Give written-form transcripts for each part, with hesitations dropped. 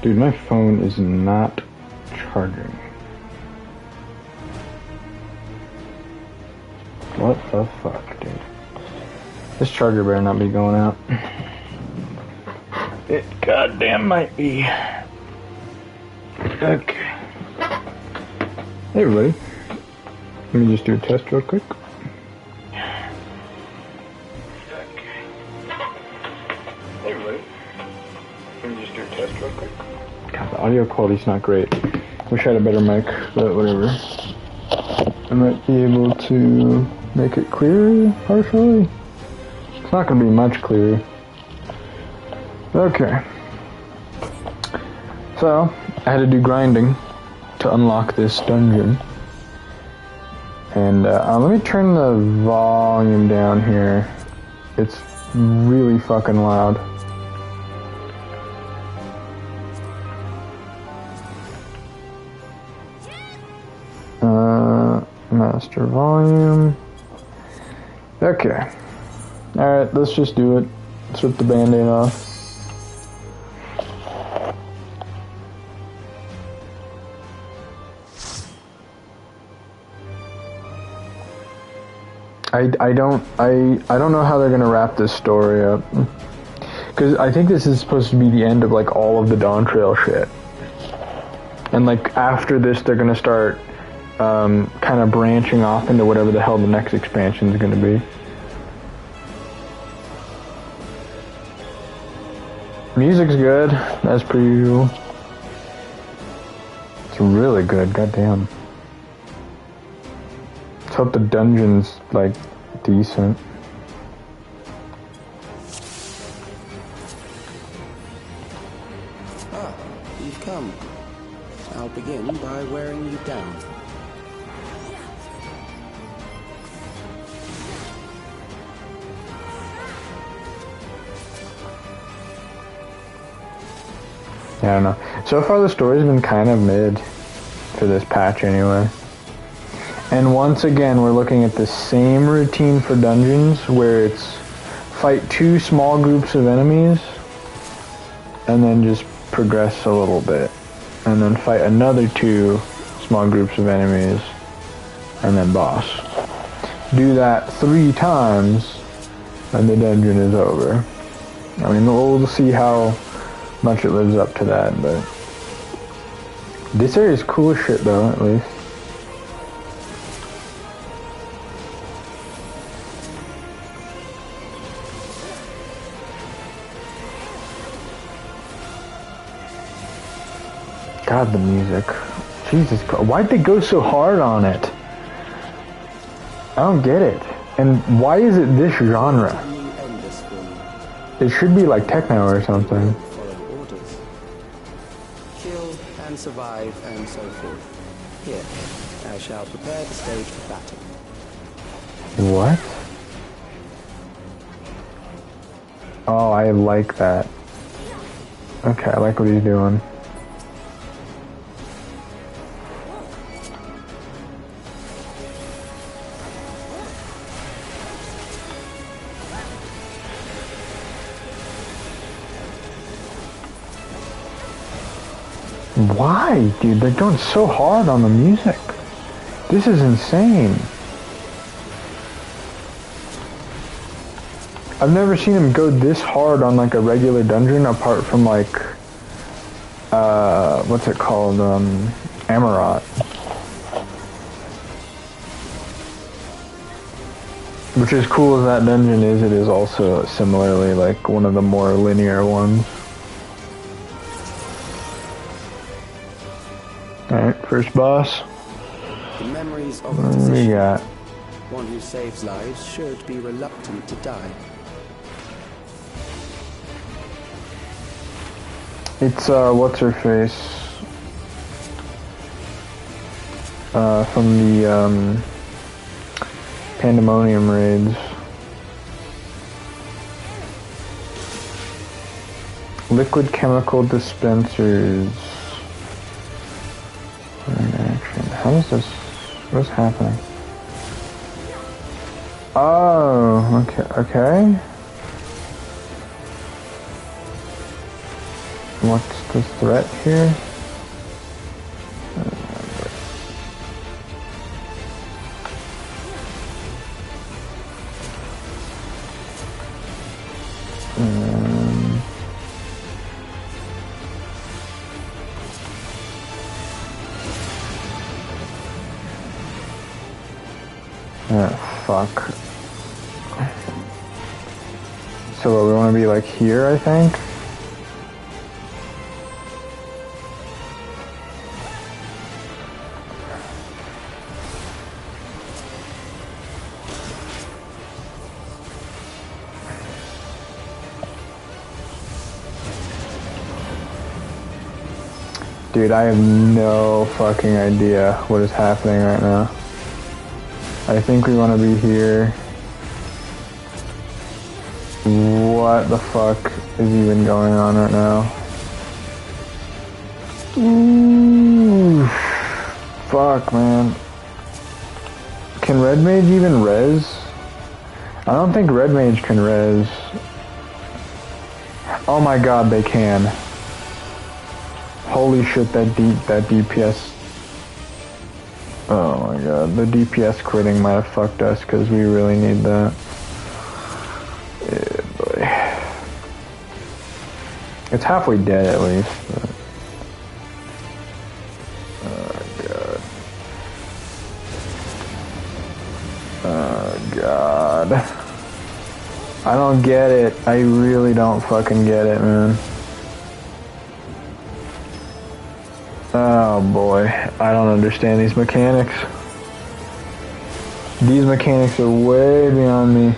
Dude, my phone is not charging. What the fuck, dude? This charger better not be going out. It goddamn might be. Okay. Hey everybody. Let me just do a test real quick. God, the audio quality's not great. Wish I had a better mic, but whatever. I might be able to make it clearer, partially. It's not going to be much clearer. Okay. So, I had to do grinding to unlock this dungeon. And let me turn the volume down here. It's really fucking loud. Master volume. Okay. Alright, let's just do it. Let's rip the band-aid off. I don't know how they're gonna wrap this story up. Because I think this is supposed to be the end of like all of the Dawn Trail shit. And like after this they're gonna start kind of branching off into whatever the hell the next expansion is going to be. Music's good, as per usual. It's really good, goddamn. Let's hope the dungeon's, like, decent. Ah, you've come. I'll begin by wearing you down. I don't know. So far the story's been kind of mid for this patch anyway. And once again we're looking at the same routine for dungeons where it's fight 2 small groups of enemies and then just progress a little bit. And then fight another 2 small groups of enemies and then boss. Do that 3 times and the dungeon is over. I mean, we'll see how much it lives up to that, but this area is cool as shit though, at least. God, the music. Jesus Christ, why'd they go so hard on it? I don't get it. And why is it this genre? It should be like techno or something. Survive and so forth. Here, I shall prepare the stage for battle. What? Oh, I like that. Okay, I like what he's doing. Why, dude? They're going so hard on the music. This is insane. I've never seen him go this hard on like a regular dungeon apart from like, what's it called? Amarat. Which is cool as that dungeon is, it is also similarly like one of the more linear ones. Alright, first boss. The memories of What do we got? One who saves lives should be reluctant to die. It's, what's her face? From the, Pandemonium raids. Liquid chemical dispensers. Action. How is this? What's happening? Oh, okay, okay. What's the threat here? Fuck. So we want to be like here, I think? Dude, I have no fucking idea what is happening right now. I think we want to be here. What the fuck is even going on right now? Ooh, fuck, man. Can Red Mage even res? I don't think Red Mage can res. Oh my god, they can. Holy shit, that DPS. Oh my god, the DPS quitting might have fucked us because we really need that. Yeah, boy. It's halfway dead at least. But... oh god. Oh god. I don't get it. I really don't fucking get it, man. Oh boy, I don't understand these mechanics. These mechanics are way beyond me.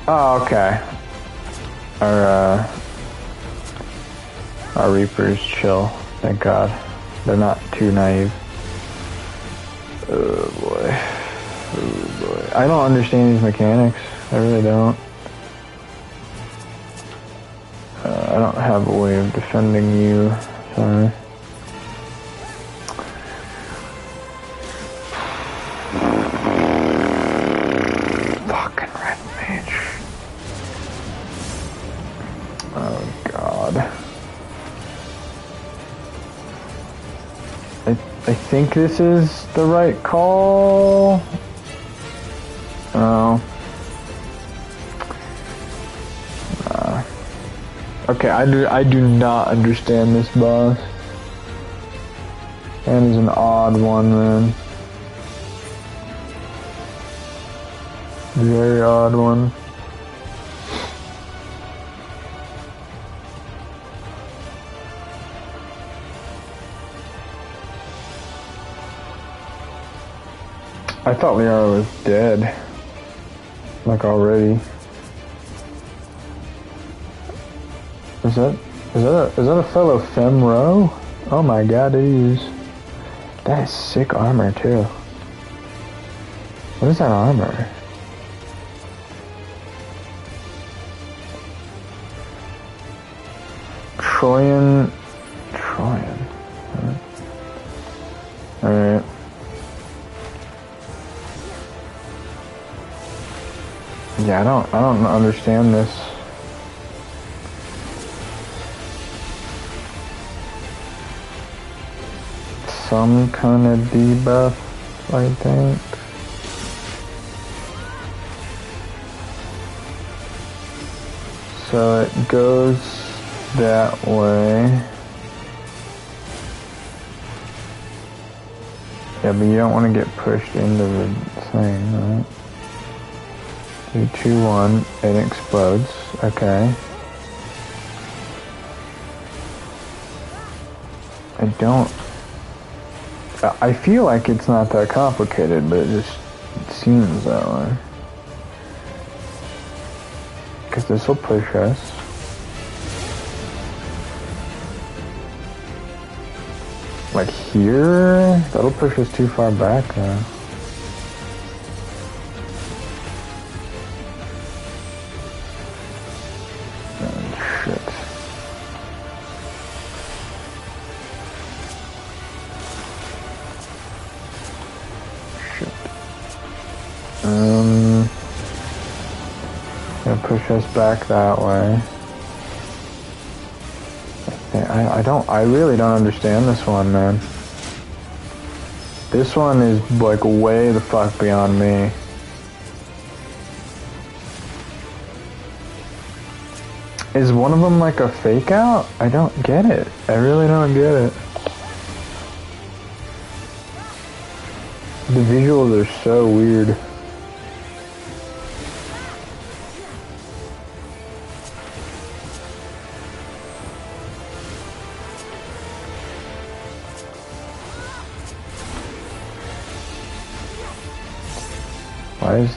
Oh, okay. Our Reapers chill, thank God. They're not too naive. Oh boy. Oh boy. I don't understand these mechanics. I really don't. I don't have a way of defending you. Sorry. Fucking Red Mage. Oh god. I think this is the right call. Oh. Okay, I do not understand this boss. And he's an odd one, man. Very odd one. I thought Liara was dead. Like already. Is that a fellow Femro? Oh my god, it is. That is sick armor too. What is that armor? Troyan. Alright. Yeah, I don't understand this. Some kind of debuff, I think. So it goes that way. Yeah, but you don't want to get pushed into the thing, right? 3, 2, 1, it explodes. Okay. I feel like it's not that complicated, but it seems that way. Because this will push us. Like here? That'll push us too far back though. Gonna push us back that way. I really don't understand this one, man. This one is like way the fuck beyond me. Is one of them like a fake out? I don't get it. I really don't get it. The visuals are so weird. Why is...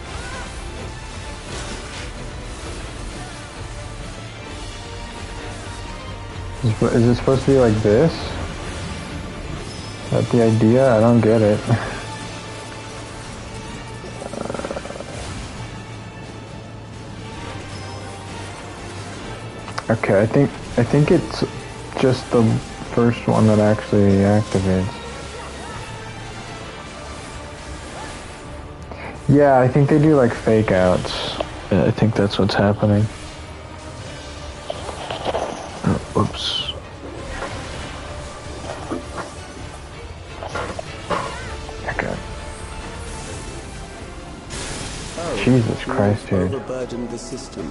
Is it supposed to be like this? Is that the idea? I don't get it. Okay, I think it's just the first one that actually activates. Yeah, I think they do like fake outs. Yeah, I think that's what's happening. Oh, oops. Okay. Oh, Jesus Christ, dude. Overburdened the system.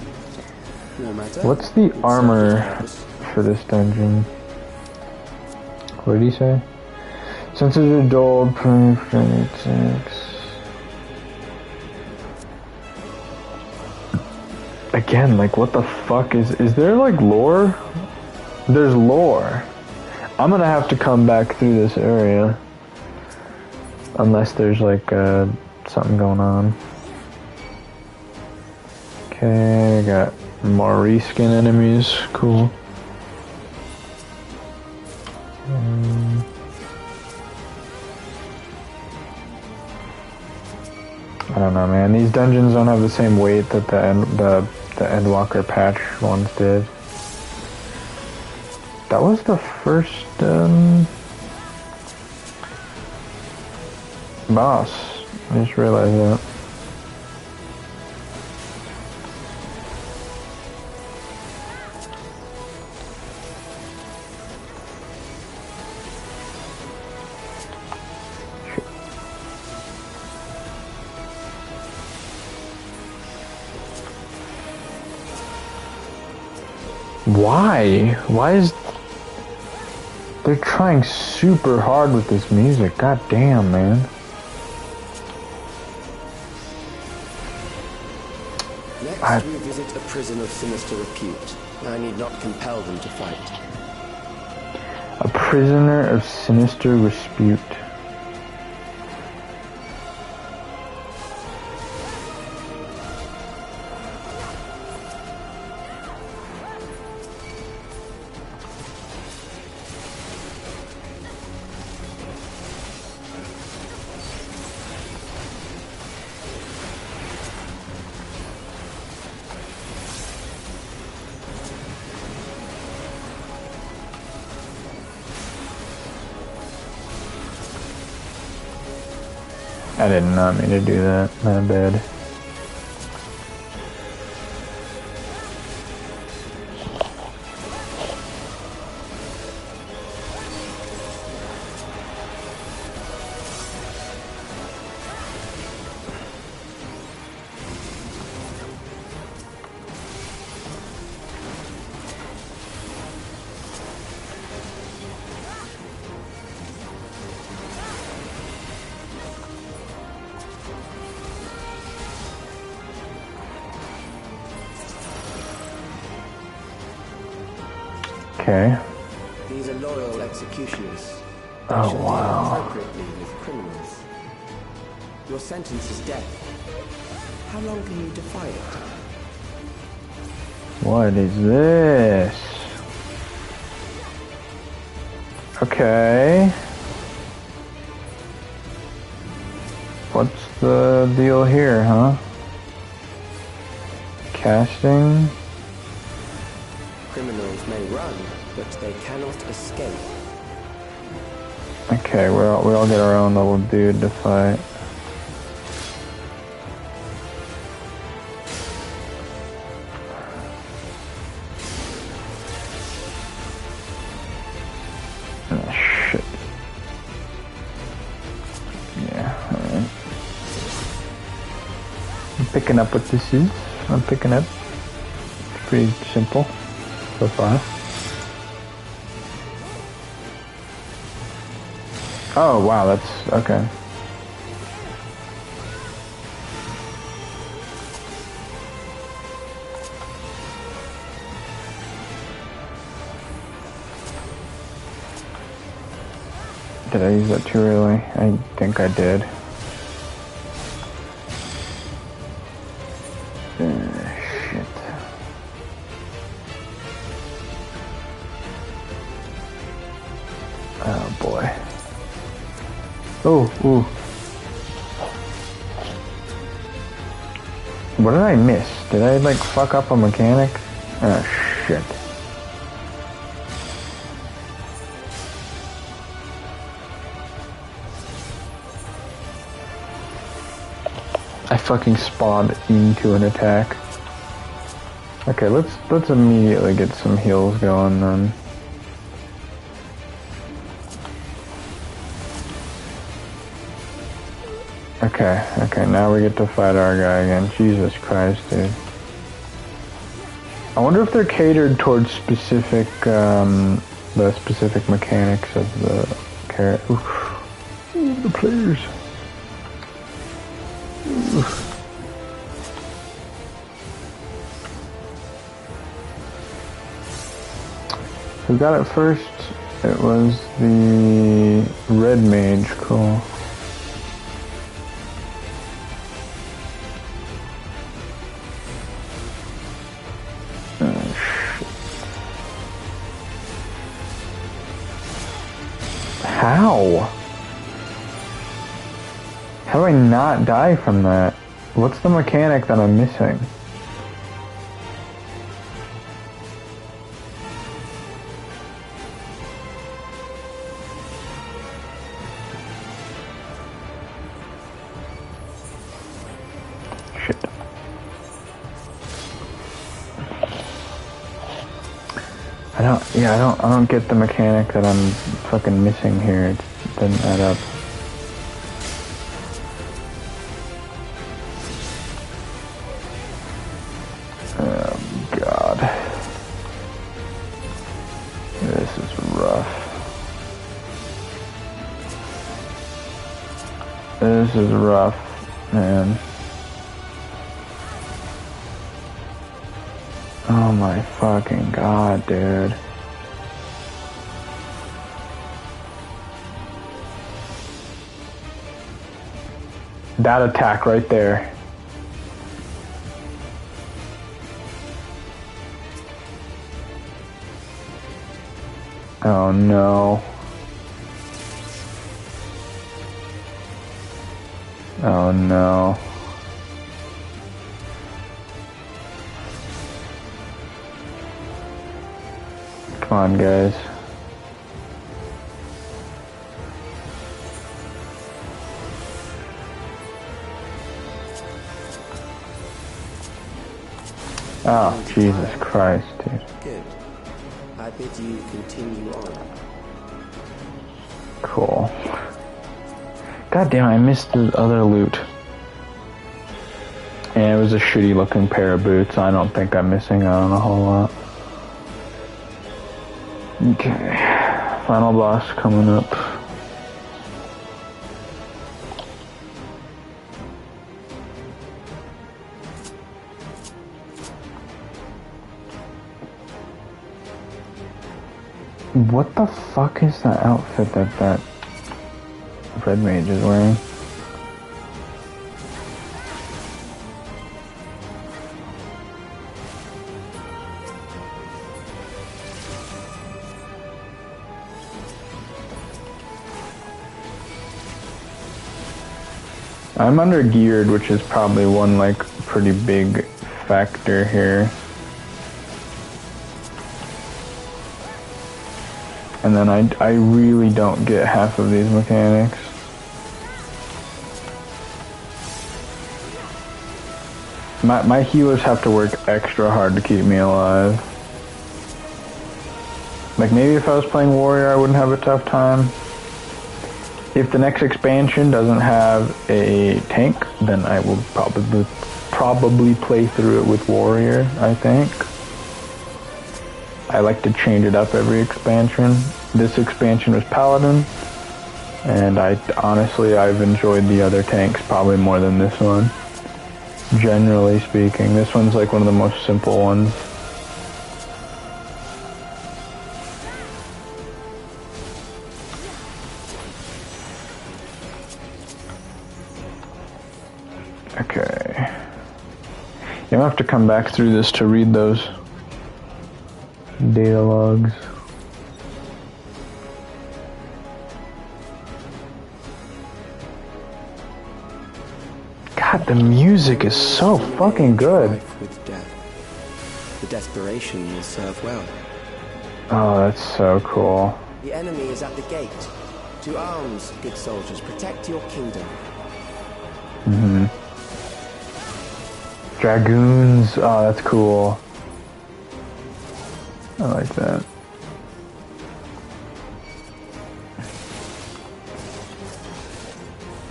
No matter. What's the armor for this dungeon? What did he say? Sensors are dulled, proof, 6. Again, like what the fuck is there like lore? There's lore. I'm gonna have to come back through this area. Unless there's like something going on. Okay, I got more reskin enemies. Cool. I don't know, man. These dungeons don't have the same weight that the Endwalker patch ones did. That was the first boss. I just realized that. Why? Why is... They're trying super hard with this music. God damn, man. Next, we visit a prison of sinister repute. I need not compel them to fight. A prisoner of sinister repute. I did not mean to do that. My bad. Okay. These are loyal executioners. They Oh, should wow. deal appropriately with criminals. Your sentence is death. How long can you defy it? What is this? Okay. What's the deal here, huh? Casting? Criminals may run, but they cannot escape. Okay, we all get our own little dude to fight. picking up what this is. I'm picking up. It's pretty simple so far. Oh wow, that's okay. Did I use that too early? I think I did. Shit. Oh boy. Oh, ooh. What did I miss? Did I like fuck up a mechanic? Oh shit. I fucking spawned into an attack. Okay, let's immediately get some heals going then. Okay, now we get to fight our guy again. Jesus Christ, dude. I wonder if they're catered towards specific, the specific mechanics of the character. Ooh, the players. Who got it first? It was the red mage. Cool. How? How do I not die from that? What's the mechanic that I'm missing? Shit. I don't get the mechanic that I'm fucking missing here. It doesn't add up. Oh god. This is rough. This is rough, man. Oh my fucking god, dude. That attack right there. Oh no. Oh no. Come on, guys. Oh, Jesus Christ, dude. Good. I bid you continue on. Cool. God damn, I missed the other loot. And it was a shitty looking pair of boots. I don't think I'm missing out on a whole lot. Okay. Final boss coming up. What the fuck is that outfit that red mage is wearing? I'm under geared, which is probably one like pretty big factor here. And then I really don't get half of these mechanics. My healers have to work extra hard to keep me alive. Like maybe if I was playing warrior I wouldn't have a tough time. If the next expansion doesn't have a tank, then I will probably play through it with Warrior, I think. I like to change it up every expansion. This expansion was Paladin, and I've enjoyed the other tanks probably more than this one. Generally speaking, this one's like one of the most simple ones. Okay. You'll have to come back through this to read those data logs. God, the music is so fucking good. With death. The desperation will serve well. Oh, that's so cool. The enemy is at the gate. To arms, good soldiers. Protect your kingdom. Mm-hmm. Dragoons. Oh, that's cool. I like that.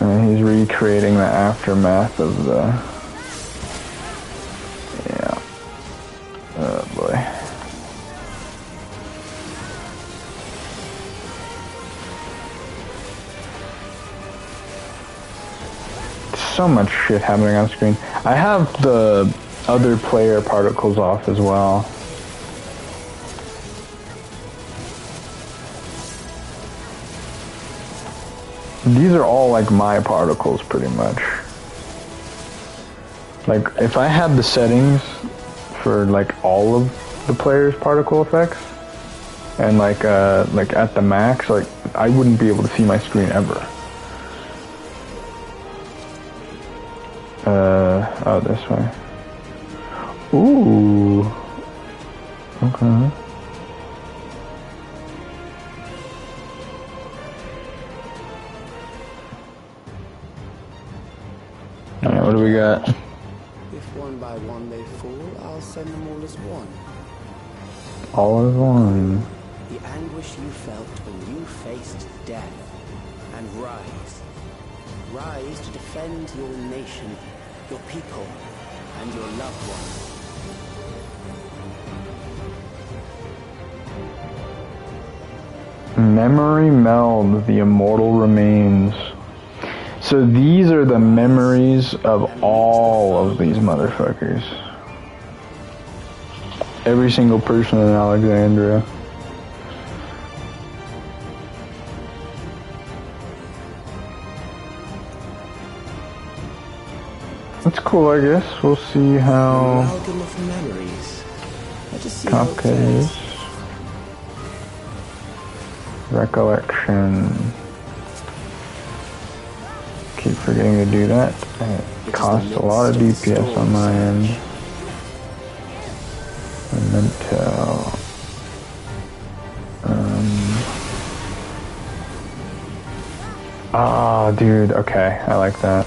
And he's recreating the aftermath of the... Yeah. Oh boy. So much shit happening on screen. I have the other player particles off as well. These are all like my particles pretty much. Like if I had the settings for like all of the players' particle effects and like at the max, like I wouldn't be able to see my screen ever. Oh, this way. Ooh. Okay. Alright, what do we got? If one by one they fall, I'll send them all as one. All as one. The anguish you felt when you faced death. And rise. Rise to defend your nation, your people, and your loved ones. Memory meld, the immortal remains. So these are the memories of all of these motherfuckers. Every single person in Alexandria. That's cool, I guess. We'll see how Amalgam of memories. Let us see how it Kafka fares. is. Recollection. Keep forgetting to do that. It costs a lot of DPS on my end. Memento. Ah, dude. Okay, I like that.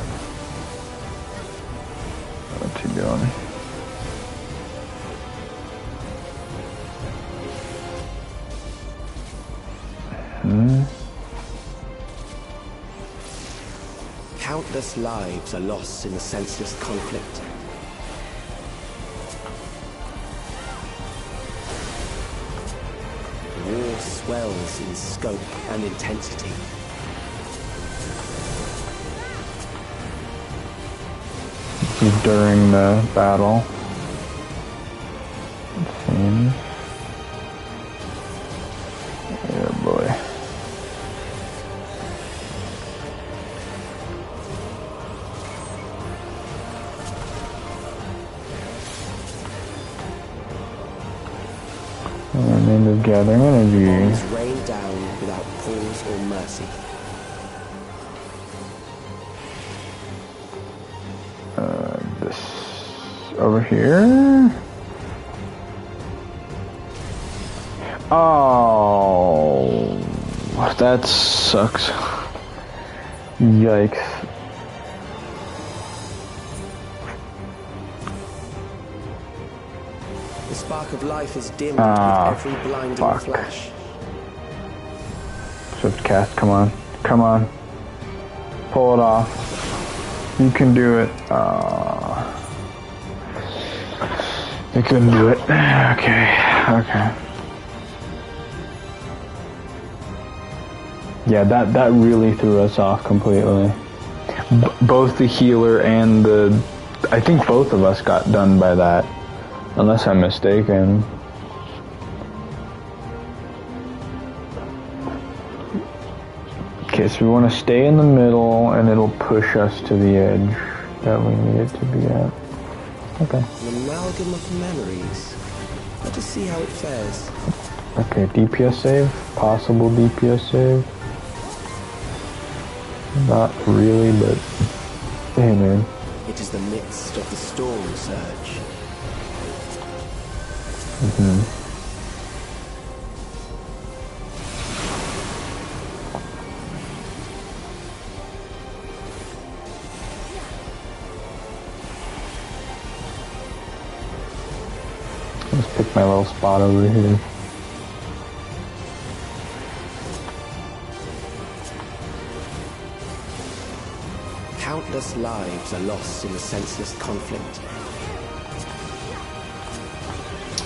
What's he doing? Countless lives are lost in the senseless conflict. War swells in scope and intensity. During the battle. It seems. Oh boy. And end of gathering energy. Bombs rain down without pause or mercy. This over here. Oh, that sucks. Yikes. The spark of life is dimmed with every blinding fuck. flash. Swift cast, come on. Come on. Pull it off. You can do it. I couldn't do it. Okay. Yeah, that really threw us off completely. Both the healer and the... I think both of us got done by that. Unless I'm mistaken. Okay, so we want to stay in the middle, and it'll push us to the edge that we need it to be at. Okay. An amalgam of memories. Let us see how it fares. Okay, DPS save. Possible DPS save. Not really, but... Hey, man. It is the midst of the storm surge. Let's pick my little spot over here. Countless lives are lost in the senseless conflict.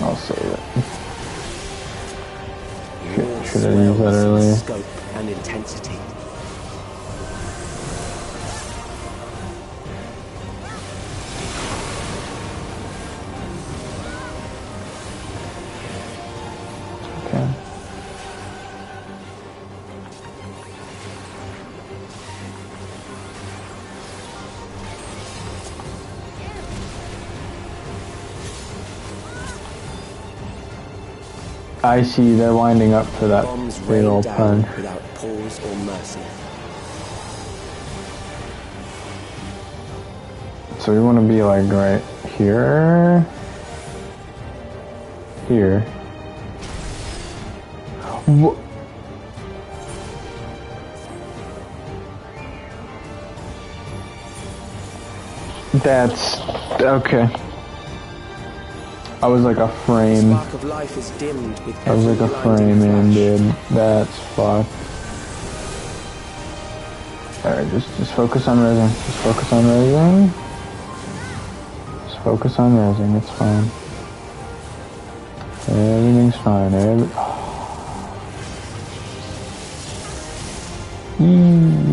I'll save it. War Should I use that swells in earlier? scope and intensity. Okay. I see, they're winding up for that Bombs big rain old down punch. without pause or mercy. So we want to be like right here. Here. That's okay. I was like a frame. Spark of life is dimmed with I was like a every blinding frame in, flash. dude. That's fucked. Alright, just focus on resing. Just focus on resing. Just focus on resing. It's fine. Everything's fine.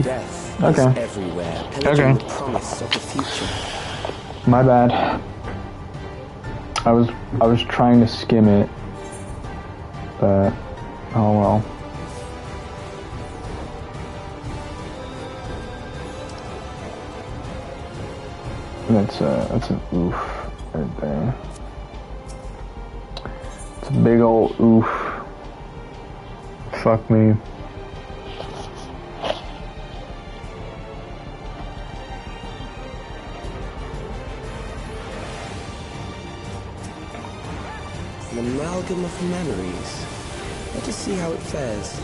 Death Okay. is everywhere, pillaging the promise of the future. My bad. I was trying to skim it, but oh well. That's an oof right there. It's a big old oof. Fuck me. An amalgam of memories. Let us see how it fares.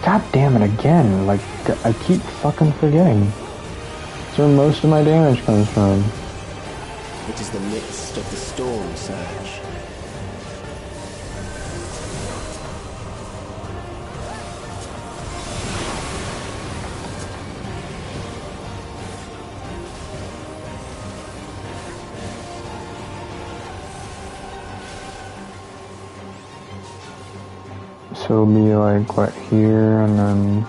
God damn it again. Like, I keep fucking forgetting. That's where most of my damage comes from. It is the midst of the storm surge. So it'll be like right here and then...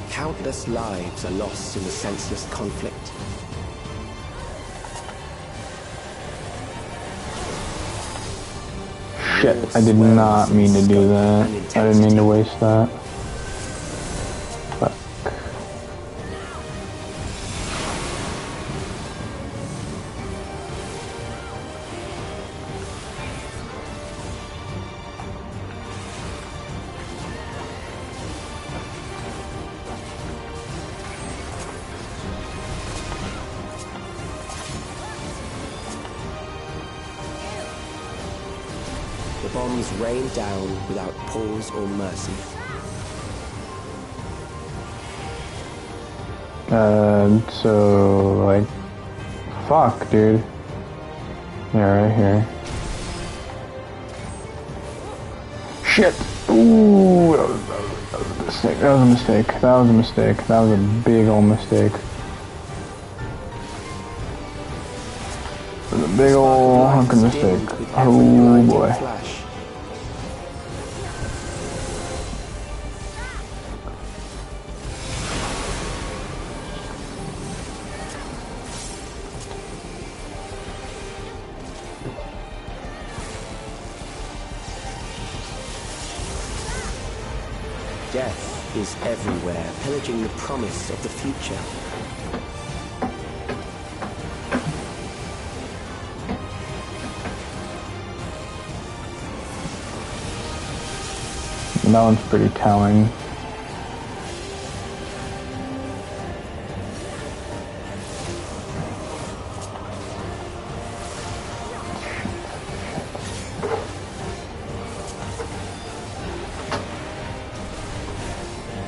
Countless lives are lost in the senseless conflict. Shit, I did not mean to do that. I didn't mean to waste that. Fuck. The bombs rain down without pause or mercy. So, like, fuck, dude. Yeah, right here. Shit! Ooh, that was a mistake. That was a mistake. That was a mistake. That was a big old mistake. The big ol' hunk in the stick. Oh boy. Death is everywhere, pillaging the promise of the future. That one's pretty telling.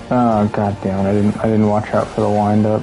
Oh god damn it, I didn't watch out for the wind up.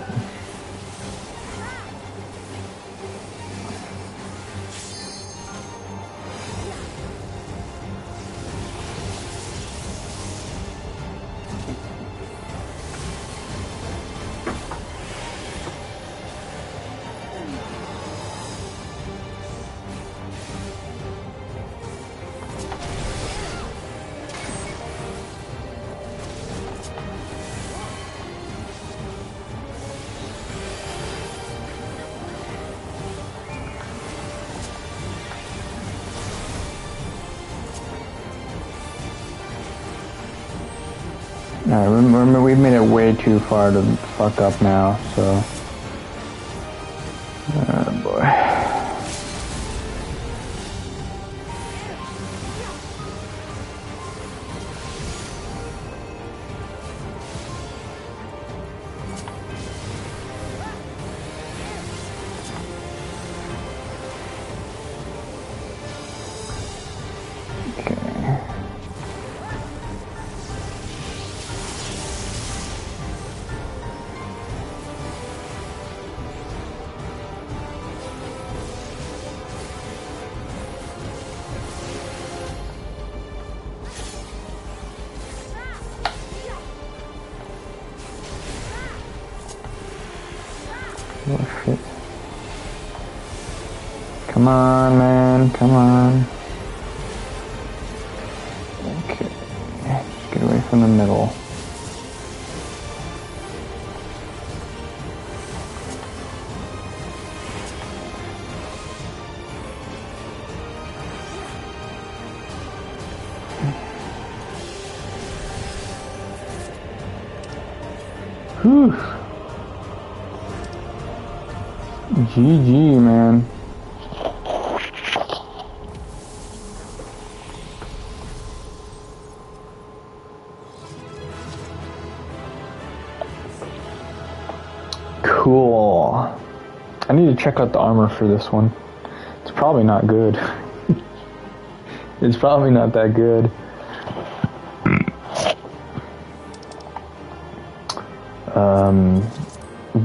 Alright, remember we've made it way too far to fuck up now, so... Oh boy. Oh shit. Come on, man, come on. Okay. Get away from the middle. Whew. GG, man. Cool. I need to check out the armor for this one. It's probably not good. It's probably not that good.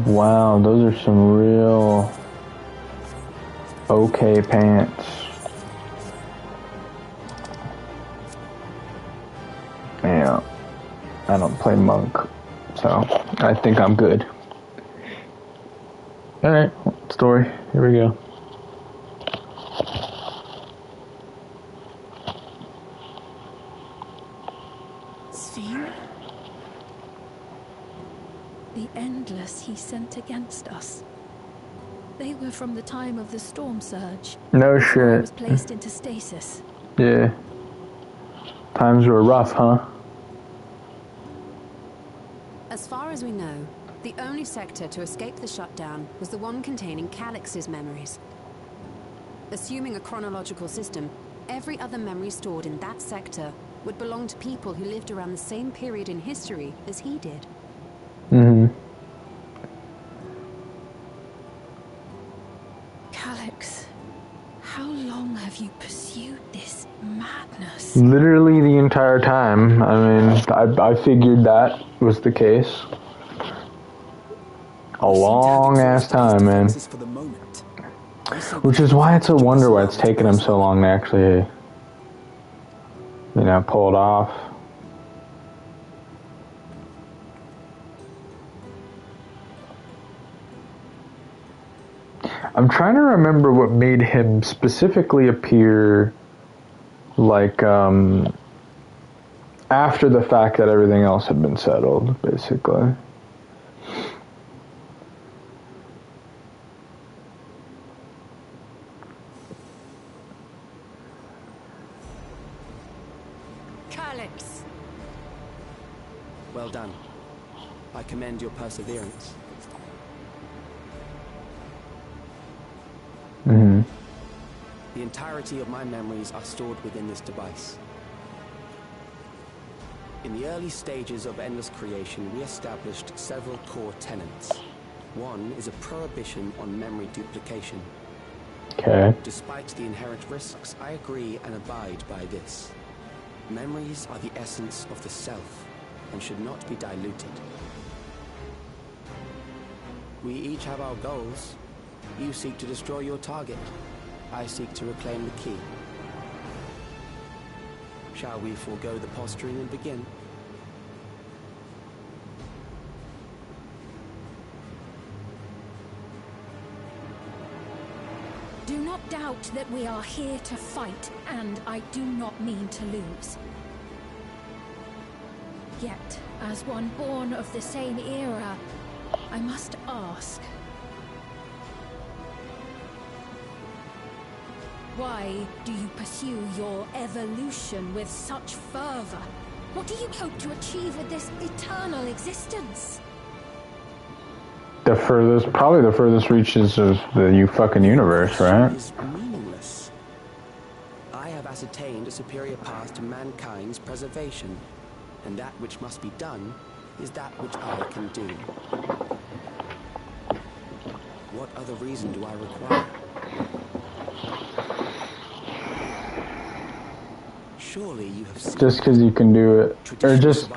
Wow, those are some real okay pants. Yeah, I don't play monk, so I think I'm good. Alright, story, here we go. Ffxiv? The endless he sent against us. They were from the time of the storm surge. No Before I shit. was placed into stasis. Yeah. Times were rough, huh? As far as we know, the only sector to escape the shutdown was the one containing Calix's memories. Assuming a chronological system, every other memory stored in that sector would belong to people who lived around the same period in history as he did. Mm-hmm. Calix, how long have you pursued this madness? Literally the entire time. I mean, I figured that was the case. A long ass time, man. Which is why it's a wonder why it's taken him so long to actually, you know, pull it off. I'm trying to remember what made him specifically appear like after the fact that everything else had been settled, basically. Calix! Well done. I commend your perseverance. Mm-hmm. The entirety of my memories are stored within this device. In the early stages of Endless Creation, we established several core tenets. One is a prohibition on memory duplication. Okay. Despite the inherent risks, I agree and abide by this. Memories are the essence of the self, and should not be diluted. We each have our goals. You seek to destroy your target. I seek to reclaim the key. Shall we forego the posturing and begin? Do not doubt that we are here to fight, and I do not mean to lose. Yet, as one born of the same era, I must ask, why do you pursue your evolution with such fervor? What do you hope to achieve with this eternal existence? Probably the furthest reaches of the fucking universe, right? Is meaningless. I have ascertained a superior path to mankind's preservation, and that which must be done is that which I can do. What other reason do I require? Surely you have seen Just because you can do it, or just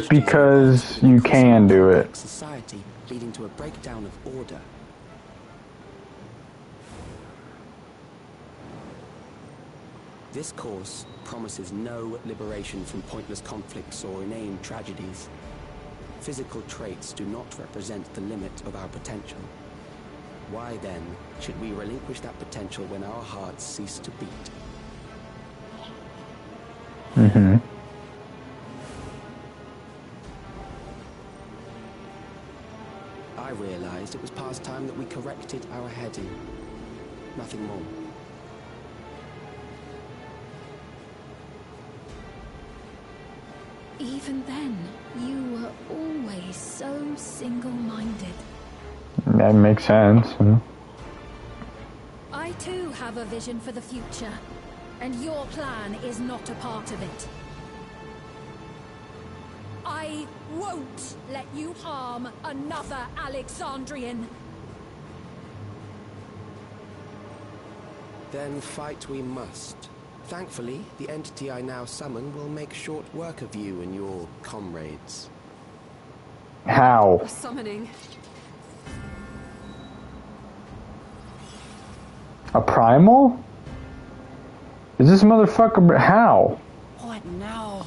because you can do it. Society leading to a breakdown of order. This course promises no liberation from pointless conflicts or inane tragedies. Physical traits do not represent the limit of our potential. Why then should we relinquish that potential when our hearts cease to beat? Mm-hmm. I realized it was past time that we corrected our heading. Nothing more. Even then, you were always so single-minded. That makes sense. I too have a vision for the future, and your plan is not a part of it. I won't let you harm another Alexandrian. Then fight we must. Thankfully, the entity I now summon will make short work of you and your comrades. How? A summoning. A primal? Is this motherfucker? How? What now?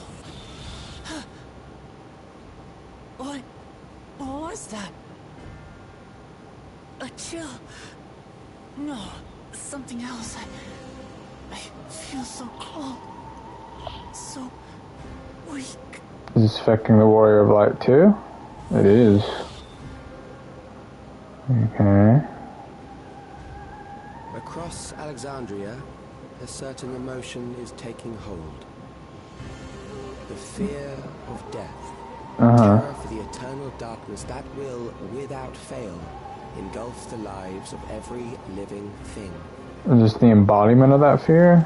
What was that? A chill? No, something else. I feel so cold. So weak. Is this affecting the Warrior of Light too? It is. Okay. Across Alexandria, a certain emotion is taking hold. The fear of death. Terror for the eternal darkness that will, without fail, engulf the lives of every living thing. Is this the embodiment of that fear?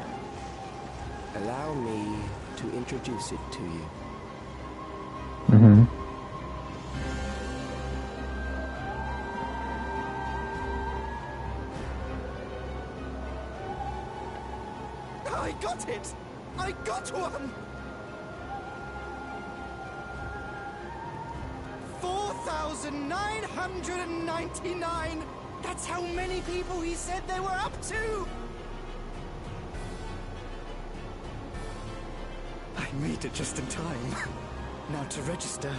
Allow me to introduce it to you. Mm-hmm. I got it! I got one! 4,999! That's how many people he said they were up to! I made it just in time. Now to register.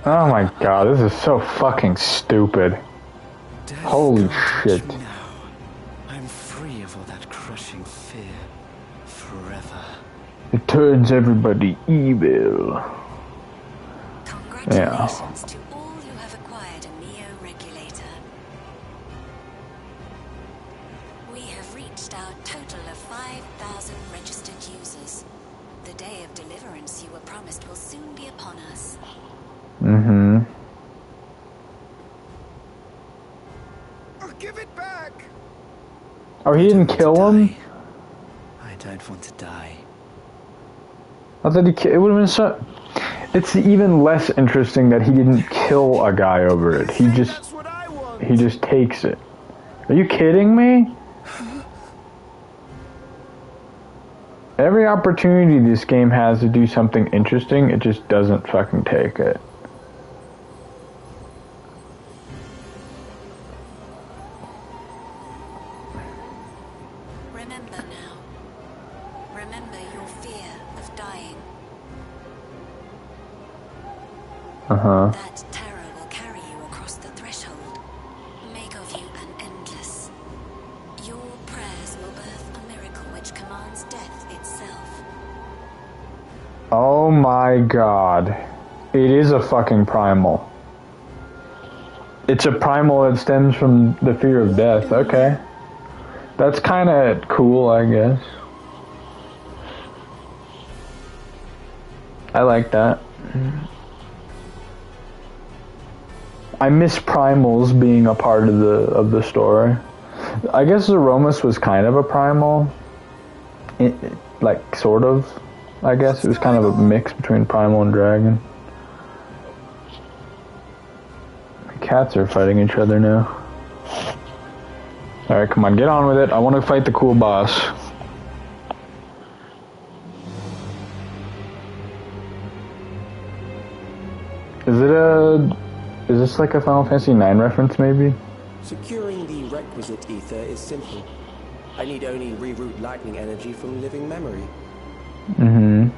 Oh my god, this is so fucking stupid. Death Holy can't shit. touch me now. I'm free of all that crushing fear. Forever. It turns everybody evil. Congratulations to all you have acquired a Neo-Regulator. We have reached our total of 5,000 registered users. The day of deliverance you were promised will soon be upon us. Mm-hmm. I'll give it back! Oh, he didn't kill him? I don't want to die. I thought it would have been so... It's even less interesting that he didn't kill a guy over it. He just takes it. Are you kidding me? Every opportunity this game has to do something interesting, it just doesn't fucking take it. Remember now. Remember your fear of dying. Uh-huh. That terror will carry you across the threshold. Make of you an endless. Your prayers will birth a miracle which commands death itself. Oh my god. It is a fucking primal. It's a primal that stems from the fear of death. Okay. That's kind of cool, I guess. I like that. I miss primals being a part of the story. I guess Zeromus was kind of a primal. Like, sort of. I guess it was kind of a mix between primal and dragon. The cats are fighting each other now. Alright, come on, get on with it. I want to fight the cool boss. Is this like a Final Fantasy IX reference, maybe? Securing the requisite ether is simple. I need only reroute lightning energy from living memory. Mm-hmm.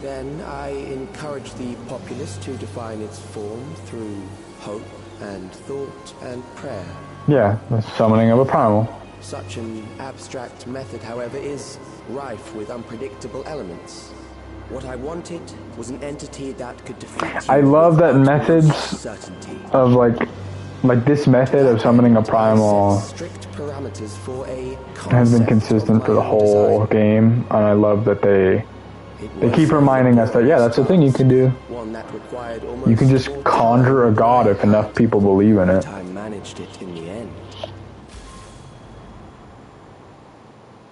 Then I encourage the populace to define its form through hope and thought and prayer. Yeah, the summoning of a primal. Such an abstract method, however, is rife with unpredictable elements. What I wanted was an entity that could defeat you. I love that with methods certainty. of like this method of summoning a primal Strict parameters for a has been concept consistent of for the my own whole design. game, and I love that they keep reminding us that, yeah, that's the thing you can do. One that required almost You can just full conjure a time god if enough people believe in it. but I managed it in the end.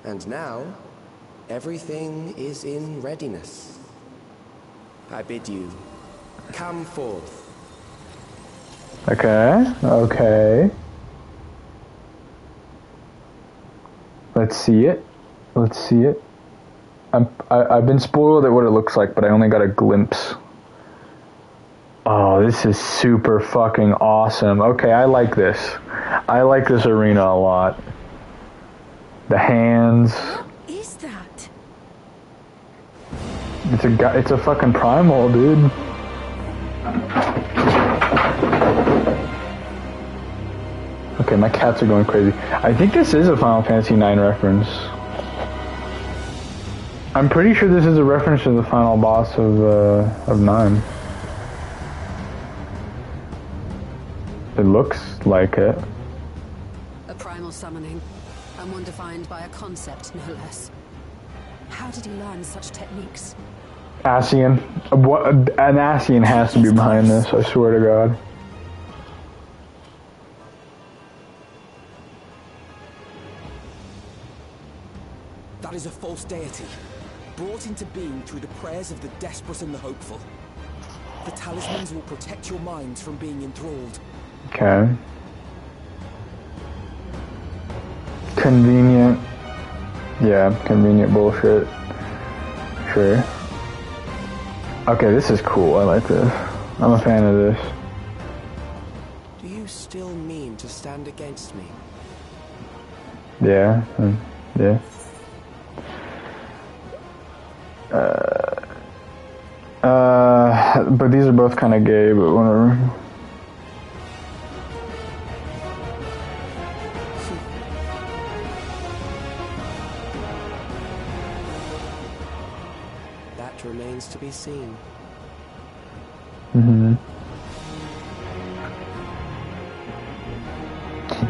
And now, everything is in readiness. I bid you, come forth. Okay, okay. Let's see it. Let's see it. I've been spoiled at what it looks like, but I only got a glimpse. Oh, this is super fucking awesome. Okay, I like this. I like this arena a lot. The hands. What is that? It's a fucking primal, dude. Okay, my cats are going crazy. I think this is a Final Fantasy IX reference. I'm pretty sure this is a reference to the final boss of 9. It looks like it. A primal summoning, and one defined by a concept, no less. How did he learn such techniques? Ascian. An Ascian has to be behind this, I swear to God. That is a false deity, brought into being through the prayers of the desperate and the hopeful. The talismans will protect your minds from being enthralled. Okay. Convenient. Yeah, convenient bullshit. Sure. Okay, this is cool. I like this. I'm a fan of this. Do you still mean to stand against me? Yeah. Yeah. But these are both kind of gay, but whatever. That remains to be seen. Mm-hmm.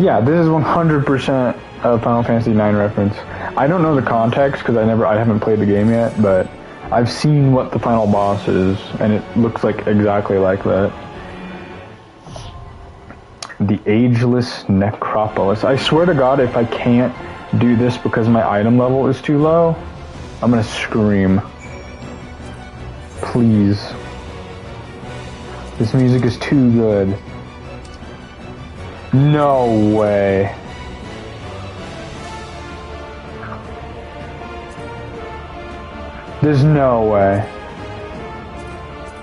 Yeah, this is 100% a Final Fantasy IX reference. I don't know the context because I haven't played the game yet, but I've seen what the final boss is, and it looks like exactly like that. The Ageless Necropolis. I swear to God, if I can't do this because my item level is too low, I'm gonna scream. Please. This music is too good. No way. There's no way.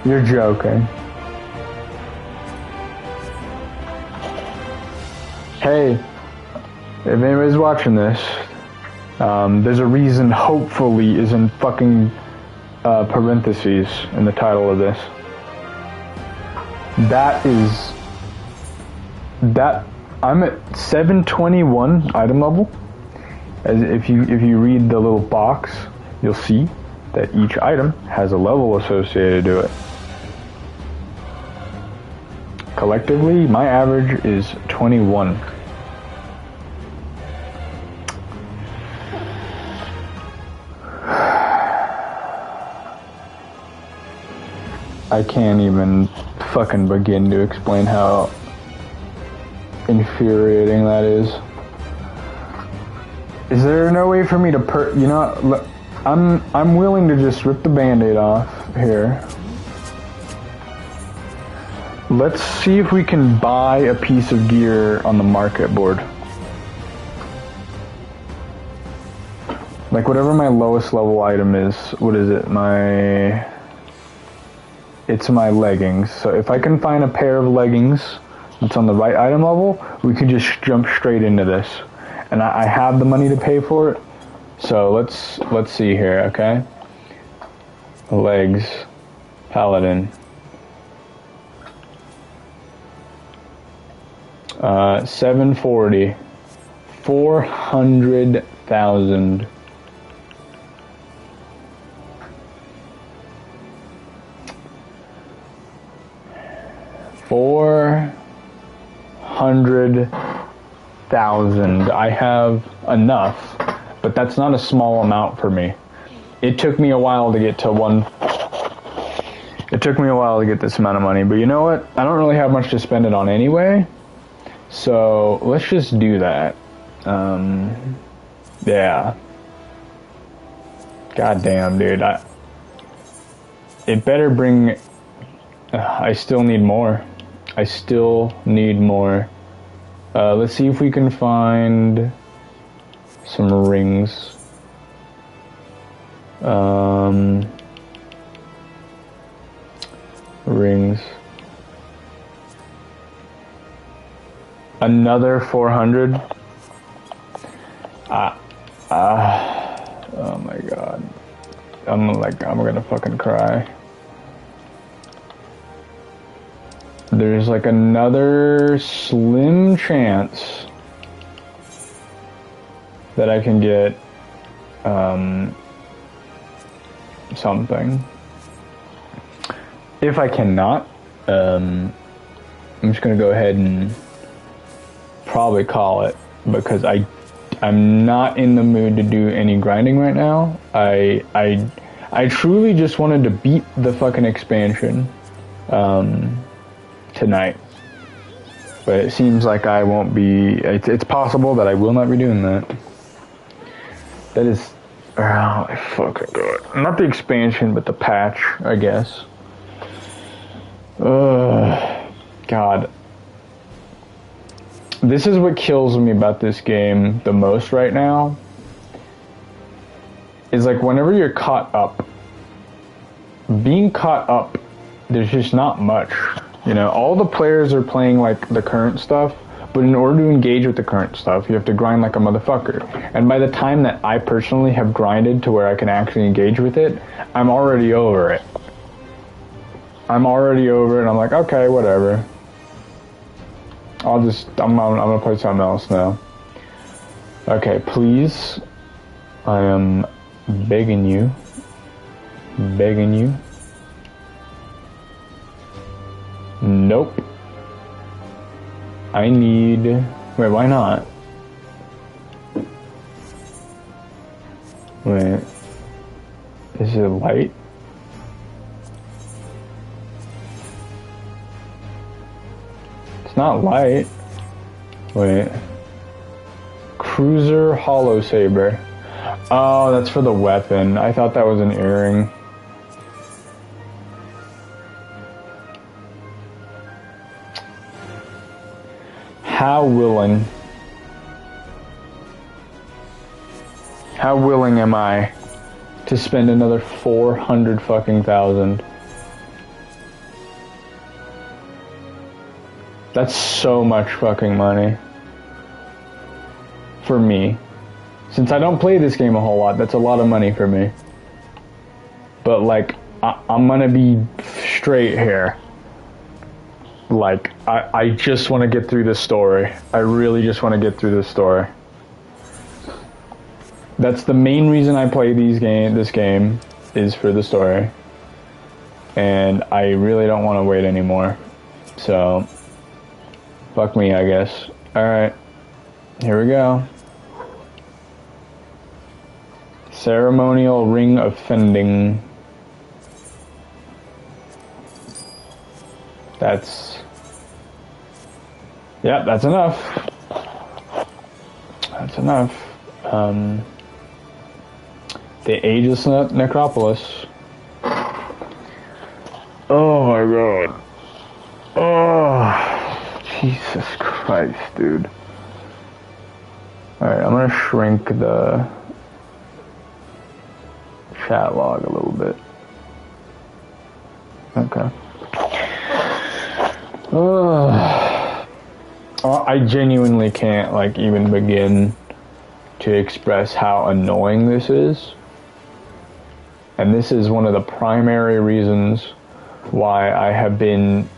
You're joking. Hey, if anybody's watching this, there's a reason hopefully is in fucking parentheses in the title of this. I'm at 721 item level. As if you read the little box, you'll see that each item has a level associated to it. Collectively, my average is 21. I can't even fucking begin to explain how infuriating that is. Is there no way for me to you know, I'm willing to just rip the band-aid off here. Let's see if we can buy a piece of gear on the market board. Like whatever my lowest level item is, what is it? It's my leggings. So if I can find a pair of leggings that's on the right item level, we could just jump straight into this. And I have the money to pay for it. So let's see here, okay? Legs, Paladin. 740. 400,000. $400,000. I have enough, but that's not a small amount for me. It took me a while to get to It took me a while to get this amount of money, but you know what? I don't really have much to spend it on anyway, so let's just do that. Yeah. God damn, dude. It better bring... I still need more. Let's see if we can find some rings. Rings. Another 400. Oh my god. I'm gonna fucking cry. There's like another slim chance that I can get something. If I cannot, I'm just gonna go ahead and probably call it, because I'm not in the mood to do any grinding right now. I truly just wanted to beat the fucking expansion tonight, but it seems like I won't be. It's possible that I will not be doing that. That is, oh fucking god! Not the expansion, but the patch, I guess. God. This is what kills me about this game the most right now. Is like whenever you're caught up, being caught up, there's just not much. You know, all the players are playing like the current stuff, but in order to engage with the current stuff, you have to grind like a motherfucker. And by the time that I personally have grinded to where I can actually engage with it, I'm already over it. I'm already over it. I'm like, okay, whatever. I'm gonna play something else now. Okay, please. I am begging you. Begging you. Nope. I need... Wait, why not? Wait. Is it light? It's not light. Wait. Cruiser Hollow Saber. Oh, that's for the weapon. I thought that was an earring. How willing am I to spend another 400 fucking thousand? That's so much fucking money. For me. Since I don't play this game a whole lot, that's a lot of money for me. But like, I'm gonna be straight here. Like, I just want to get through this story. I really just want to get through this story. That's the main reason I play this game, is for the story. And I really don't want to wait anymore. So, fuck me, I guess. Alright, here we go. Ceremonial Ring Offending. Yep, that's enough. That's enough. The Aegis Necropolis. Oh my god. Oh, Jesus Christ, dude. Alright, I'm gonna shrink the chat log a little bit. Okay. I genuinely can't, like, even begin to express how annoying this is. And this is one of the primary reasons why I have been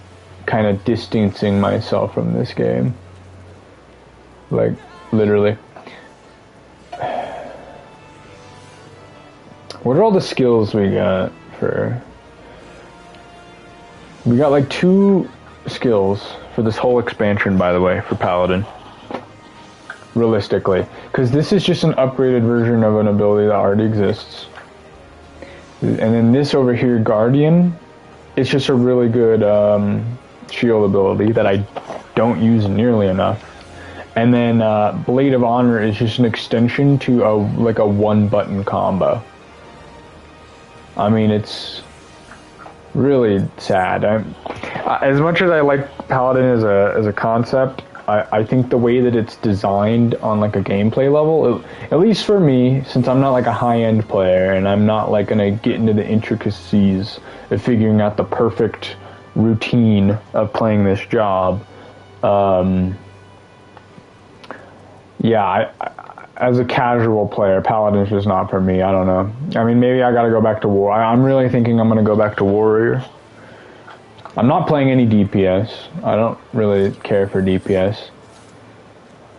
kind of distancing myself from this game. Like, literally. What are all the skills we got for... We got like 2 skills for this whole expansion, by the way, for Paladin. Realistically. Because this is just an upgraded version of an ability that already exists. And then this over here, Guardian, it's just a really good shield ability that I don't use nearly enough. And then Blade of Honor is just an extension to a 1-button combo. I mean, it's really sad. As much as I like Paladin as a concept, I think the way that it's designed on like a gameplay level, at least for me, since I'm not like a high-end player and I'm not like gonna get into the intricacies of figuring out the perfect routine of playing this job, yeah, as a casual player, Paladin's just not for me. I don't know. I mean, maybe I gotta go back to War. I'm really thinking I'm gonna go back to Warrior. I'm not playing any DPS. I don't really care for DPS.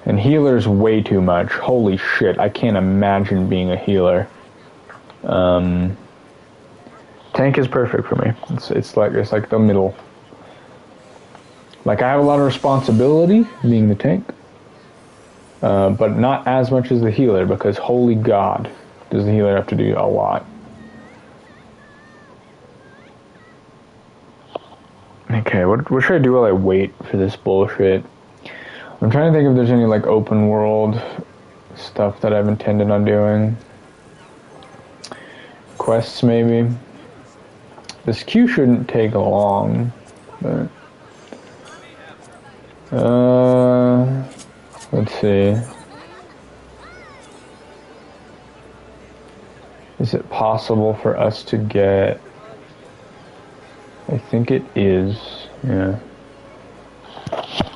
And healer's way too much. Holy shit, I can't imagine being a healer. Tank is perfect for me. It's like the middle. Like, I have a lot of responsibility being the tank. But not as much as the healer, because holy god, does the healer have to do a lot. Okay, what should I do while I wait for this bullshit? I'm trying to think if there's any like open world stuff that I've intended on doing. Quests maybe. This queue shouldn't take long, but let's see. Is it possible for us to get... I think it is, yeah.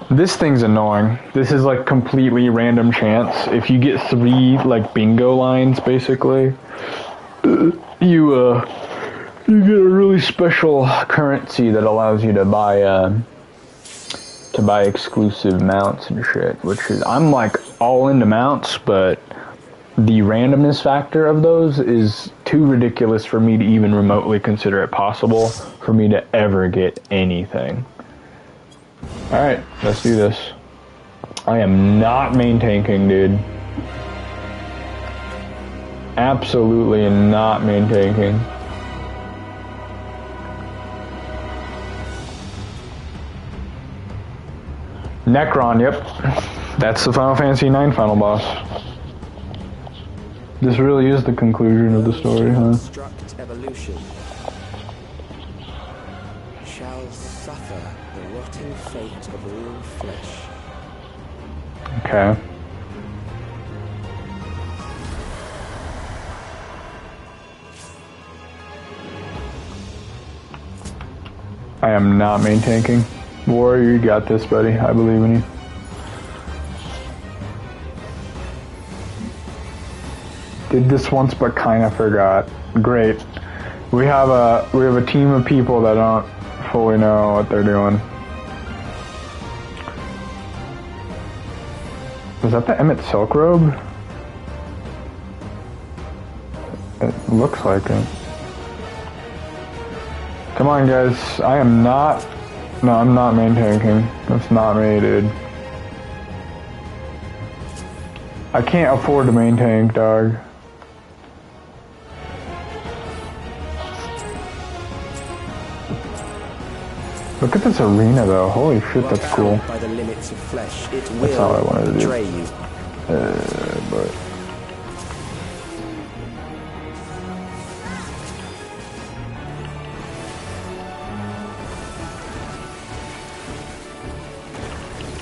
This thing's annoying. This is like completely random chance. If you get 3 like bingo lines, basically, you You get a really special currency that allows you to buy exclusive mounts and shit, which is, I'm like all into mounts, but the randomness factor of those is too ridiculous for me to even remotely consider it possible for me to ever get anything. Alright, let's do this. I am not main tanking, dude. Absolutely not main tanking. Necron, yep. That's the Final Fantasy IX final boss. This really is the conclusion of the story, huh? Construct evolution shall suffer the rotting fate of all flesh. Okay. I am not main tanking. Warrior, you got this, buddy. I believe in you. Did this once, but kind of forgot. Great. We have a team of people that don't fully know what they're doing. Was that the Emmett Silk Robe? It looks like it. Come on, guys. I am not... No, I'm not main tanking. That's not me, dude. I can't afford to main tank, dog. Look at this arena, though. Holy shit, that's cool. By the limits of flesh, it That's all I will wanted to do. betray you. But...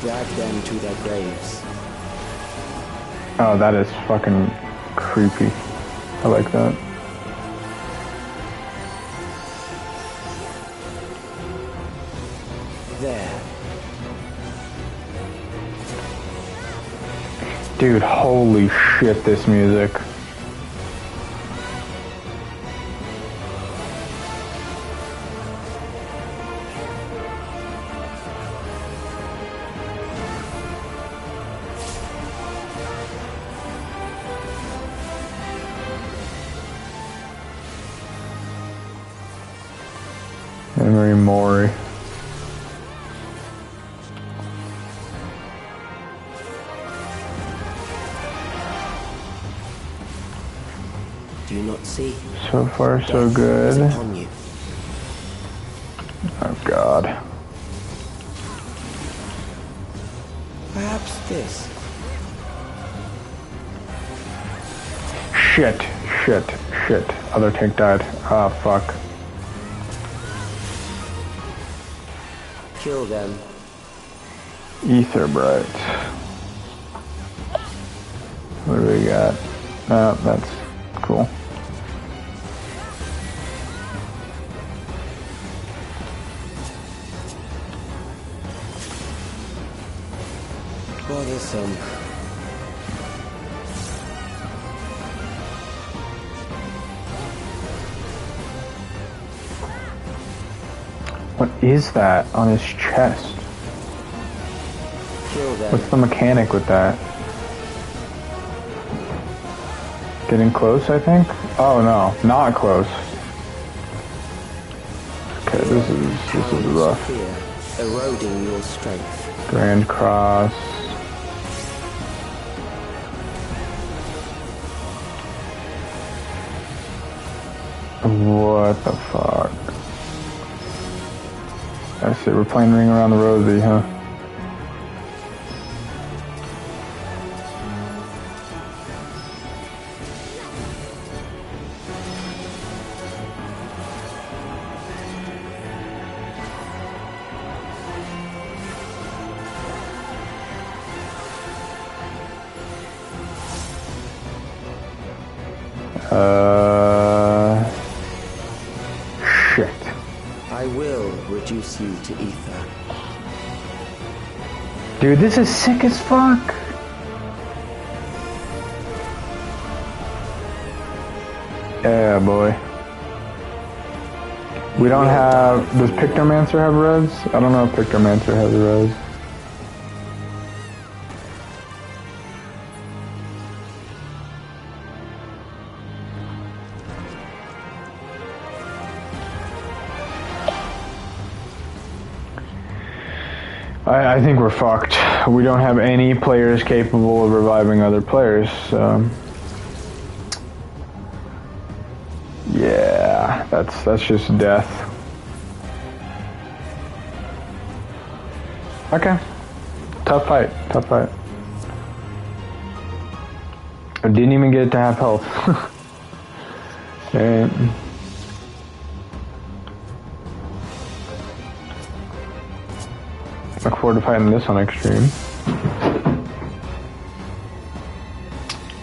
Drag them to their graves. Oh, that is fucking creepy. I like that. There. Dude, holy shit, this music. Emery Mori. Do you not see? So far, so Death is good. upon you. Oh god. Perhaps this. Shit, shit, shit. Other tank died. Ah, fuck. Kill them. Ether Bright. What do we got? Oh, that's cool. Bothersome. What is that on his chest? Kill them. What's the mechanic with that? Getting close, I think? Oh no, not close. Okay, this is rough. Fear, eroding your strength. Grand Cross. What the fuck? That's it, we're playing Ring Around the Rosie, huh? Shit. I will reduce you to ether. Dude, this is sick as fuck. Yeah, boy. We don't have... Does Pictomancer have res? I don't know if Pictomancer has res. I think we're fucked. We don't have any players capable of reviving other players, so... Yeah, that's just death. Okay. Tough fight. I didn't even get to half health. Alright. Look forward to fighting this on Extreme.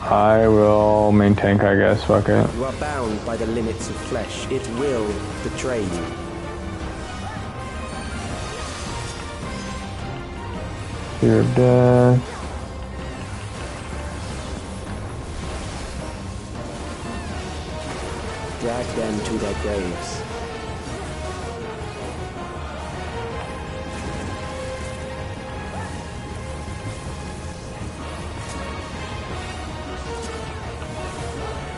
I will main tank, I guess. Fuck it. You are bound by the limits of flesh. It will betray you. Fear of death. Drag them to their graves.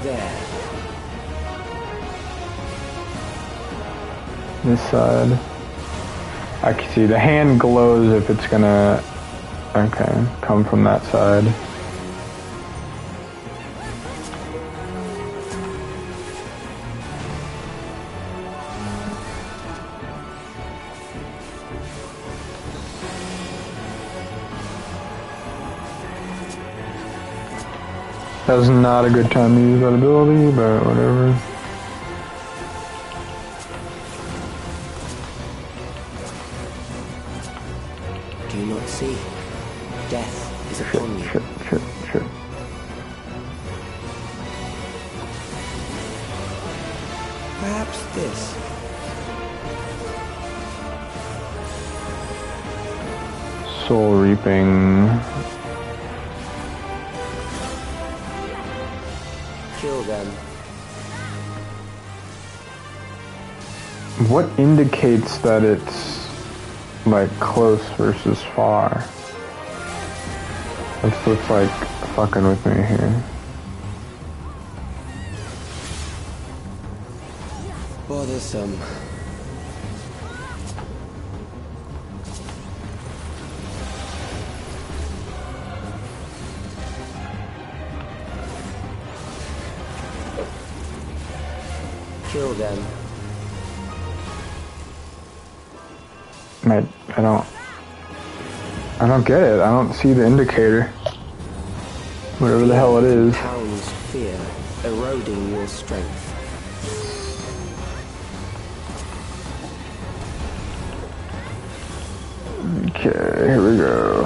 There. This side. I can see the hand glows if it's gonna, okay, come from that side. That was not a good time to use that ability, but whatever. Do you not see? Death is upon you. Shit. Perhaps this. Soul reaping. Kill them. What indicates that it's like close versus far? This looks like fucking with me here. Bothersome. Kill them. I don't get it. I don't see the indicator. Whatever the hell it is. Pounds fear, eroding your strength. Okay, here we go.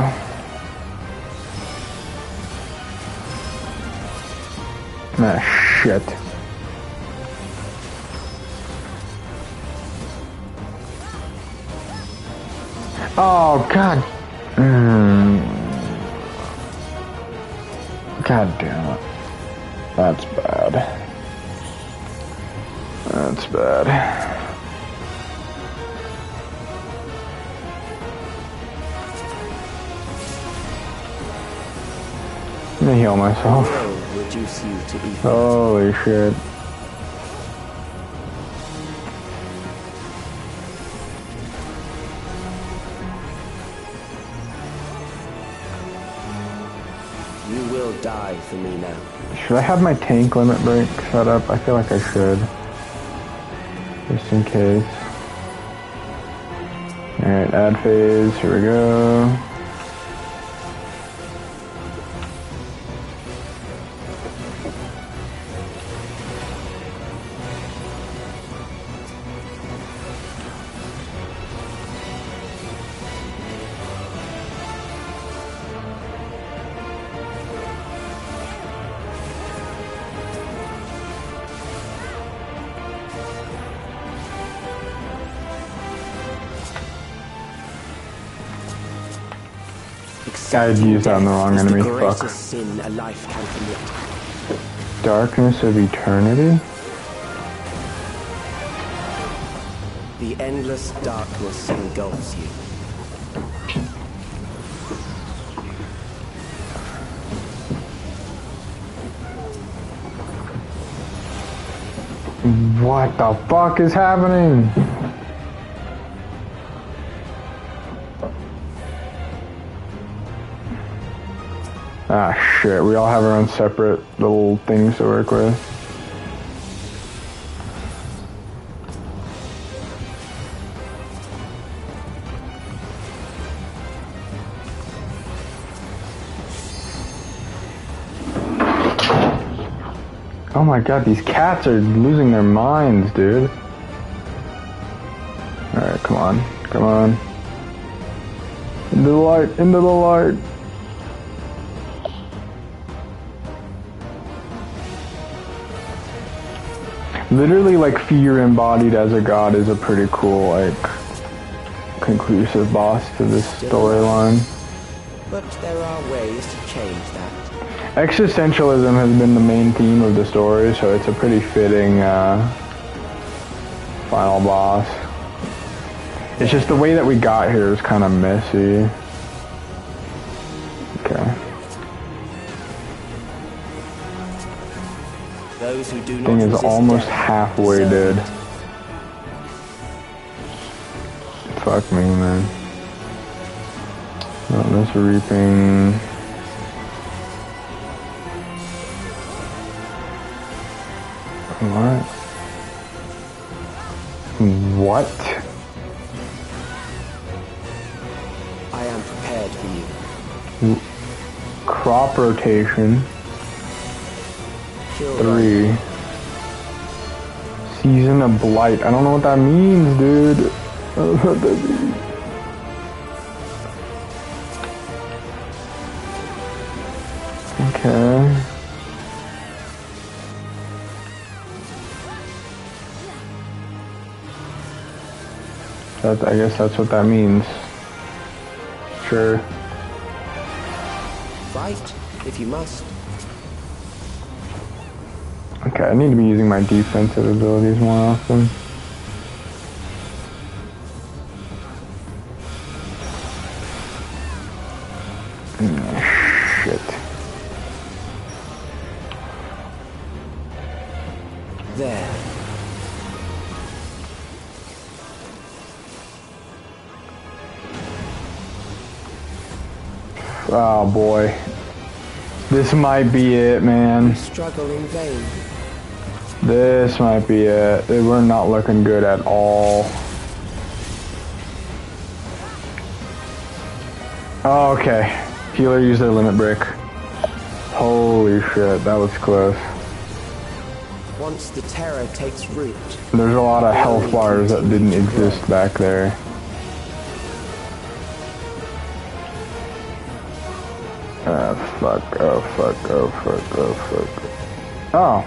Ah, shit. Oh, God. God damn it. That's bad. That's bad. Let me heal myself. Will reduce you to ether. Holy shit. You will die for me now. Should I have my tank limit break set up? I feel like I should. Just in case. Alright, add phase. Here we go. I'd use that on the wrong enemy. Fuck. Sin a life can commit. Darkness of Eternity? The endless darkness engulfs you. What the fuck is happening? Ah, shit. We all have our own separate little things to work with. Oh my god, these cats are losing their minds, dude. Alright, come on. Come on. Into the light, into the light. Literally, like, fear embodied as a god is a pretty cool, like, conclusive boss to this storyline. But there are ways to change that. Existentialism has been the main theme of the story, so it's a pretty fitting final boss. It's just the way that we got here is kind of messy. Okay. Those who do not Thing is resist almost death halfway deserve dead. Fuck me, man. Oh, this reaping. What? What? I am prepared for you. Crop rotation. Kill 3. Season of Blight. I don't know what that means, dude. I don't know what that means. Okay. I guess that's what that means. Sure. Fight, if you must. Okay, I need to be using my defensive abilities more often. Shit. There. Oh boy. This might be it, man. Struggle in vain. This might be it. We're not looking good at all. Oh, okay. Healer used their limit break. Holy shit, that was close. Once the terror takes root. There's a lot of health bars that didn't exist back there. Oh fuck, oh fuck, oh fuck, oh fuck. Oh.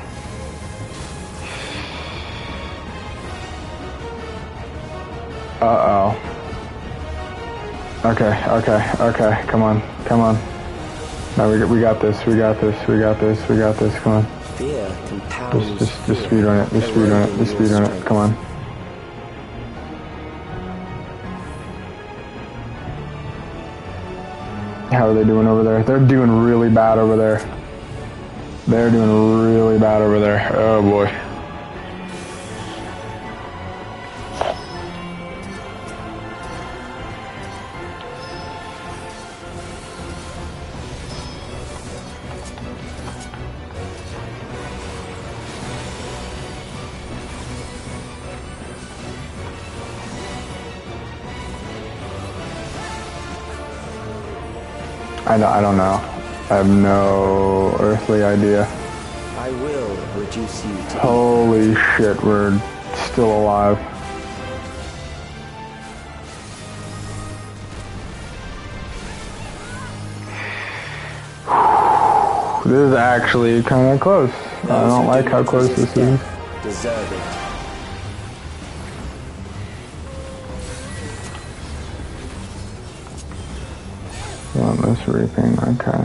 Uh-oh. Okay, okay, okay, come on, come on. No, we got this, we got this, we got this, we got this, come on. Fear compounds. Just speed run it, just speed run it, just speed run it, come on. How are they doing over there? They're doing really bad over there. They're doing really bad over there. Oh boy. I don't know. I have no earthly idea. I will reduce you to Holy shit, we're still alive. This is actually kind of close. I don't like how close this is. Deserve it. This reaping, okay.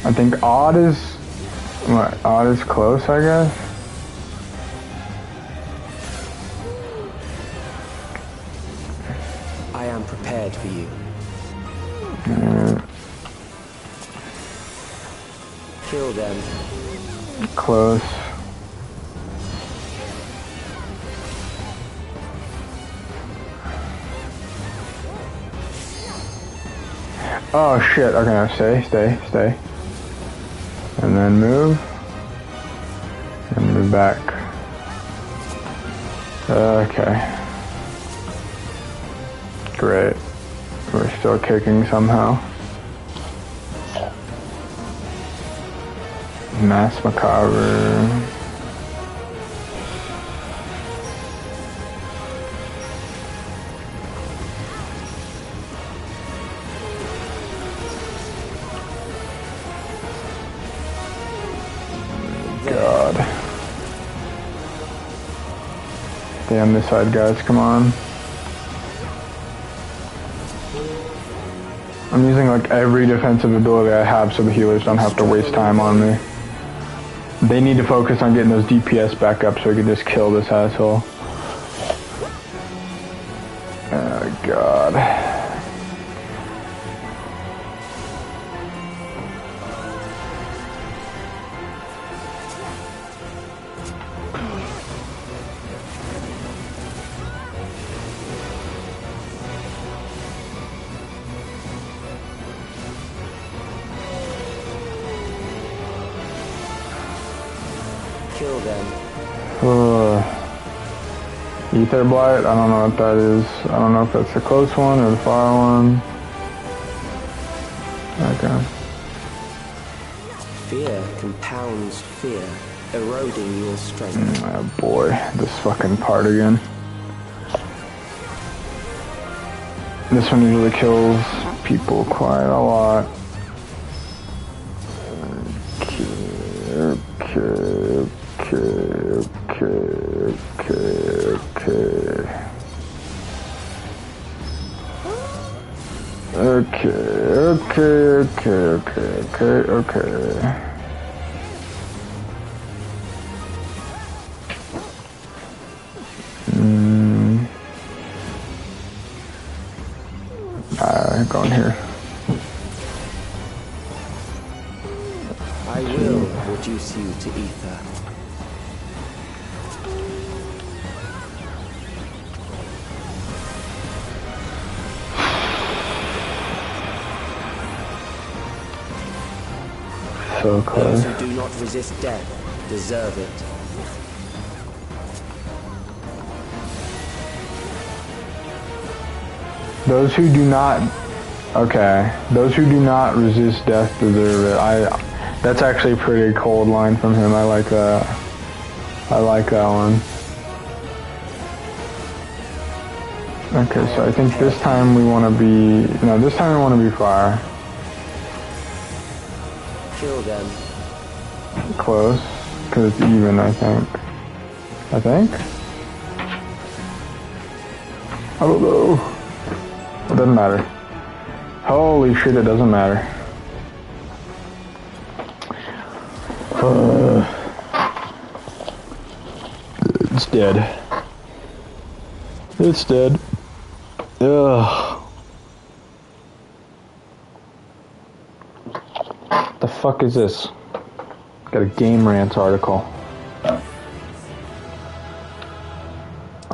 I think odd is close, I guess. prepared for you. Kill them. Close. Oh shit, okay, now stay. And then move. And move back. Okay. Great. We're still kicking somehow. Mass Macabre. God. Stay on this side, guys. Come on. I'm using like every defensive ability I have so the healers don't have to waste time on me. They need to focus on getting those DPS back up so we can just kill this asshole. Oh God. Kill them. Ether Blight, I don't know what that is. I don't know if that's the close one or the far one. Okay. Fear compounds fear, eroding your strength. Oh boy, this fucking part again. This one usually kills people quite a lot. Okay. Go in here. I will reduce you to ether. So close. Those who do not resist death deserve it. Those who do not, okay. Those who do not resist death deserve it. That's actually a pretty cold line from him. I like that. I like that one. Okay, so I think this time we want to be, no, this time we want to be fire. Kill them. Close, because it's even, I think. I don't know. It doesn't matter. Holy shit, it doesn't matter. It's dead. It's dead. Ugh. The fuck is this? Got a Game Rants article.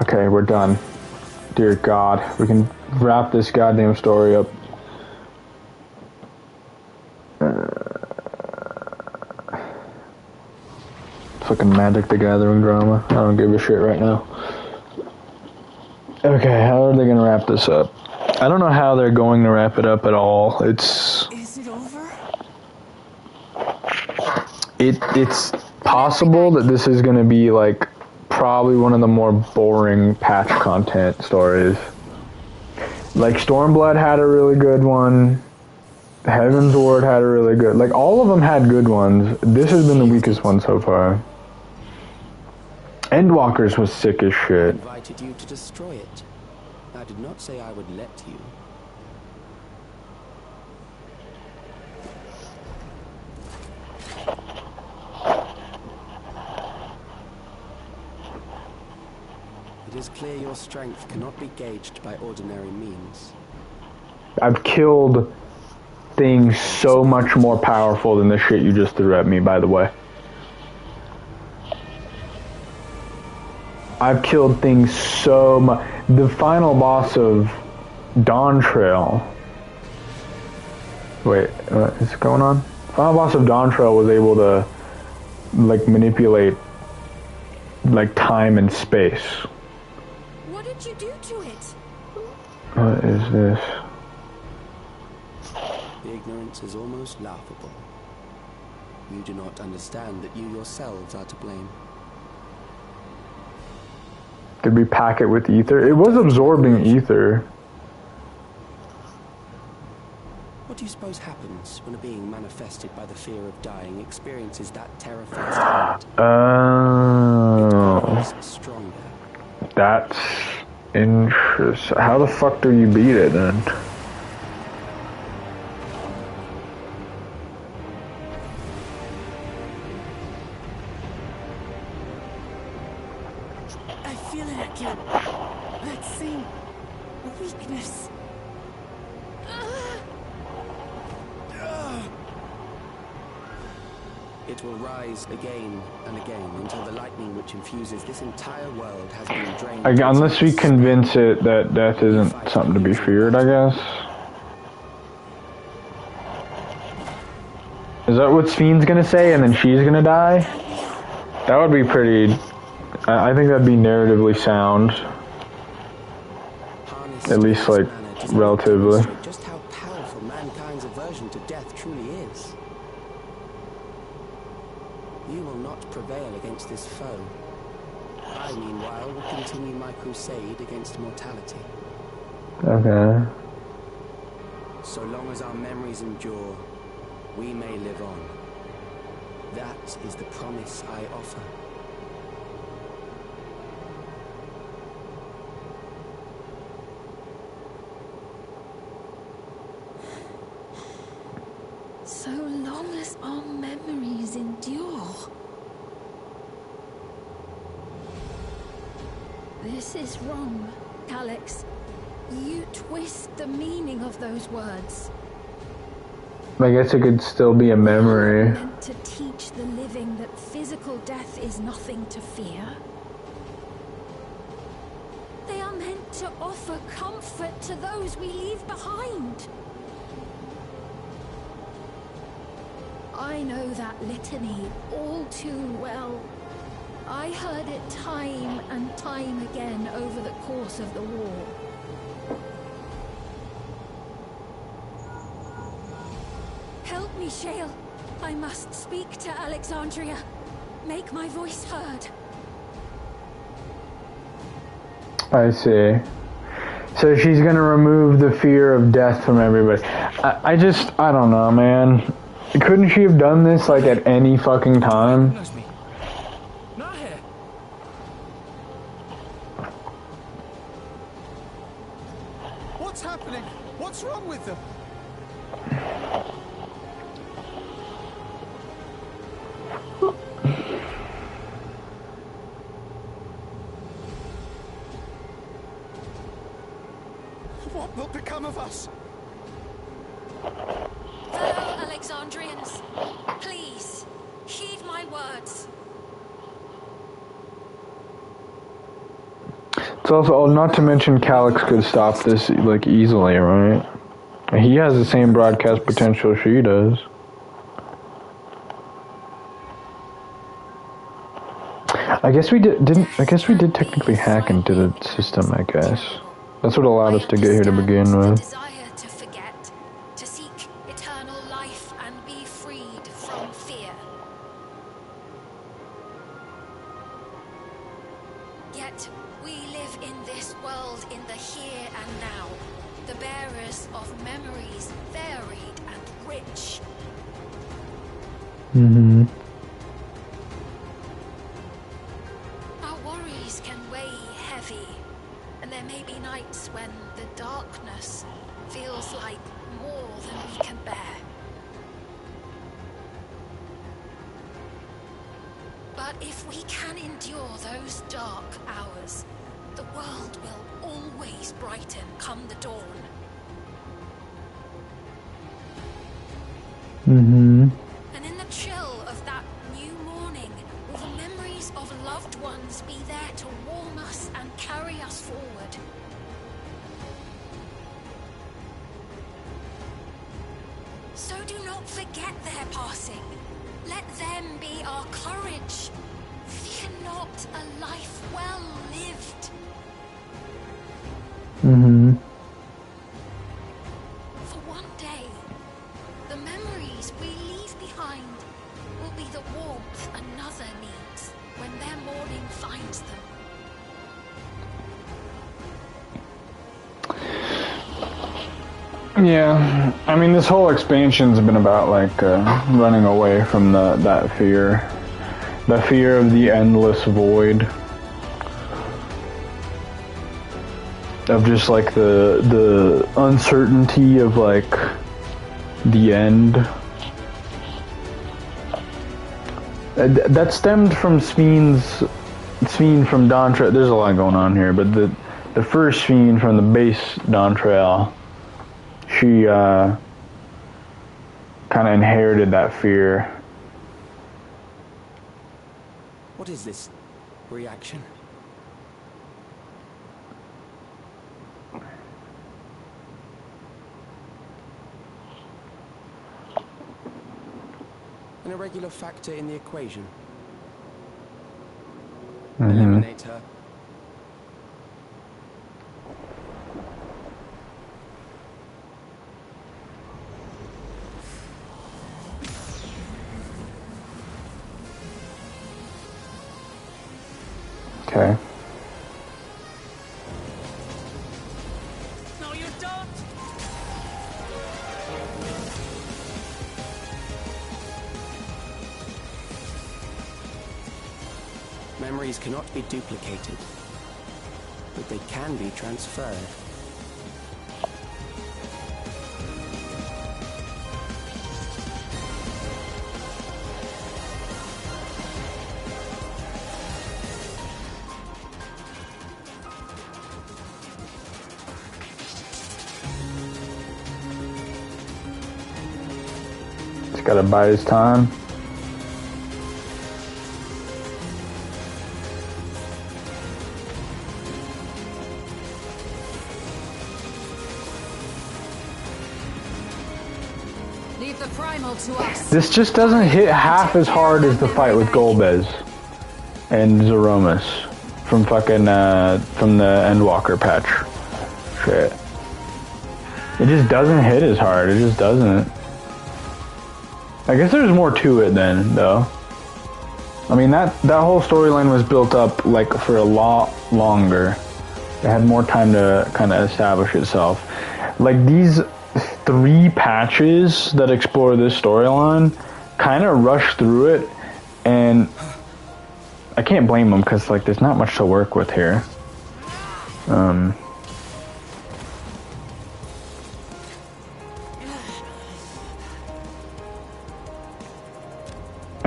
Okay, we're done. Dear God, we can wrap this goddamn story up. Fucking Magic the Gathering drama. I don't give a shit right now. Okay, how are they gonna wrap this up? I don't know how they're going to wrap it up at all. Is it over? It's possible that this is gonna be like probably one of the more boring patch content stories. Like Stormblood had a really good one. Heaven's Ward had a really good, like all of them had good ones. This has been the weakest one so far. Endwalkers was sick as I shit. invited you to destroy it. I did not say I would let you. It is clear your strength cannot be gauged by ordinary means. I've killed things so much more powerful than the shit you just threw at me, by the way. I've killed things so much. The final boss of Dawn Trail. Wait, what is going on? Final boss of Dawn Trail was able to, like, manipulate, like, time and space. What did you do to it? What is this? The ignorance is almost laughable. You do not understand that you yourselves are to blame. Did we pack it with ether? It was absorbing ether. What do you suppose happens when a being manifested by the fear of dying experiences that terror firsthand? Oh. It grows stronger. That's interesting. How the fuck do you beat it then? I feel it again. That same weakness. It will rise again and again until the lightning which infuses this entire world has been drained. Unless we convince it that death isn't something to be feared, I guess. Is that what Ffxiv's gonna say, and then she's gonna die? That would be pretty... I think that'd be narratively sound. At least, like, relatively. Just how powerful mankind's aversion to death truly is. You will not prevail against this foe. I, meanwhile, will continue my crusade against mortality. Okay. So long as our memories endure, we may live on. That is the promise I offer. So long as our memories endure. This is wrong, Alex. You twist the meaning of those words. I guess it could still be a memory. Meant to teach the living that physical death is nothing to fear. They are meant to offer comfort to those we leave behind. I know that litany all too well. I heard it time and time again over the course of the war. Help me, Shale. I must speak to Alexandria. Make my voice heard. I see. So she's gonna remove the fear of death from everybody. I don't know, man. Couldn't she have done this, like, at any fucking time? Not here. What's happening? What's wrong with them? What will become of us? Fellow Alexandrians, please, heed my words. It's also, not to mention Calyx could stop this, like, easily, right? He has the same broadcast potential she does. I guess we did technically hack into the system, I guess. That's what allowed us to get here to begin with. Desire to forget, to seek eternal life and be freed from fear. Yet we live in this world in the here and now, the bearers of memories varied and rich. Mm-hmm. Our worries can weigh heavy, and there may be nights when the darkness feels like more than we can bear. But if we can endure those dark hours, the world will always brighten come the dawn. Mm-hmm. And in the chill of that new morning, will the memories of loved ones be there to warm us and carry us forward? So do not forget their passing. Let them be our courage. Fear not a life well lived. Mm-hmm. For one day, the memories we leave behind will be the warmth another needs when their morning finds them. Yeah, I mean, this whole expansion's been about like running away from that fear, the fear of the endless void, of just like the uncertainty of like the end. That stemmed from Sphene from Dawn Trail. There's a lot going on here, but the first Sphene from the base Dawn Trail, she kind of inherited that fear. What is this reaction? An irregular factor in the equation. Eliminate her. Okay. No, you don't! Memories cannot be duplicated, but they can be transferred. Just gotta buy his time. Leave the primal to us. This just doesn't hit half as hard as the fight with Golbez and Zeromus from fucking from the Endwalker patch. Shit. It just doesn't hit as hard. It just doesn't. I guess there's more to it then, though. I mean, that whole storyline was built up like for a lot longer. It had more time to kind of establish itself. Like these 3 patches that explore this storyline kind of rush through it, and I can't blame them because like there's not much to work with here.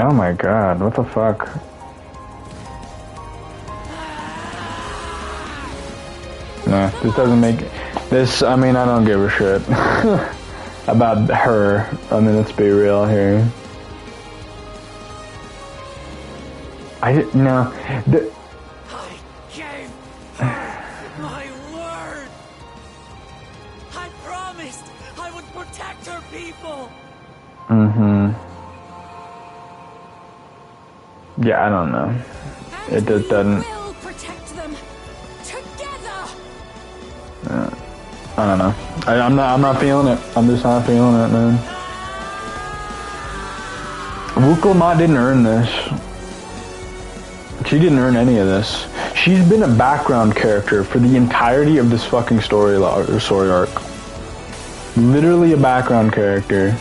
Oh my god, what the fuck? Nah, this doesn't make this. I mean, I don't give a shit about her. I mean, let's be real here. No. I gave my word! I promised I would protect her people! Mm-hmm. Yeah, I don't know. It just doesn't. We'll protect them together. I don't know. I'm not feeling it. I'm just not feeling it, man. Wukulmat didn't earn this. She didn't earn any of this. She's been a background character for the entirety of this fucking story arc. Literally a background character.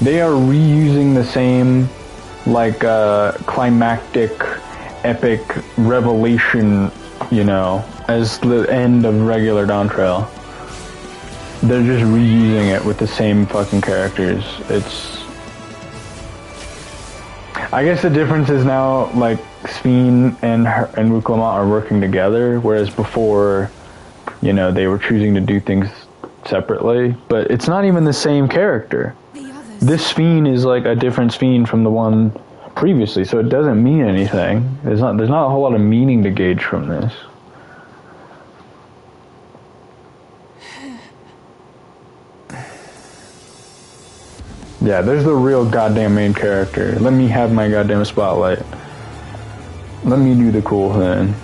They are reusing the same, like, climactic, epic revelation, you know, as the end of regular Dawn Trail. They're just reusing it with the same fucking characters. It's... I guess the difference is now, like, Sphene and Wukulmat are working together, whereas before, you know, they were choosing to do things separately, but it's not even the same character. This Ffxiv is like a different Ffxiv from the one previously, so it doesn't mean anything. There's not a whole lot of meaning to gauge from this. Yeah, there's the real goddamn main character. Let me have my goddamn spotlight. Let me do the cool thing.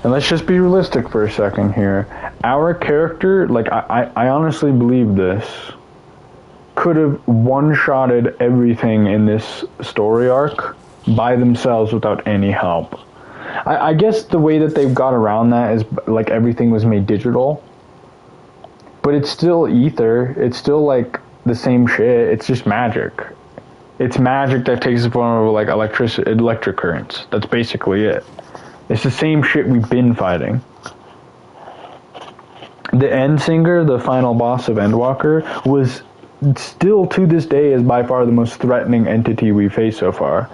And let's just be realistic for a second here. Our character, like, I honestly believe this, could have one-shotted everything in this story arc by themselves without any help. I guess the way that they've got around that is, like, everything was made digital. But it's still ether. It's still, like, the same shit. It's just magic. It's magic that takes the form of, like, electric currents. That's basically it. It's the same shit we've been fighting. The Endsinger, the final boss of Endwalker, was still to this day is by far the most threatening entity we've faced so far.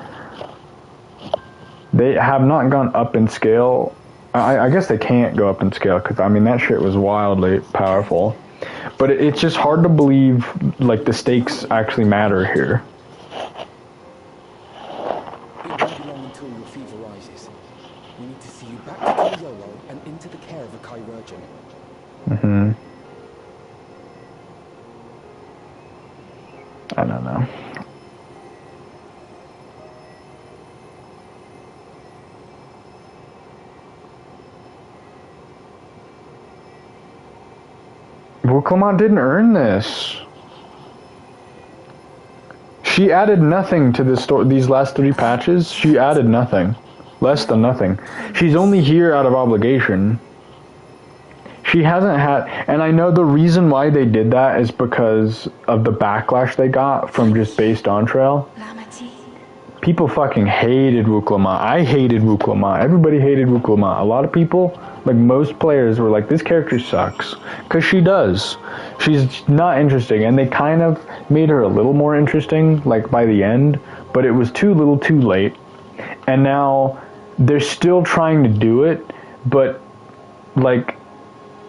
They have not gone up in scale. I guess they can't go up in scale because, I mean, that shit was wildly powerful. But it's just hard to believe, like, the stakes actually matter here. It won't be long until your fever rises. We need to see you back to Yolo and into the care of a chirurgeon. Mm-hmm. I don't know. Wuklamont didn't earn this. She added nothing to this these last 3 patches. She added nothing. Less than nothing. She's only here out of obligation. She hasn't had... And I know the reason why they did that is because of the backlash they got from just based on Trail. People fucking hated Wuklamont. I hated Wuklamont. Everybody hated Wuklamont. A lot of people, like most players, were like, this character sucks. Because she does. She's not interesting. And they kind of made her a little more interesting, like by the end. But it was too little too late. And now they're still trying to do it. But, like,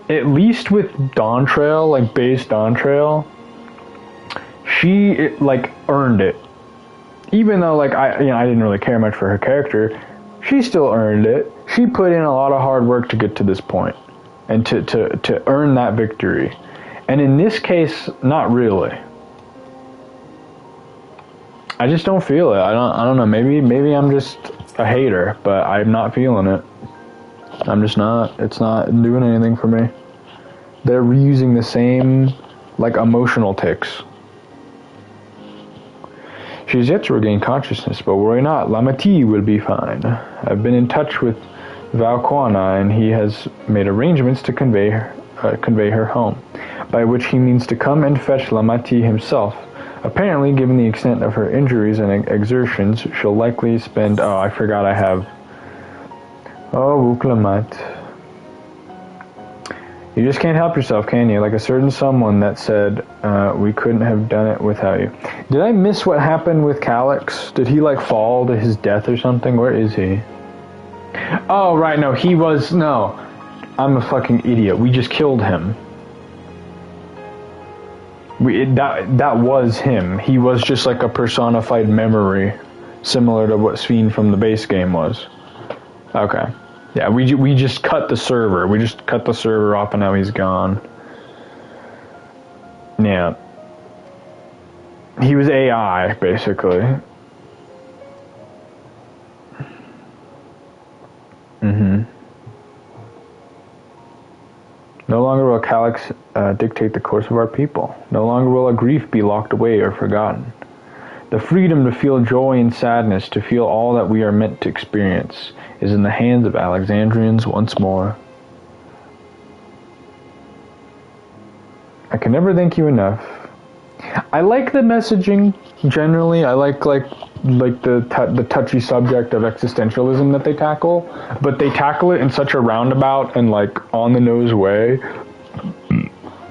at least with Dawn Trail, like base Dawn Trail, she, like, earned it. Even though, like, I didn't really care much for her character, she still earned it. She put in a lot of hard work to get to this point and to earn that victory. And in this case, not really. I just don't feel it. I don't know. Maybe I'm just a hater, but I'm not feeling it. I'm just not. It's not doing anything for me. They're reusing the same, like, emotional ticks. She is yet to regain consciousness, but worry not, Lamati will be fine. I've been in touch with Valquana, and he has made arrangements to convey her home, by which he means to come and fetch Lamati himself. Apparently, given the extent of her injuries and exertions, she'll likely spend... Oh, I forgot I have... Oh, Wuklamat. You just can't help yourself, can you? Like a certain someone that said, we couldn't have done it without you. Did I miss what happened with Calyx? Did he, like, fall to his death or something? Where is he? Oh, right, no, he was... No. I'm a fucking idiot. We just killed him. That was him. He was just like a personified memory, similar to what Ffxiv from the base game was. Okay. Yeah, we just cut the server. We just cut the server off and now he's gone. Yeah. He was AI, basically. Mm-hmm. No longer will Calyx dictate the course of our people. No longer will a grief be locked away or forgotten. The freedom to feel joy and sadness, to feel all that we are meant to experience, is in the hands of Alexandrians once more. I can never thank you enough. I like the messaging, generally. I like the touchy subject of existentialism that they tackle, but they tackle it in such a roundabout and like on the nose way,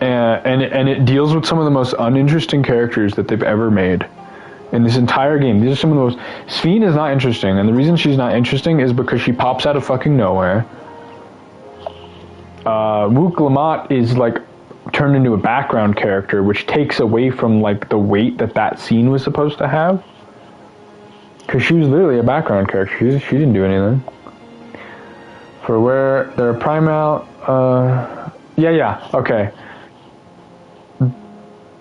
and it deals with some of the most uninteresting characters that they've ever made in this entire game. These are some of the most. Ffxiv is not interesting, and the reason she's not interesting is because she pops out of fucking nowhere. Wook Lamont is like turned into a background character, which takes away from like the weight that scene was supposed to have. Because she was literally a background character. She didn't do anything. For where they're primal, okay.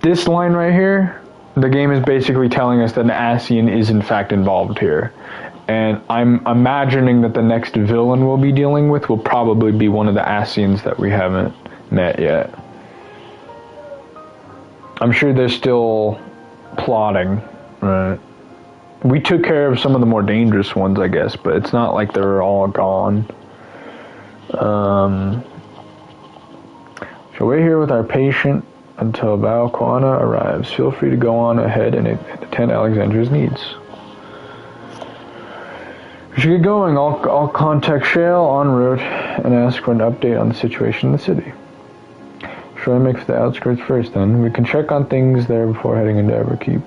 This line right here, the game is basically telling us that an Ascian is in fact involved here. And I'm imagining that the next villain we'll be dealing with will probably be one of the Ascians that we haven't met yet. I'm sure they're still plotting, right? We took care of some of the more dangerous ones, I guess, but it's not like they're all gone. Shall wait here with our patient until Valquana arrives. Feel free to go on ahead and attend Alexandra's needs. We should get going. I'll contact Shale en route and ask for an update on the situation in the city. Shall I make for the outskirts first, then? We can check on things there before heading into Everkeep.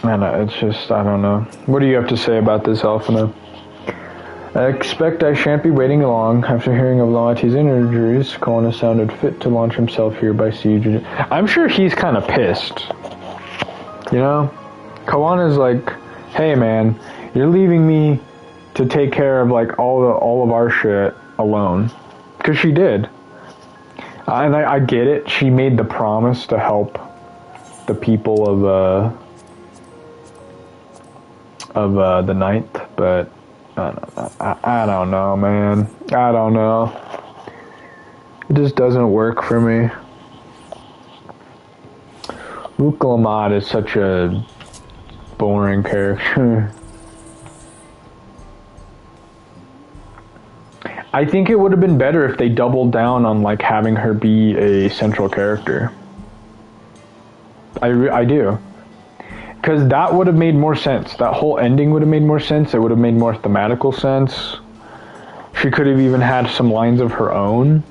I know, it's just, I don't know. What do you have to say about this, Alphina? I expect I shan't be waiting long. After hearing of Lamati's injuries, Kona sounded fit to launch himself here by siege. I'm sure he's kind of pissed. You know? Kawana's like, hey man, you're leaving me to take care of like all of our shit alone. Because she did. And I get it. She made the promise to help the people of the ninth, but I don't know, man. I don't know. It just doesn't work for me. Luke Lamont is such a boring character. I think it would have been better if they doubled down on like having her be a central character. I do. Because that would have made more sense. That whole ending would have made more sense. It would have made more thematical sense. She could have even had some lines of her own.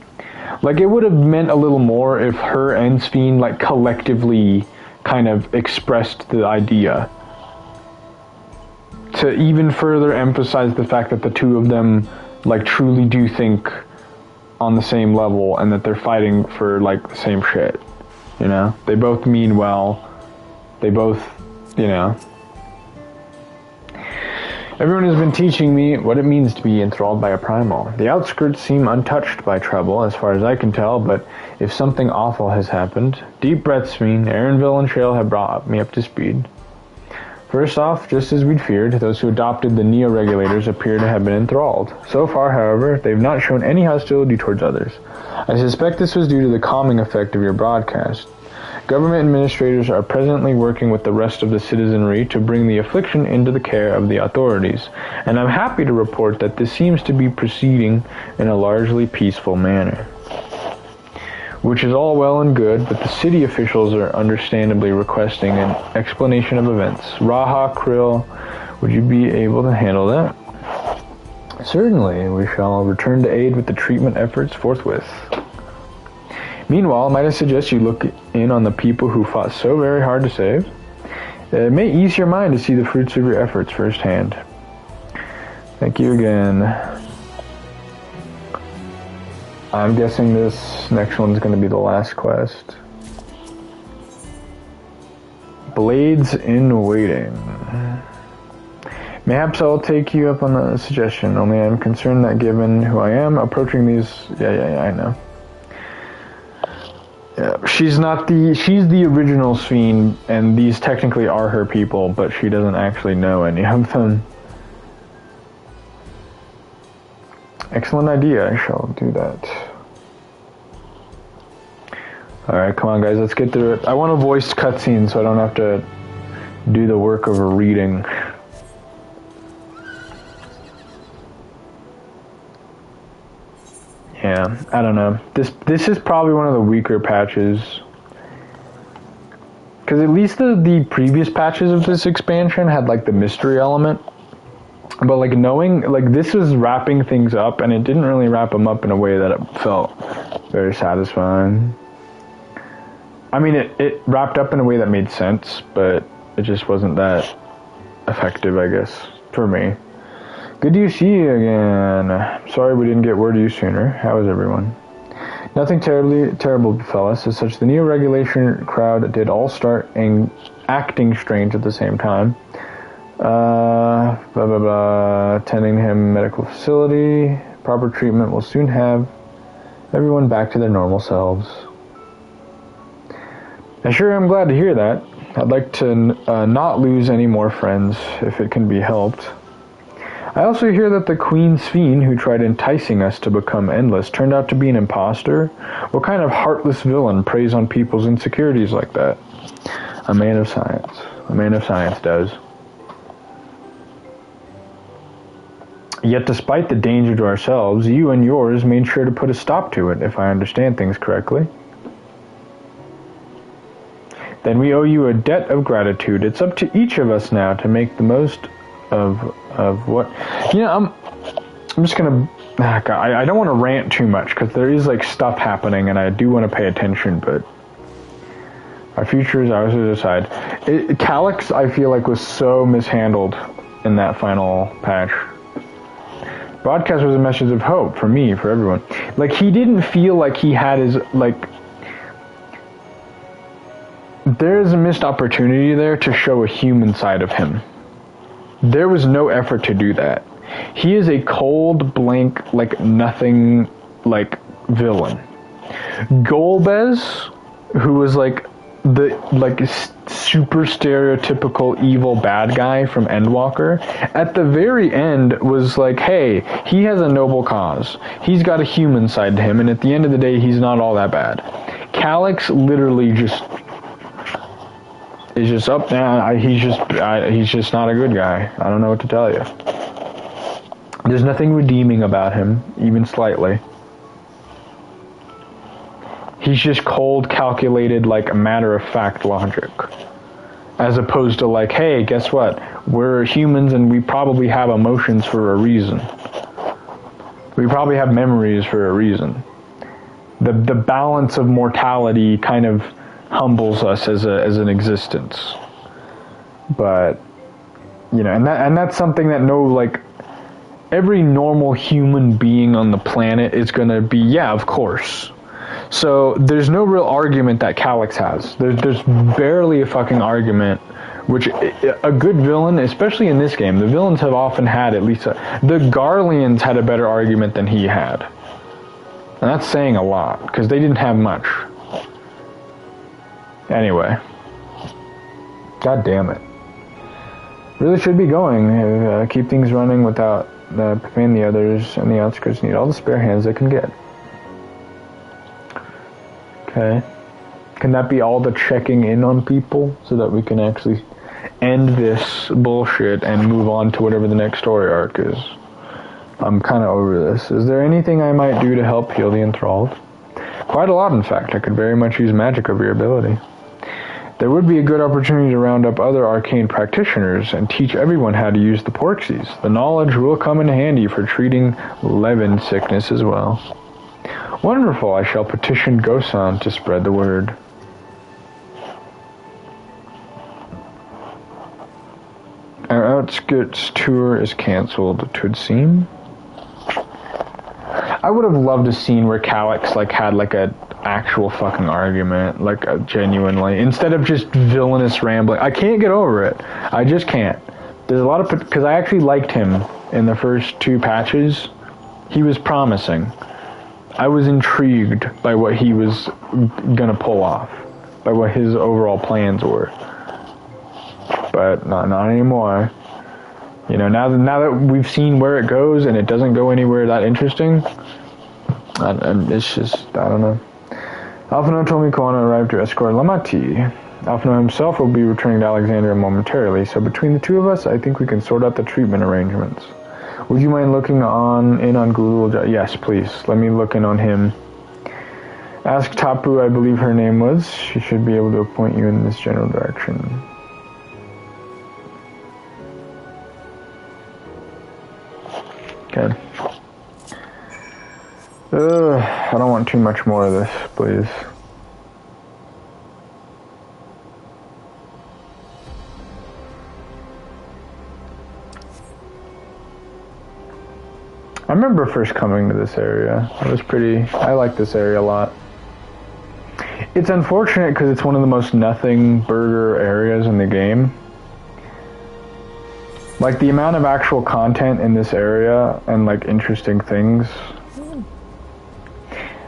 Like, it would have meant a little more if her and Ffxiv, like, collectively kind of expressed the idea. To even further emphasize the fact that the two of them, like, truly do think on the same level and that they're fighting for, like, the same shit. You know? They both mean well. They both... You know, everyone has been teaching me what it means to be enthralled by a primal. The outskirts seem untouched by trouble, as far as I can tell, but if something awful has happened, deep breaths mean Aaronville and Shale have brought me up to speed. First off, just as we'd feared, those who adopted the Neo-Regulators appear to have been enthralled. So far, however, they've not shown any hostility towards others. I suspect this was due to the calming effect of your broadcast. Government administrators are presently working with the rest of the citizenry to bring the affliction into the care of the authorities, and I'm happy to report that this seems to be proceeding in a largely peaceful manner. Which is all well and good, but the city officials are understandably requesting an explanation of events. Raha, Krill, would you be able to handle that? Certainly, we shall return to aid with the treatment efforts forthwith. Meanwhile, might I suggest you look in on the people who fought so very hard to save? It may ease your mind to see the fruits of your efforts firsthand. Thank you again. I'm guessing this next one's going to be the last quest. Blades in Waiting. Mayhaps I'll take you up on the suggestion, only I'm concerned that given who I am, approaching these... Yeah, I know. Yeah, she's the original Ffxiv, and these technically are her people, but she doesn't actually know any of them. Excellent idea, I shall do that. Alright, come on guys, let's get through it. I want a voiced cutscene so I don't have to do the work of reading. Yeah, Yeah, I don't know. This is probably one of the weaker patches. Because at least the previous patches of this expansion had like the mystery element. But like knowing, like this was wrapping things up, and it didn't really wrap them up in a way that it felt very satisfying. I mean, it wrapped up in a way that made sense, but it just wasn't that effective, I guess, for me. Good to see you again. Sorry we didn't get word of you sooner. How is everyone? Nothing terrible befell us. As such, the neo-regulation crowd did all start acting strange at the same time. Blah, blah, blah. Attending him medical facility. Proper treatment will soon have everyone back to their normal selves. I sure am glad to hear that. I'd like to not lose any more friends if it can be helped. I also hear that the Queen Ffxiv, who tried enticing us to become endless, turned out to be an imposter. What kind of heartless villain preys on people's insecurities like that? A man of science. A man of science does. Yet despite the danger to ourselves, you and yours made sure to put a stop to it, if I understand things correctly. Then we owe you a debt of gratitude. It's up to each of us now to make the most of what... You know, I'm just gonna... I don't want to rant too much, because there is, like, stuff happening, and I do want to pay attention, but... Our future is ours to decide. Calyx, I feel like, was so mishandled in that final patch. Broadcast was a message of hope for me, for everyone. Like, he didn't feel like he had his, like... There's a missed opportunity there to show a human side of him. There was no effort to do that. He is a cold, blank, like, nothing, like, villain. Golbez, who was, like, the, like, super stereotypical evil bad guy from Endwalker, at the very end was like, hey, he has a noble cause. He's got a human side to him, and at the end of the day, he's not all that bad. Calyx literally just is just up now. He's just not a good guy. I don't know what to tell you. There's nothing redeeming about him, even slightly. He's just cold, calculated, like matter-of-fact logic. As opposed to like, hey, guess what? We're humans and we probably have emotions for a reason. We probably have memories for a reason. The balance of mortality kind of humbles us as an existence. But, you know, and that's something that every normal human being on the planet is gonna be, yeah, of course. So there's no real argument that Calyx has. There's barely a fucking argument, which a good villain, especially in this game, the villains have often had at least the Garleans had a better argument than he had. And that's saying a lot, because they didn't have much. Anyway. God damn it. Really should be going. Keep things running without paying the others, and the outskirts need all the spare hands they can get. Okay. Can that be all the checking in on people so that we can actually end this bullshit and move on to whatever the next story arc is? I'm kind of over this. Is there anything I might do to help heal the enthralled? Quite a lot, in fact. I could very much use magic of your ability. There would be a good opportunity to round up other arcane practitioners and teach everyone how to use the Porxies. The knowledge will come in handy for treating Levin sickness as well. Wonderful, I shall petition Gosan to spread the word. Our outskirts tour is cancelled, it would seem. I would have loved a scene where Calyx had a actual fucking argument, genuinely, instead of just villainous rambling. I can't get over it. I just can't. There's a lot of, because I actually liked him in the first two patches. He was promising. I was intrigued by what he was gonna pull off, by what his overall plans were. But not anymore. You know, now that we've seen where it goes and it doesn't go anywhere that interesting, it's just, I don't know. Alphino told me Koana arrived to escort Lamati. Alphino himself will be returning to Alexandria momentarily, so between the two of us, I think we can sort out the treatment arrangements. Would you mind looking in on Google? Yes, please. Let me look in on him. Ask Tapu, I believe her name was. She should be able to point you in this general direction. Okay. I don't want too much more of this, please. I remember first coming to this area. I like this area a lot. It's unfortunate because it's one of the most nothing burger areas in the game. Like, the amount of actual content in this area and, like, interesting things.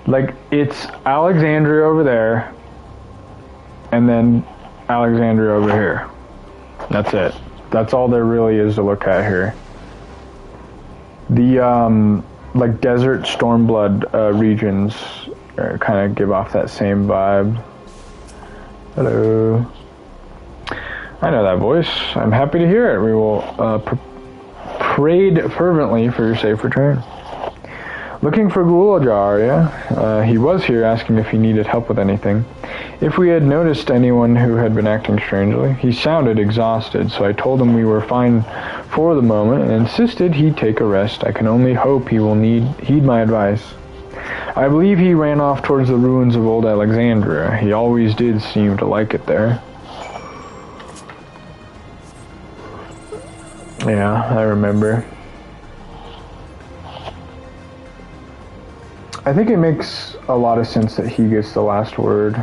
Like, it's Alexandria over there, and then Alexandria over here. That's it. That's all there really is to look at here. The, like, desert Stormblood regions kind of give off that same vibe. Hello. I know that voice. I'm happy to hear it. We will prayed fervently for your safe return. Looking for Gulajar, yeah? He was here asking if he needed help with anything. If we had noticed anyone who had been acting strangely. He sounded exhausted, so I told him we were fine for the moment and insisted he take a rest. I can only hope he will heed my advice. I believe he ran off towards the ruins of old Alexandria. He always did seem to like it there. Yeah, I remember. I think it makes a lot of sense that he gets the last word.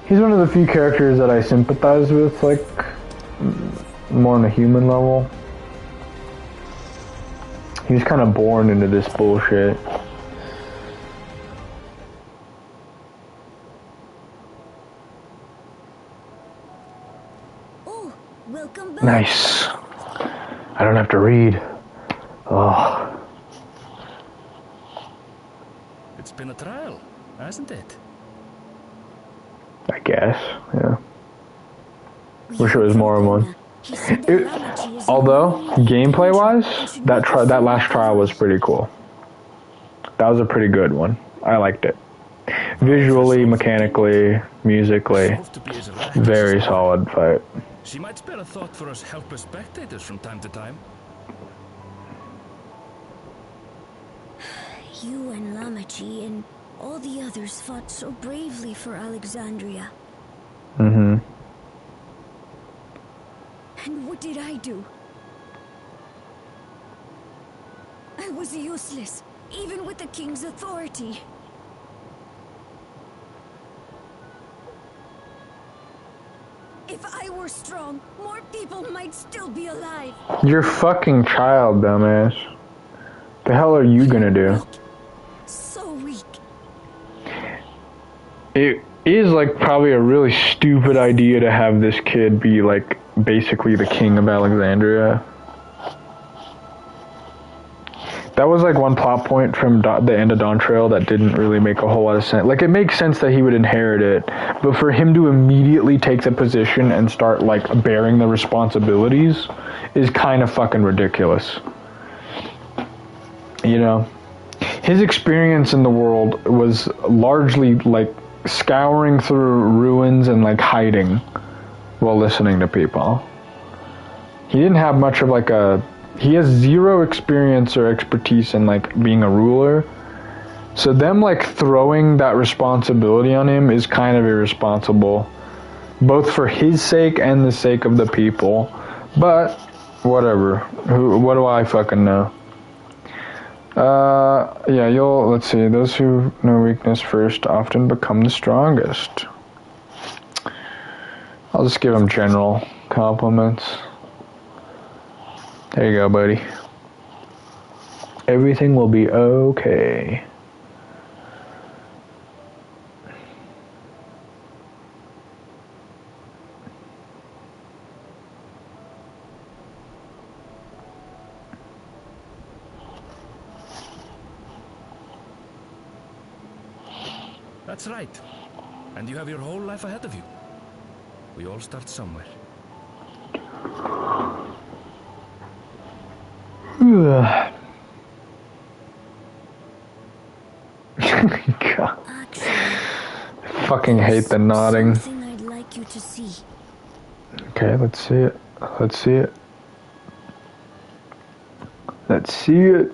He's one of the few characters that I sympathize with, like, more on a human level. He was kind of born into this bullshit. Oh, welcome back. Nice. I don't have to read. Oh. It's been a trial, hasn't it? I guess, yeah. Wish it was more of one. Although, gameplay-wise, that last trial was pretty cool. That was a pretty good one. I liked it. Visually, mechanically, musically, very solid fight. She might spare a thought for us helpless spectators from time to time. You and Lamachi and all the others fought so bravely for Alexandria. Mm-hmm. And what did I do? I was useless, even with the king's authority. If I were strong, more people might still be alive. You're fucking child, dumbass. The hell are you gonna do? So weak. It is, like, probably a really stupid idea to have this kid be, like, basically the king of Alexandria. That was, like, one plot point from the end of Dawn Trail that didn't really make a whole lot of sense. Like, it makes sense that he would inherit it, but for him to immediately take the position and start, like, bearing the responsibilities is kind of fucking ridiculous. You know? His experience in the world was largely, like, scouring through ruins and, like, hiding while listening to people. He didn't have much of, like, he has zero experience or expertise in, like, being a ruler. So them, like, throwing that responsibility on him is kind of irresponsible, both for his sake and the sake of the people. But whatever. What do I fucking know? Yeah, let's see, those who know weakness first often become the strongest. I'll just give him general compliments. There you go, buddy. Everything will be okay. That's right. And you have your whole life ahead of you. We all start somewhere. God. I fucking hate the nodding. Something I'd like you to see. Okay, let's see it. Let's see it. Let's see it.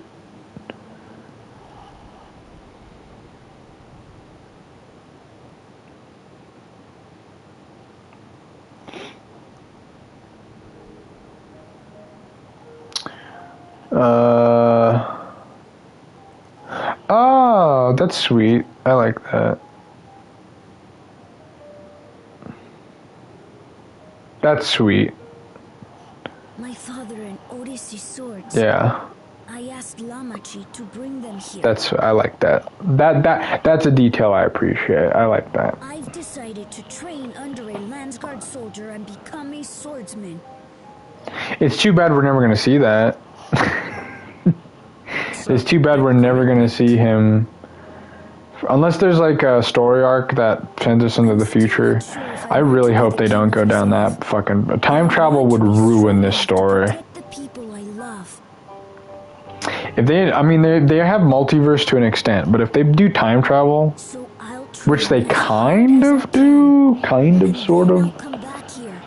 Oh, that's sweet. I like that. That's sweet. My father and Odyssey's swords. Yeah. I asked Lamachi to bring them here. I like that. That's a detail I appreciate. I like that. I've decided to train under a Landsguard soldier and become a swordsman. It's too bad we're never going to see that. It's too bad we're never going to see him. Unless there's like a story arc that sends us into the future. I really hope they don't go down that fucking... Time travel would ruin this story. The people I love. If they... I mean, they have multiverse to an extent, but if they do time travel, So I'll which they kind of do, kind of, sort of. come back here.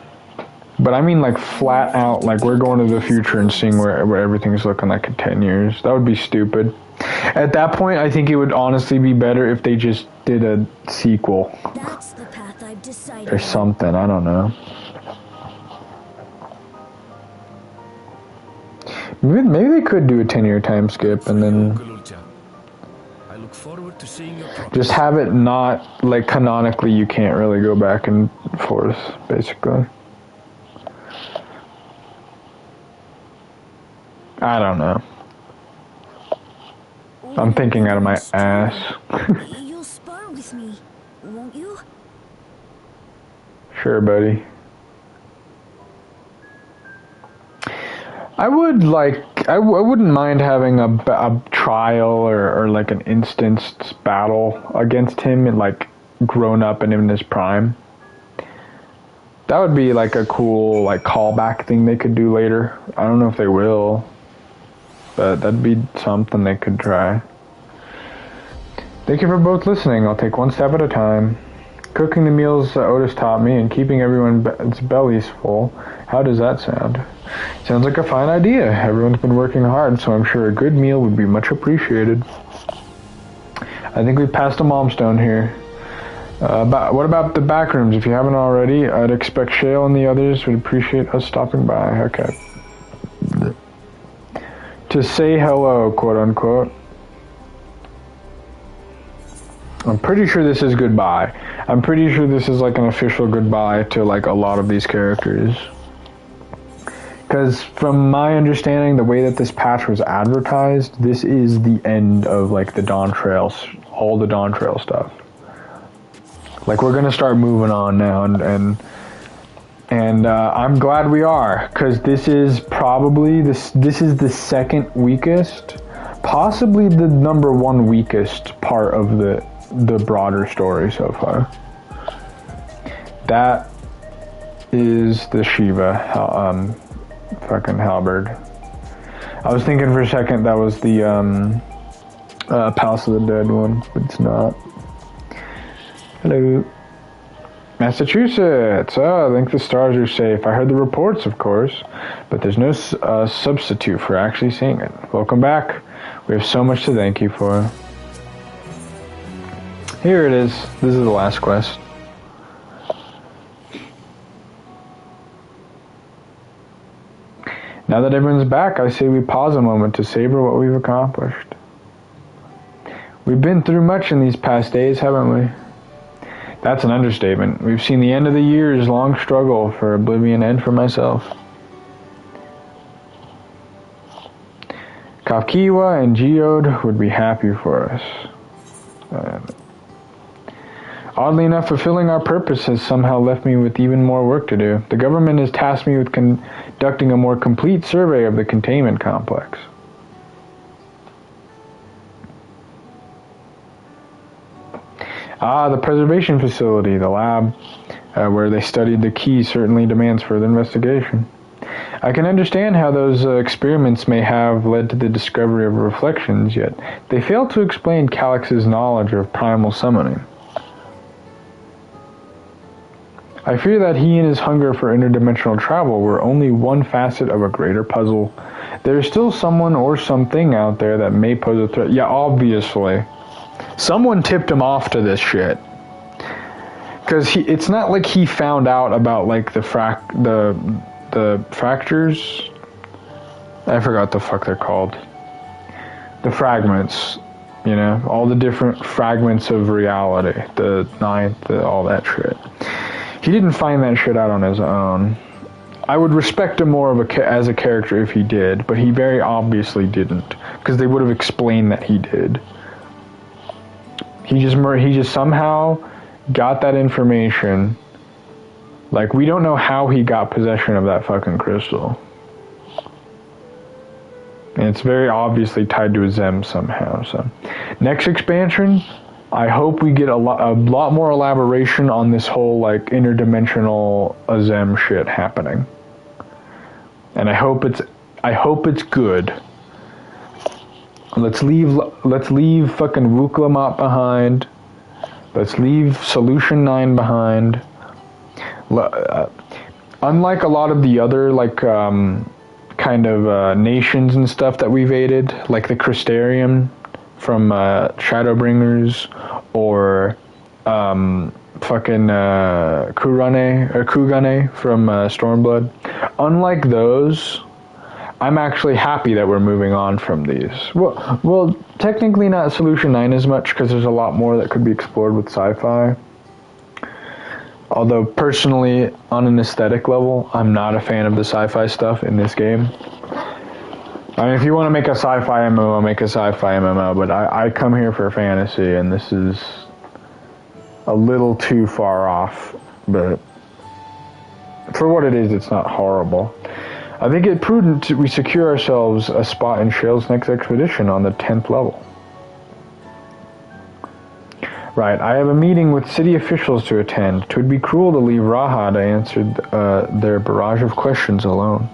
But I mean, like, flat out, like, we're going to the future and seeing where everything's looking like in 10 years. That would be stupid. At that point, I think it would honestly be better if they just did a sequel. That's the path I've decided. Or something, I don't know. Maybe they could do a 10-year time skip and then I look forward to seeing your progress. just have it not, like, canonically you can't really go back and forth, basically. I don't know. I'm thinking out of my ass. You'll spar with me, won't you? Sure, buddy. I would like... I wouldn't mind having a trial or like an instanced battle against him and like grown up and in his prime. That would be like a cool like callback thing they could do later. I don't know if they will, but that'd be something they could try. Thank you for both listening. I'll take one step at a time. Cooking the meals Otis taught me and keeping everyone's bellies full. How does that sound? Sounds like a fine idea. Everyone's been working hard, so I'm sure a good meal would be much appreciated. I think we've passed a milestone here. What about the back rooms? If you haven't already, I'd expect Shale and the others would appreciate us stopping by. Okay. To say hello, quote unquote. I'm pretty sure this is goodbye. I'm pretty sure this is like an official goodbye to like a lot of these characters. Because from my understanding, the way that this patch was advertised, this is the end of like the Dawn Trails, all the Dawn Trail stuff. Like we're gonna start moving on now, and I'm glad we are, because this is probably this is the second weakest, possibly the number one weakest part of the broader story so far. That is the Shiva fucking halberd. I was thinking for a second that was the Palace of the Dead one, but it's not. Hello. Massachusetts. Oh, I think the stars are safe. I heard the reports, of course, but there's no substitute for actually seeing it. Welcome back. We have so much to thank you for. Here it is. This is the last quest. Now that everyone's back, I say we pause a moment to savor what we've accomplished. We've been through much in these past days, haven't we? That's an understatement. We've seen the end of the year's long struggle for Oblivion and for myself. Kafkiwa and Geode would be happy for us. Oddly enough, fulfilling our purpose has somehow left me with even more work to do. The government has tasked me with conducting a more complete survey of the containment complex. Ah, the preservation facility, the lab, where they studied the key, certainly demands further investigation. I can understand how those experiments may have led to the discovery of reflections, yet they fail to explain Calix's knowledge of primal summoning. I fear that he and his hunger for interdimensional travel were only one facet of a greater puzzle. There is still someone or something out there that may pose a threat. Yeah, obviously. Someone tipped him off to this shit. Because it's not like he found out about, like, the fractures. I forgot the fuck they're called. The fragments. You know, all the different fragments of reality. The ninth, all that shit. He didn't find that shit out on his own. I would respect him more as a character if he did, but he very obviously didn't, because they would have explained that he did. He just somehow got that information. Like, we don't know how he got possession of that fucking crystal. And it's very obviously tied to a Zem somehow. So, next expansion, I hope we get a lot more elaboration on this whole, like, interdimensional Azem shit happening. And I hope it's good. Let's leave fucking Wuklamat behind. Let's leave Solution 9 behind. Unlike a lot of the other, like, kind of nations and stuff that we've aided, like the Crystarium from Shadowbringers, or fucking Kugane from Stormblood. Unlike those, I'm actually happy that we're moving on from these. Well, technically not Solution 9 as much, because there's a lot more that could be explored with sci-fi. Although, personally, on an aesthetic level, I'm not a fan of the sci-fi stuff in this game. I mean, if you want to make a sci-fi MMO, make a sci-fi MMO, but I come here for fantasy, and this is a little too far off, but for what it is, it's not horrible. I think it prudent we secure ourselves a spot in Shale's next expedition on the 10th level. Right, I have a meeting with city officials to attend. 'Twould be cruel to leave Raha to answer their barrage of questions alone.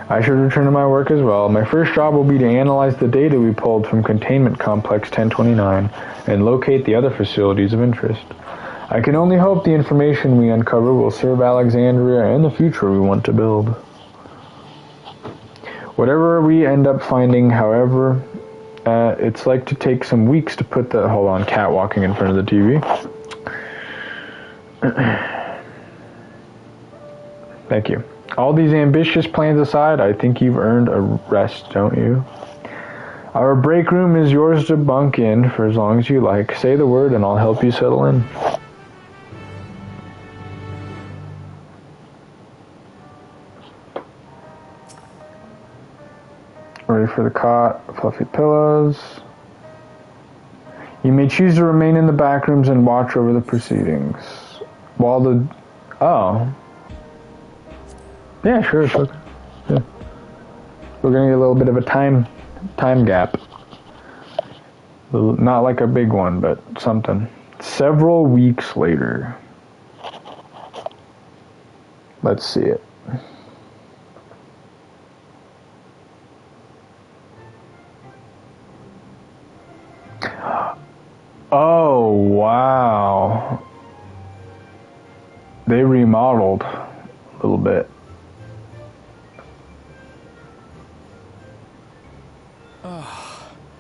I should return to my work as well. My first job will be to analyze the data we pulled from Containment Complex 1029 and locate the other facilities of interest. I can only hope the information we uncover will serve Alexandria and the future we want to build. Whatever we end up finding, however, it's like to take some weeks to put the... Hold on, cat walking in front of the TV. Thank you. All these ambitious plans aside, I think you've earned a rest, don't you? Our break room is yours to bunk in for as long as you like. Say the word and I'll help you settle in. Ready for the cot, fluffy pillows. You may choose to remain in the back rooms and watch over the proceedings. While the... Oh. Yeah, sure. Yeah. We're gonna get a little bit of a time gap. Not like a big one, but something. Several weeks later. Let's see it. Oh, wow. They remodeled a little bit.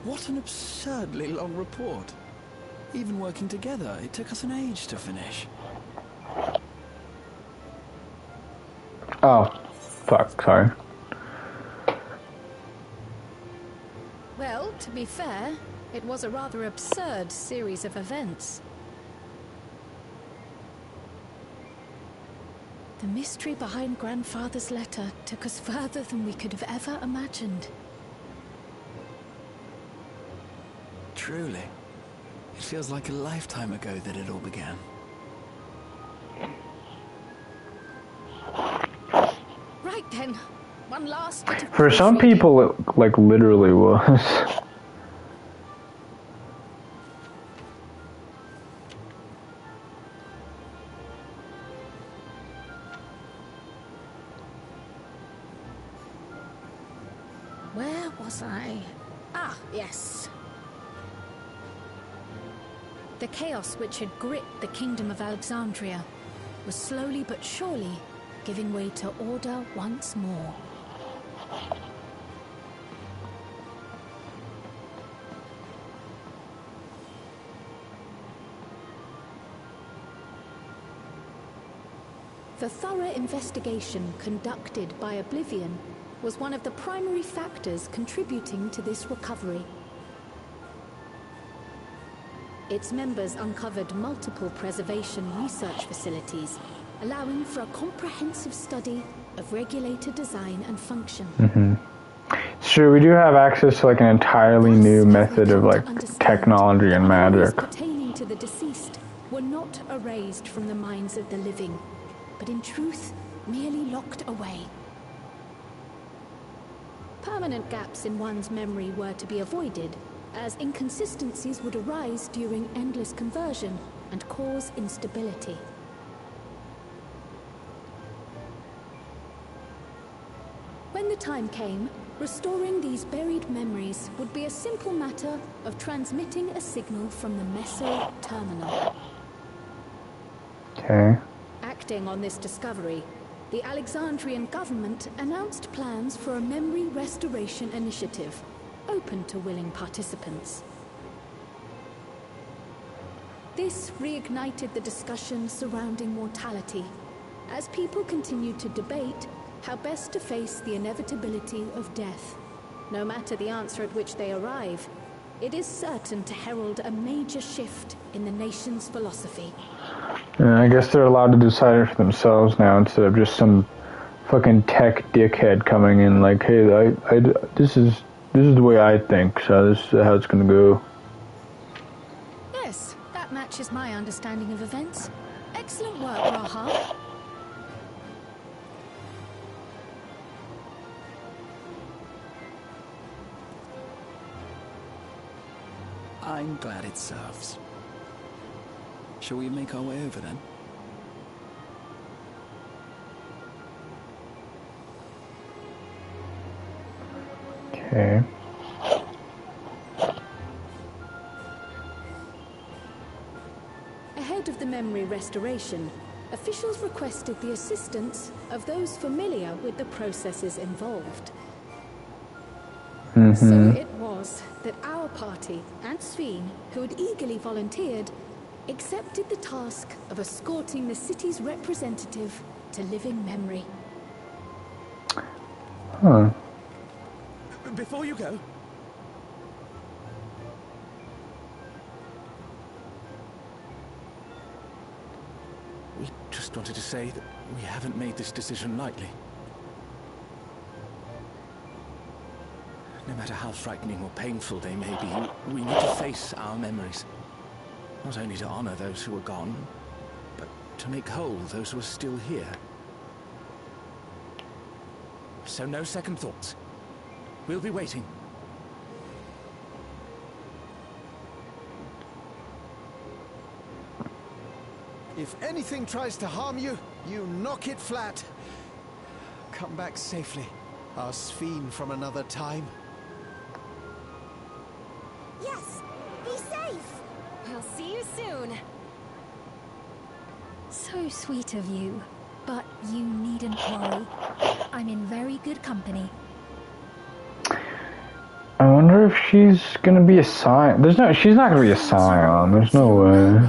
What an absurdly long report. Even working together, it took us an age to finish. Oh, fuck, sorry. Well, to be fair, it was a rather absurd series of events. The mystery behind Grandfather's letter took us further than we could have ever imagined. Truly. It feels like a lifetime ago that it all began. Right then, one last bit of... For some people, it, like, literally was. Where was I? Ah, yes. The chaos which had gripped the kingdom of Alexandria was slowly but surely giving way to order once more. The thorough investigation conducted by Oblivion was one of the primary factors contributing to this recovery. Its members uncovered multiple preservation research facilities, allowing for a comprehensive study of regulator design and function. Sure, we do have access to like an entirely new method of like technology and magic. Pertaining to the deceased were not erased from the minds of the living, but in truth, merely locked away. Permanent gaps in one's memory were to be avoided, as inconsistencies would arise during endless conversion and cause instability. When the time came, restoring these buried memories would be a simple matter of transmitting a signal from the Meso terminal. Okay. Acting on this discovery, the Alexandrian government announced plans for a memory restoration initiative, open to willing participants. This reignited the discussion surrounding mortality, as people continued to debate how best to face the inevitability of death. No matter the answer at which they arrive, it is certain to herald a major shift in the nation's philosophy. I guess they're allowed to decide it for themselves now instead of just some fucking tech dickhead coming in like, hey, this is the way I think, so this is how it's gonna go. Yes, that matches my understanding of events. Excellent work, Raha. I'm glad it serves. Shall we make our way over then? Okay. Ahead of the memory restoration, officials requested the assistance of those familiar with the processes involved. So it was that our party and Ffxiv, who had eagerly volunteered, accepted the task of escorting the city's representative to living memory. Huh. Before you go, We just wanted to say that we haven't made this decision lightly. No matter how frightening or painful they may be, we need to face our memories. Not only to honor those who are gone, but to make whole those who are still here. so no second thoughts. We'll be waiting. If anything tries to harm you, you knock it flat. Come back safely, our Ffxiv from another time. Yes! Be safe! We'll see you soon. So sweet of you, but you needn't worry. I'm in very good company. I wonder if she's gonna be a scion. She's not gonna be a scion. There's no way.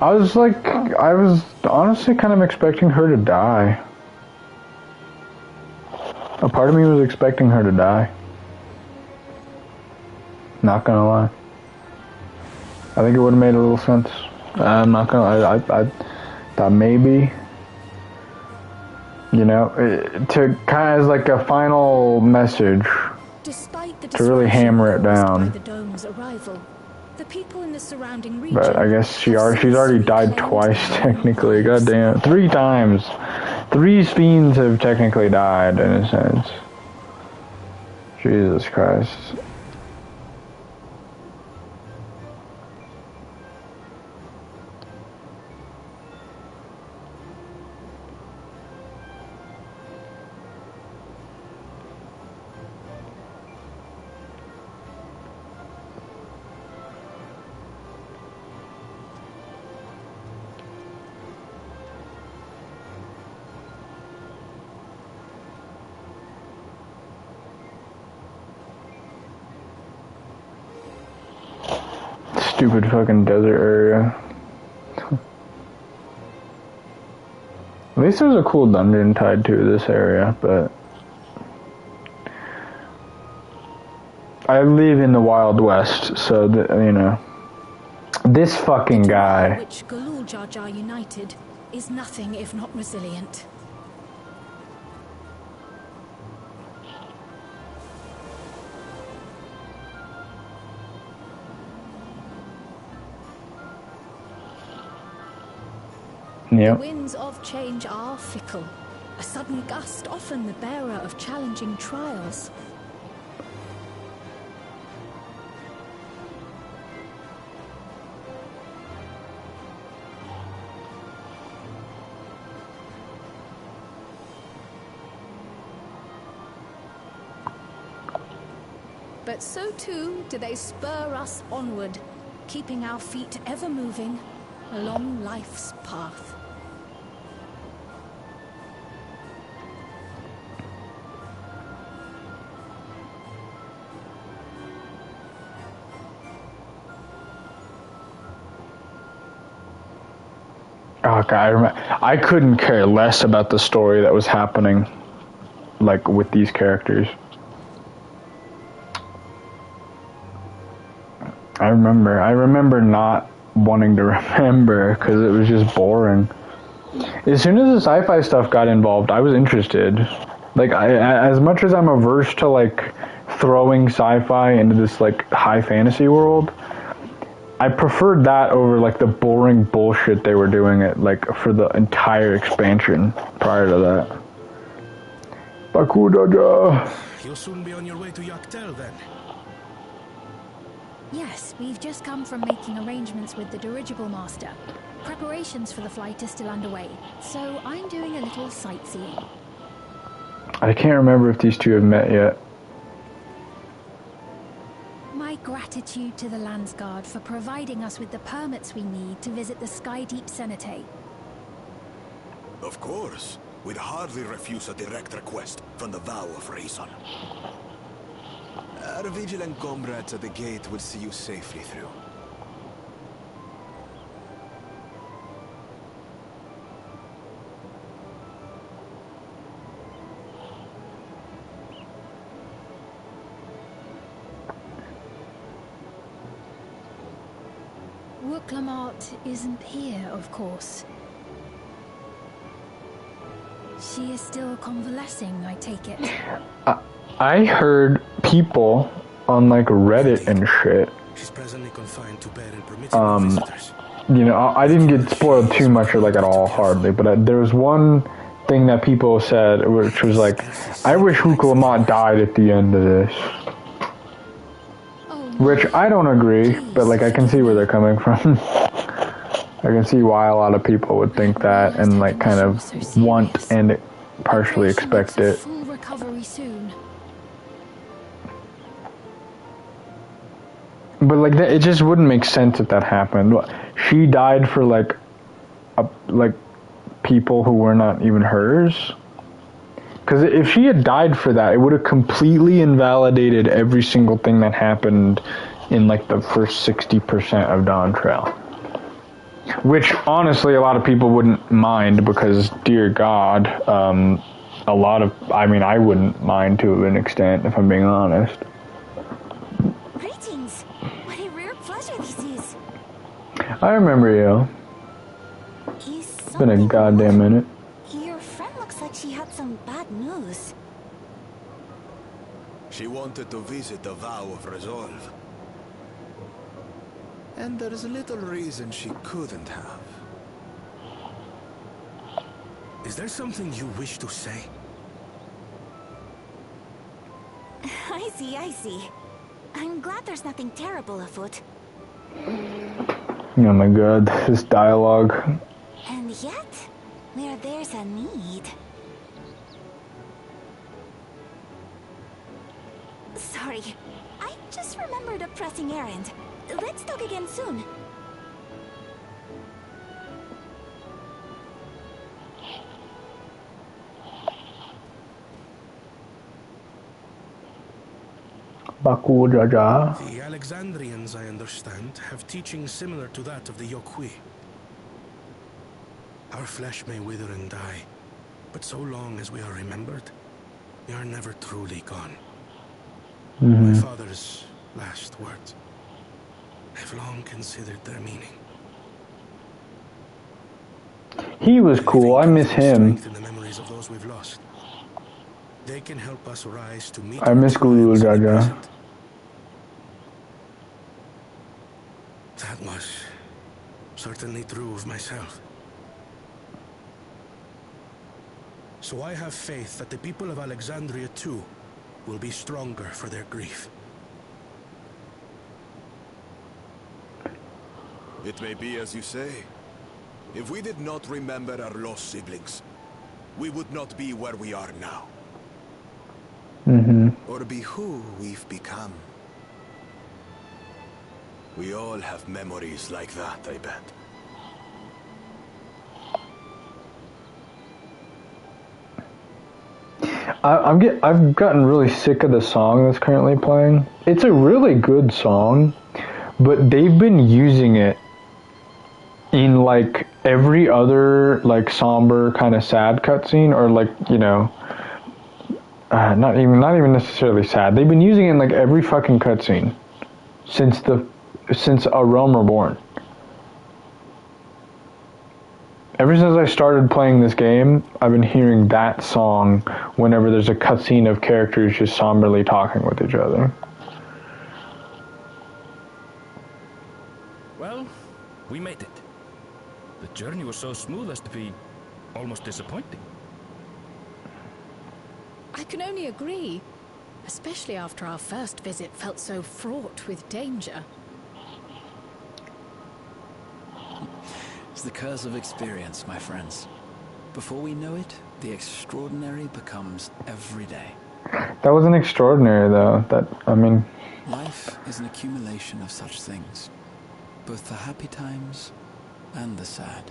I was honestly kind of expecting her to die. A part of me was expecting her to die. Not gonna lie. I think it would have made a little sense. I'm not gonna. I thought maybe, you know, to kind of as like a final message to really hammer it down. The people in the surrounding region, but I guess she's already died twice technically. Goddamn, 3 times. 3 Ffxivs have technically died in a sense. Jesus Christ. Stupid fucking desert area. At least there's a cool dungeon tied to this area, but I live in the Wild West, so that, you know, this fucking guy. Which Galul Jar Jar united is nothing if not resilient. Yep. The winds of change are fickle. A sudden gust often the bearer of challenging trials. But so too do they spur us onward, keeping our feet ever moving along life's path. Oh God, I couldn't care less about the story that was happening, like, with these characters. I remember not wanting to remember because it was just boring. As soon as the sci-fi stuff got involved, I was interested. Like, as much as I'm averse to, like, throwing sci-fi into this, like, high fantasy world, I preferred that over, like, the boring bullshit they were doing it, like, for the entire expansion prior to that. Bakudaja. You'll soon be on your way to Yaktel, then. Yes, we've just come from making arrangements with the dirigible master. Preparations for the flight are still underway, so I'm doing a little sightseeing. I can't remember if these two have met yet. My gratitude to the Landsguard for providing us with the permits we need to visit the Skydeep Cenotaph. Of course. We'd hardly refuse a direct request from the vow of reason. Our vigilant comrades at the gate will see you safely through. Wooklamart isn't here, of course. She is still convalescing, I take it. I heard people on, like, Reddit and shit. She's presently confined to bed and permitted no visitors. You know, I didn't get spoiled too much or, like, at all, hardly, but there was one thing that people said, which was like, I wish Wooklamart died at the end of this. Which I don't agree, but, like, I can see where they're coming from. I can see why a lot of people would think that and, like, kind of want and partially expect it. Full recovery soon. But, like, it just wouldn't make sense if that happened. She died for, like, people who were not even hers. Because if she had died for that, it would have completely invalidated every single thing that happened in, like, the first 60% of Dawn Trail. Which, honestly, a lot of people wouldn't mind because, dear God, I wouldn't mind to an extent, if I'm being honest. Greetings. What a rare pleasure this is. I remember you. It's been a goddamn minute. Your friend looks like she had some bad news. She wanted to visit the vow of resolve. And there's little reason she couldn't have. Is there something you wish to say? I see, I see. I'm glad there's nothing terrible afoot. Oh my god, this dialogue. And yet, where there's a need... Sorry, I just remembered a pressing errand. Let's talk again soon. Baku Jaja. The Alexandrians, I understand, have teachings similar to that of the Yokwi. Our flesh may wither and die, but so long as we are remembered, we are never truly gone. My father's last words. I've long considered their meaning. He was cool. I miss him. In the memories of those we've lost. They can help us rise to meet. I miss Gulu Jaja. That was certainly true of myself. So I have faith that the people of Alexandria too will be stronger for their grief. It may be as you say. If we did not remember our lost siblings, we would not be where we are now. Or be who we've become. We all have memories like that, I bet. I've gotten really sick of the song that's currently playing. It's a really good song, but they've been using it in like every other like somber kind of sad cutscene, or like, you know, not even necessarily sad. They've been using it in like every fucking cutscene since A Realm Reborn. Ever since I started playing this game, I've been hearing that song whenever there's a cutscene of characters just somberly talking with each other. Well, we made it. The journey was so smooth as to be almost disappointing. I can only agree, especially after our first visit felt so fraught with danger. It's the curse of experience, my friends. Before we know it, the extraordinary becomes every day. That wasn't extraordinary, though. Life is an accumulation of such things. Both the happy times and the sad.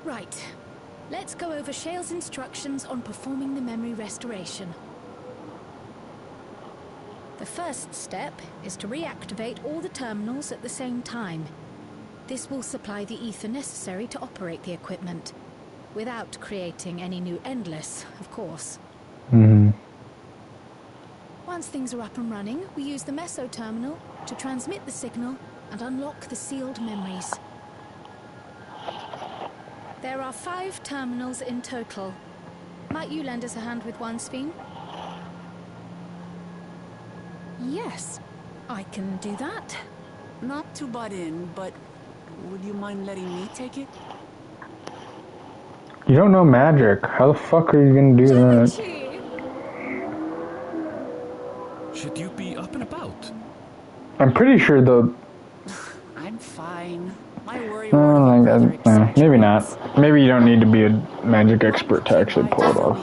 Right. Let's go over Shale's instructions on performing the memory restoration. The first step is to reactivate all the terminals at the same time. This will supply the ether necessary to operate the equipment, without creating any new Endless, of course. Once things are up and running, we use the Meso terminal to transmit the signal and unlock the sealed memories. There are 5 terminals in total. Might you lend us a hand with one, Ffxiv? Yes, I can do that. Not to butt in, but would you mind letting me take it? You don't know magic. How the fuck are you gonna do that? Should you be up and about? I'm pretty sure the... I'm fine. My worry maybe not. Maybe you don't need to be a magic expert to actually pull it off.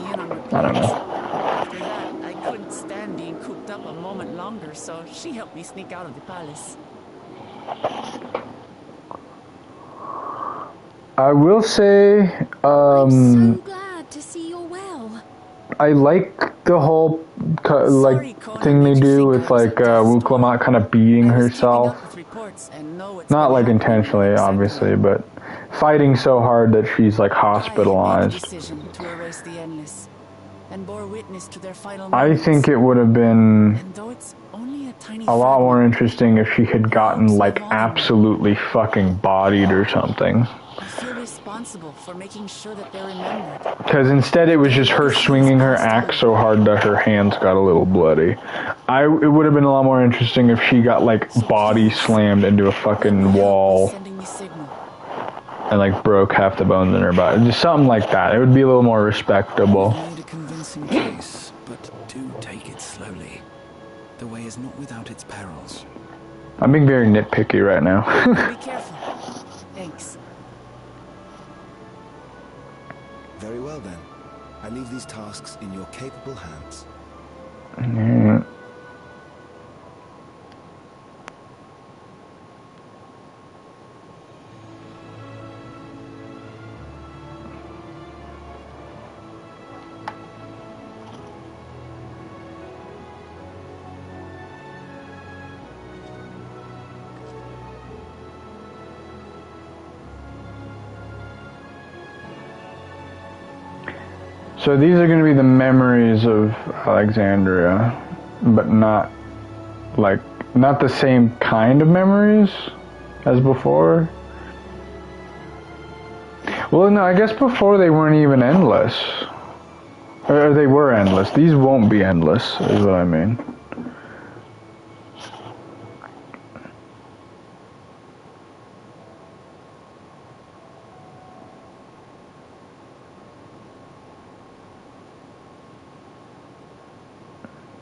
I don't know. After that, I couldn't stand being cooped up a moment longer, so she helped me sneak out of the palace. I will say, I'm so glad to see you're well. I like the whole thing they do with like Wuklamat kind of beating herself. Not like intentionally, obviously, but fighting so hard that she's like hospitalized. I think it would have been a lot more interesting if she had gotten like absolutely fucking bodied or something. responsible for making sure that they're remembered. Because instead it was just her swinging her axe so hard that her hands got a little bloody. It would have been a lot more interesting if she got, like, body slammed into a fucking wall Sending me signal. and, like, broke half the bones in her body. Just something like that. It would be a little more respectable. You've made a convincing case, but do take it slowly. The way is not without its perils. I'm being very nitpicky right now. Be careful. Thanks. Very well then. I leave these tasks in your capable hands. Mm. So these are going to be the memories of Alexandria, but not the same kind of memories as before. Well, no, I guess before they weren't even endless. Or they were endless. These won't be endless, is what I mean.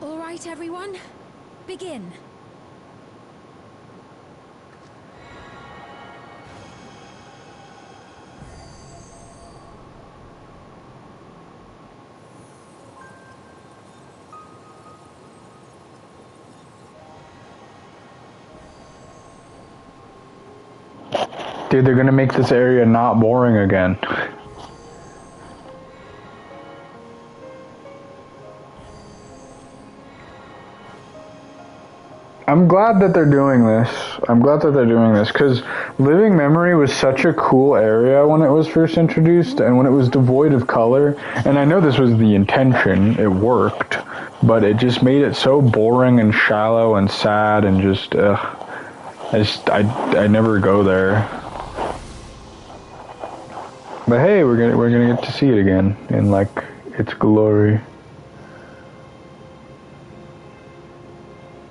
All right, everyone. Begin. Dude, they're gonna make this area not boring again. I'm glad that they're doing this. I'm glad that they're doing this, because Living Memory was such a cool area when it was first introduced, and when it was devoid of color, and I know this was the intention, it worked, but it just made it so boring and shallow and sad and just, I never go there. But hey, we're gonna get to see it again in, like, its glory.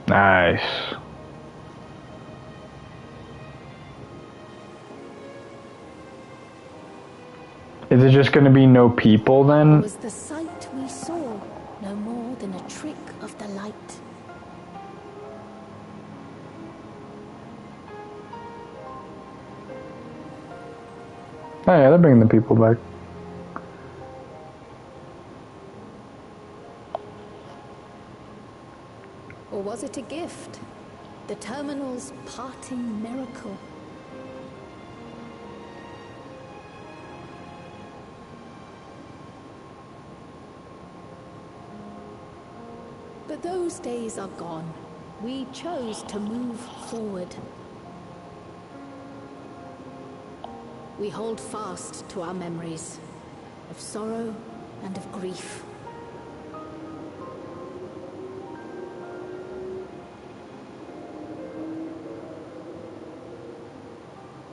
Nice. Is it just gonna be no people then? Was the sight we saw no more than a trick of the light? Oh yeah, they're bringing the people back. Or was it a gift? The terminal's parting miracle? But those days are gone. We chose to move forward. We hold fast to our memories of sorrow and of grief.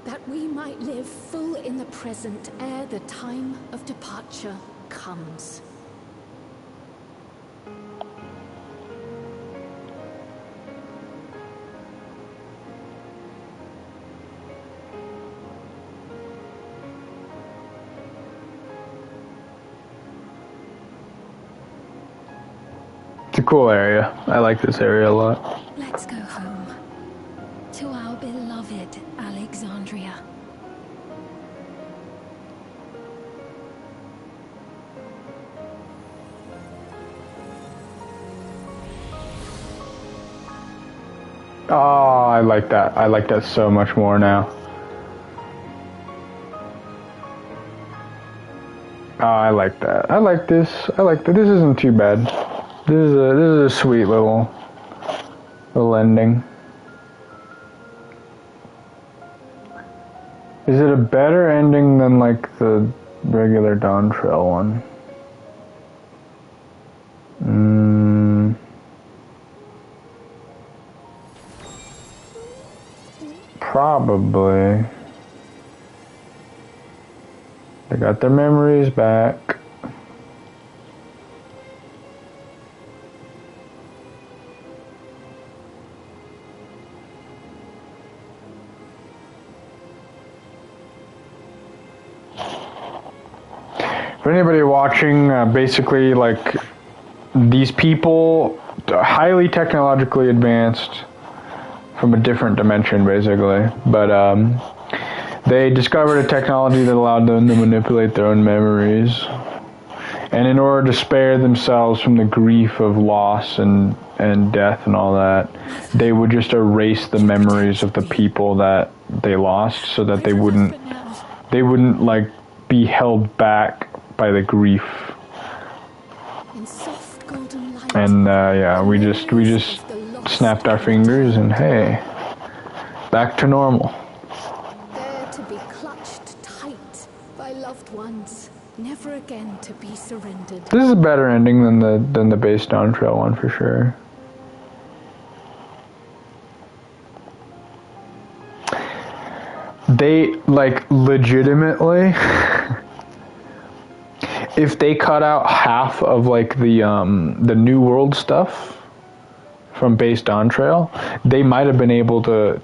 That we might live full in the present ere the time of departure comes. It's a cool area. I like this area a lot. Let's go home. To our beloved Alexandria. Oh, I like that. I like that so much more now. Oh, I like that. I like this. I like that. This isn't too bad. This is a sweet little ending. Is it a better ending than like the regular Dawn Trail one? Probably. They got their memories back. For anybody watching, basically, like, these people, highly technologically advanced from a different dimension, basically. But, they discovered a technology that allowed them to manipulate their own memories. And in order to spare themselves from the grief of loss and death and all that, they would just erase the memories of the people that they lost so that they wouldn't, like, be held back by the grief. And yeah, we just snapped our fingers and hey, back to normal. There to be clutched tight by loved ones, never again to be surrendered. This is a better ending than the base Dawn Trail one for sure. They, like, legitimately, if they cut out half of, like, the New World stuff from base Dawn Trail, they might have been able to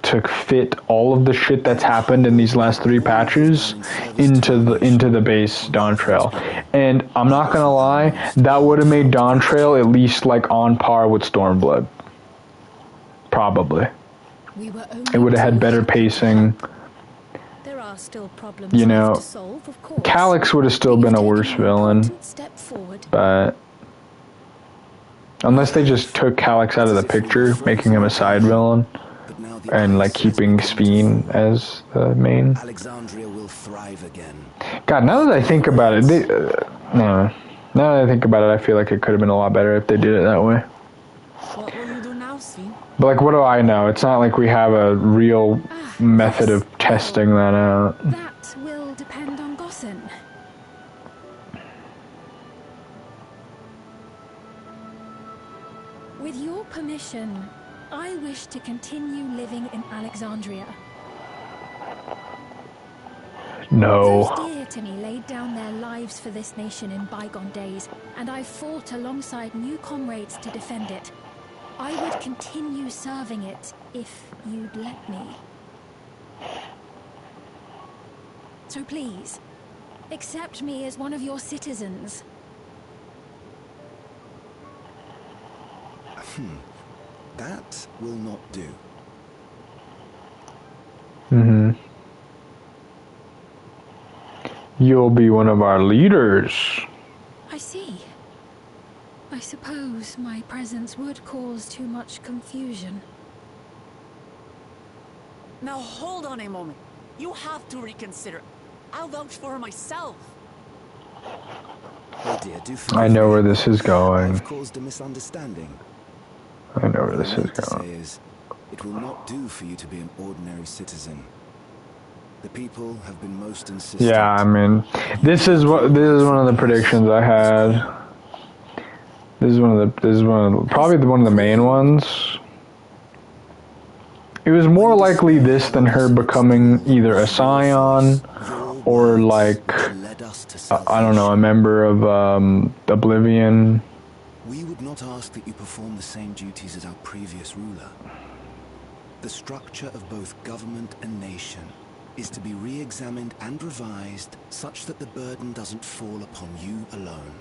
fit all of the shit that's happened in these last 3 patches into the base Dawn Trail. And I'm not gonna lie, that would have made Dawn Trail at least, like, on par with Stormblood. Probably. It would have had better pacing. There are still problems You know, to solve, of course. Calyx would have still been a worse villain, but unless they just took Calyx out of the picture, making him a side villain, and like keeping Ffxiv as the main. Alexandria will thrive again. God, now that I think about it, now that I think about it, I feel like it could have been a lot better if they did it that way. What will you do now, Ffxiv? But like, what do I know? It's not like we have a real method of testing that out. That will depend on Gossen. With your permission, I wish to continue living in Alexandria. No. Those dear to me laid down their lives for this nation in bygone days, and I fought alongside new comrades to defend it. I would continue serving it if you'd let me. So please, accept me as one of your citizens. That will not do. Mm-hmm. You'll be one of our leaders. I see. I suppose my presence would cause too much confusion. Now hold on a moment. You have to reconsider. I'll vouch for her myself. Oh dear, do I know where this is going. I've caused a misunderstanding. I know where this is What I meant to going. say is, it will not do for you to be an ordinary citizen. The people have been most insistent. Yeah, I mean, this is one of the predictions I had. This is probably one of the main ones. It was more likely this than her becoming either a scion or like I don't know, a member of Oblivion. We would not ask that you perform the same duties as our previous ruler. The structure of both government and nation is to be re-examined and revised such that the burden doesn't fall upon you alone.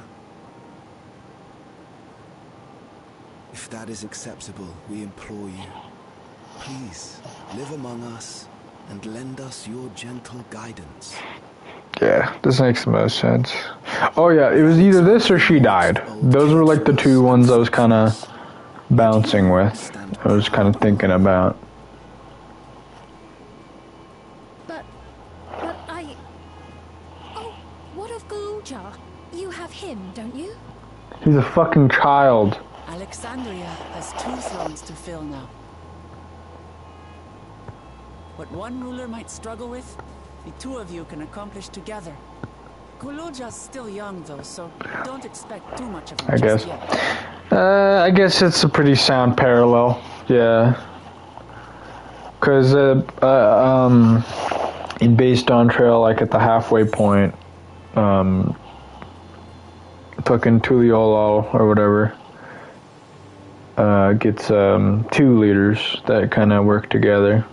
If that is acceptable, we implore you, please live among us and lend us your gentle guidance. Yeah, this makes the most sense. Oh yeah, it was either this or she died. Those were like the two ones I was kind of bouncing with. I was kind of thinking about. But I... Oh, what of Galuja? You have him, don't you? He's a fucking child. Alexandria has 2 thrones to fill now. What one ruler might struggle with, the 2 of you can accomplish together. Galuja's still young though, so don't expect too much of him I guess. just yet. I guess it's a pretty sound parallel. Yeah. Because in base Dawn Trail, like at the halfway point, fucking Tuliolol or whatever, gets 2 leaders that kind of work together.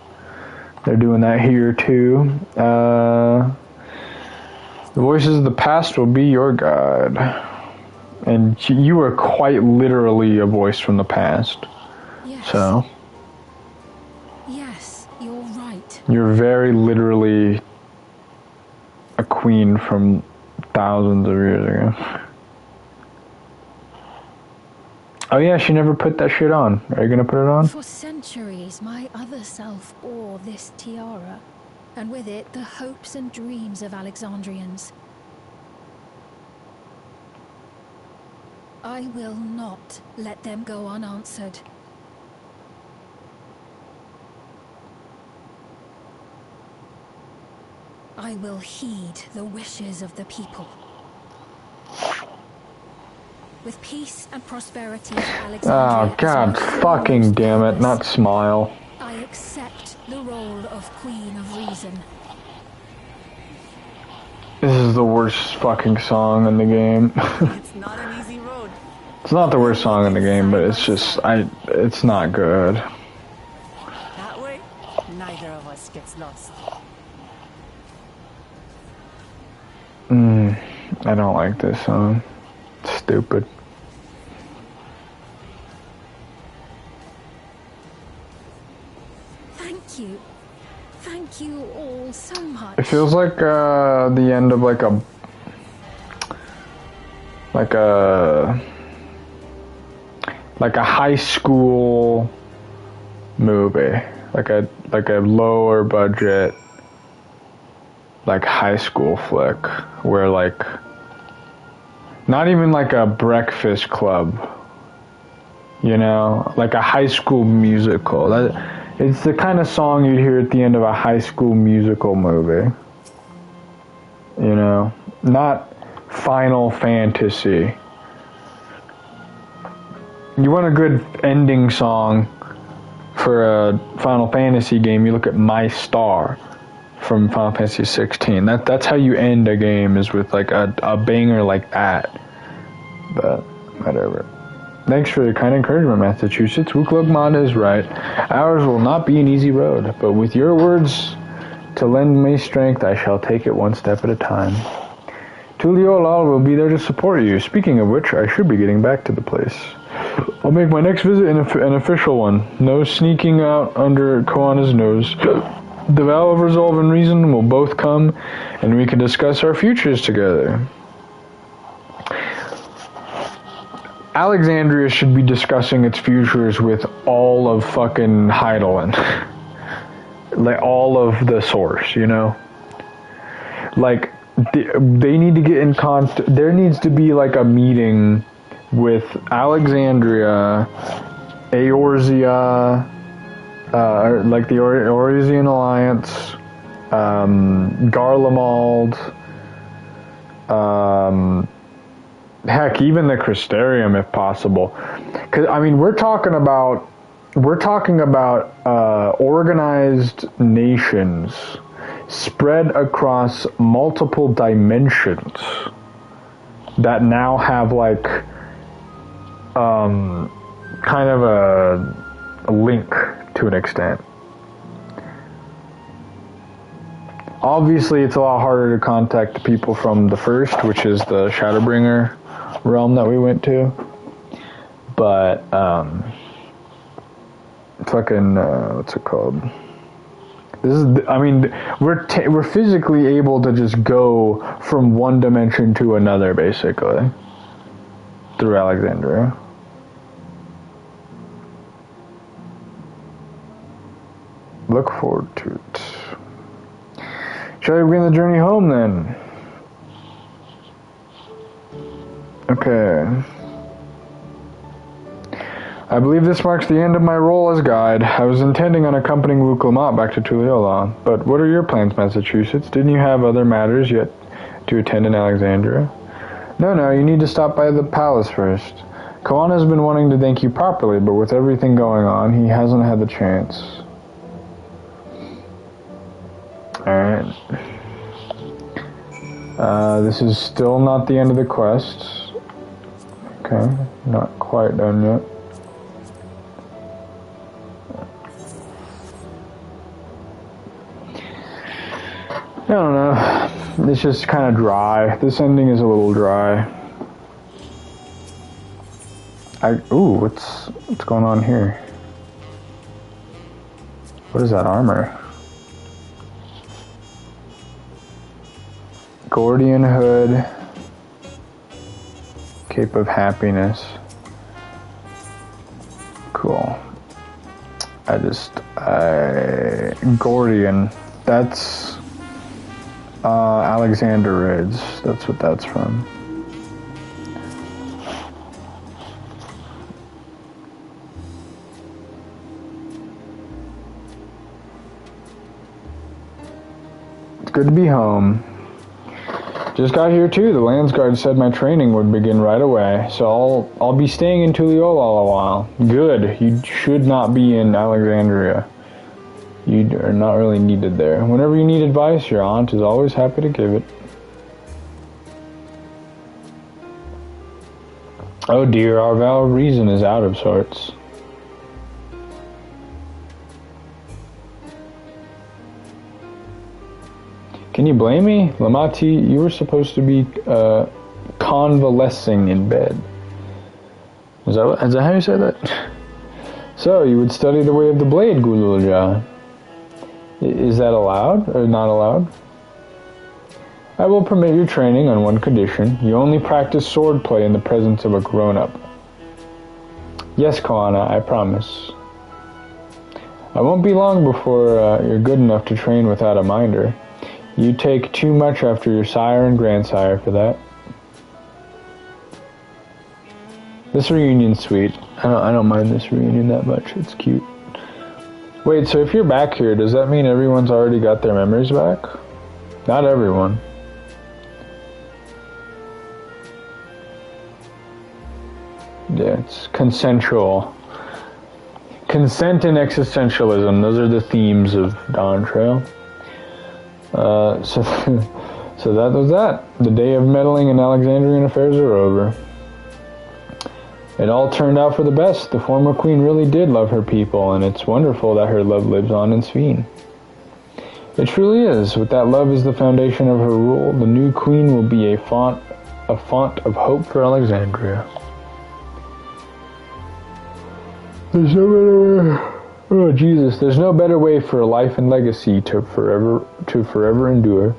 They're doing that here too. The voices of the past will be your guide. And you are quite literally a voice from the past. Yes. So. Yes, you're right. You're very literally a queen from thousands of years ago. Oh yeah, she never put that shit on. Are you gonna put it on? For centuries, my other self bore this tiara, and with it the hopes and dreams of Alexandrians. I will not let them go unanswered. I will heed the wishes of the people. With peace and prosperity for Alexandria. Oh god fucking damn it, not smile. I accept the role of Queen of Reason. This is the worst fucking song in the game. It's not an easy road. It's not the worst song in the game, but it's just, it's not good. That way, neither of us gets lost. I don't like this song. It's stupid. Thank you. Thank you all so much. It feels like the end of like a high school movie, like a lower budget like high school flick where like not even like a Breakfast Club, you know, like a high school musical. It's the kind of song you'd hear at the end of a high school musical movie, you know, not Final Fantasy. You want a good ending song for a Final Fantasy game, you look at My Star from Final Fantasy 16. That's how you end a game, is with like a banger like that. But whatever. Thanks for your kind encouragement, Massachusetts. Wuklogmon is right. Ours will not be an easy road, but with your words to lend me strength, I shall take it one step at a time. Tuliolal will be there to support you. Speaking of which, I should be getting back to the place. I'll make my next visit an official one. No sneaking out under Koana's nose. The vow of resolve and reason will both come, and we can discuss our futures together. Alexandria should be discussing its futures with all of fucking Heidelin. Like, all of the source, you know? Like, they need to get in contact. There needs to be, like, a meeting with Alexandria, Eorzea, like the Eorzean Alliance, Garlemald, heck, even the Crystarium if possible. Because I mean, we're talking about organized nations spread across multiple dimensions that now have like kind of a link to an extent. Obviously, it's a lot harder to contact the people from the first, which is the Shadowbringer realm that we went to. But, fucking, what's it called? This is, I mean, we're physically able to just go from one dimension to another, basically, through Alexandria. Look forward to it. Shall we begin the journey home then? Okay. I believe this marks the end of my role as guide. I was intending on accompanying Wuklamat back to Tuliyola, but what are your plans, Massachusetts? Didn't you have other matters yet to attend in Alexandria? No, you need to stop by the palace first. Koana has been wanting to thank you properly, but with everything going on, he hasn't had the chance. Alright. This is still not the end of the quest. Okay, not quite done yet. I don't know. It's just kind of dry. This ending is a little dry. Ooh, what's going on here? What is that armor? Gordian hood. Cape of Happiness. Cool. Gordian. That's Alexander Ridge. That's what that's from. It's good to be home. Just got here too. The Landsguard said my training would begin right away, so I'll be staying in Tuliyollal a while. Good. You should not be in Alexandria. You are not really needed there. Whenever you need advice, your aunt is always happy to give it. Oh dear, our valid reason is out of sorts. Can you blame me? Lamati, you were supposed to be convalescing in bed. Is that how you said that? So, you would study the way of the blade, Gululja. Is that allowed or not allowed? I will permit your training on one condition. You only practice swordplay in the presence of a grown-up. Yes, Koana, I promise. I won't be long before you're good enough to train without a minder. You take too much after your sire and grandsire for that. This reunion's sweet. I don't mind this reunion that much. It's cute. Wait, so if you're back here, does that mean everyone's already got their memories back? Not everyone. Yeah, it's consensual. Consent and existentialism. Those are the themes of Dawn Trail. So that was that. The day of meddling in Alexandrian affairs are over. It all turned out for the best. The former queen really did love her people, and it's wonderful that her love lives on in Ffxiv. It truly is. With that love as the foundation of her rule, the new queen will be a font of hope for Alexandria. There's no better way. Oh Jesus! There's no better way for a life and legacy to forever endure.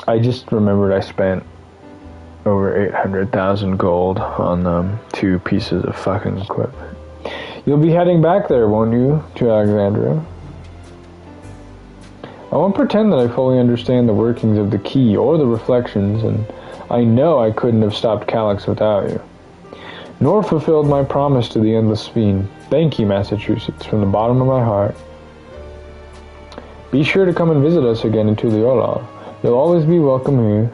I just remembered I spent over 800,000 gold on 2 pieces of fucking equipment. You'll be heading back there, won't you, to Alexandria? I won't pretend that I fully understand the workings of the key or the reflections, and I know I couldn't have stopped Calyx without you. Nor fulfilled my promise to the Endless Fiend. Thank you, Massachusetts, from the bottom of my heart. Be sure to come and visit us again in Tuliyollal. You'll always be welcome here.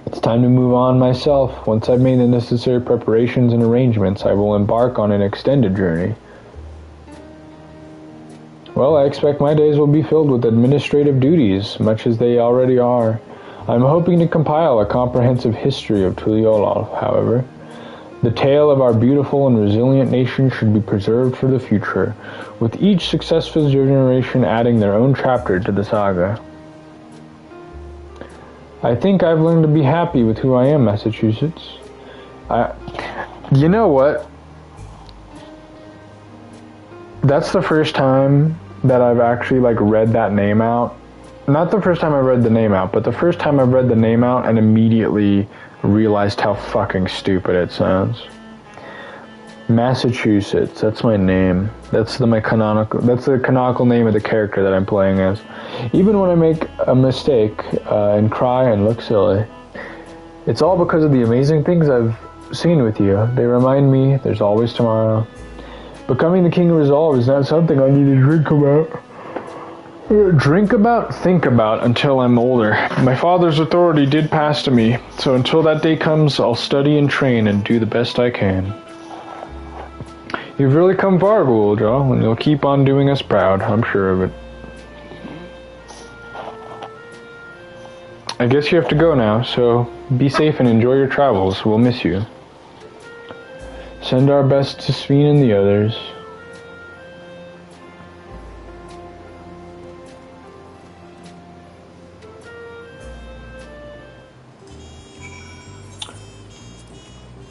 It's time to move on myself. Once I've made the necessary preparations and arrangements, I will embark on an extended journey. Well, I expect my days will be filled with administrative duties, much as they already are. I'm hoping to compile a comprehensive history of Tuliyollal, however. The tale of our beautiful and resilient nation should be preserved for the future, with each successive generation adding their own chapter to the saga. I think I've learned to be happy with who I am, Massachusetts. You know what? That's the first time that I've actually read that name out. Not the first time I read the name out, but the first time I've read the name out and immediately realized how fucking stupid it sounds. Massachusetts, that's my name. That's the canonical name of the character that I'm playing as. Even when I make a mistake and cry and look silly, it's all because of the amazing things I've seen with you. They remind me there's always tomorrow. Becoming the King of Resolve is not something I need to drink about. Think about until I'm older. My father's authority did pass to me, so until that day comes, I'll study and train and do the best I can. You've really come far, Ghouljaw, and you'll keep on doing us proud. I'm sure of it. I guess you have to go now, so be safe and enjoy your travels. We'll miss you. Send our best to Ffxiv and the others.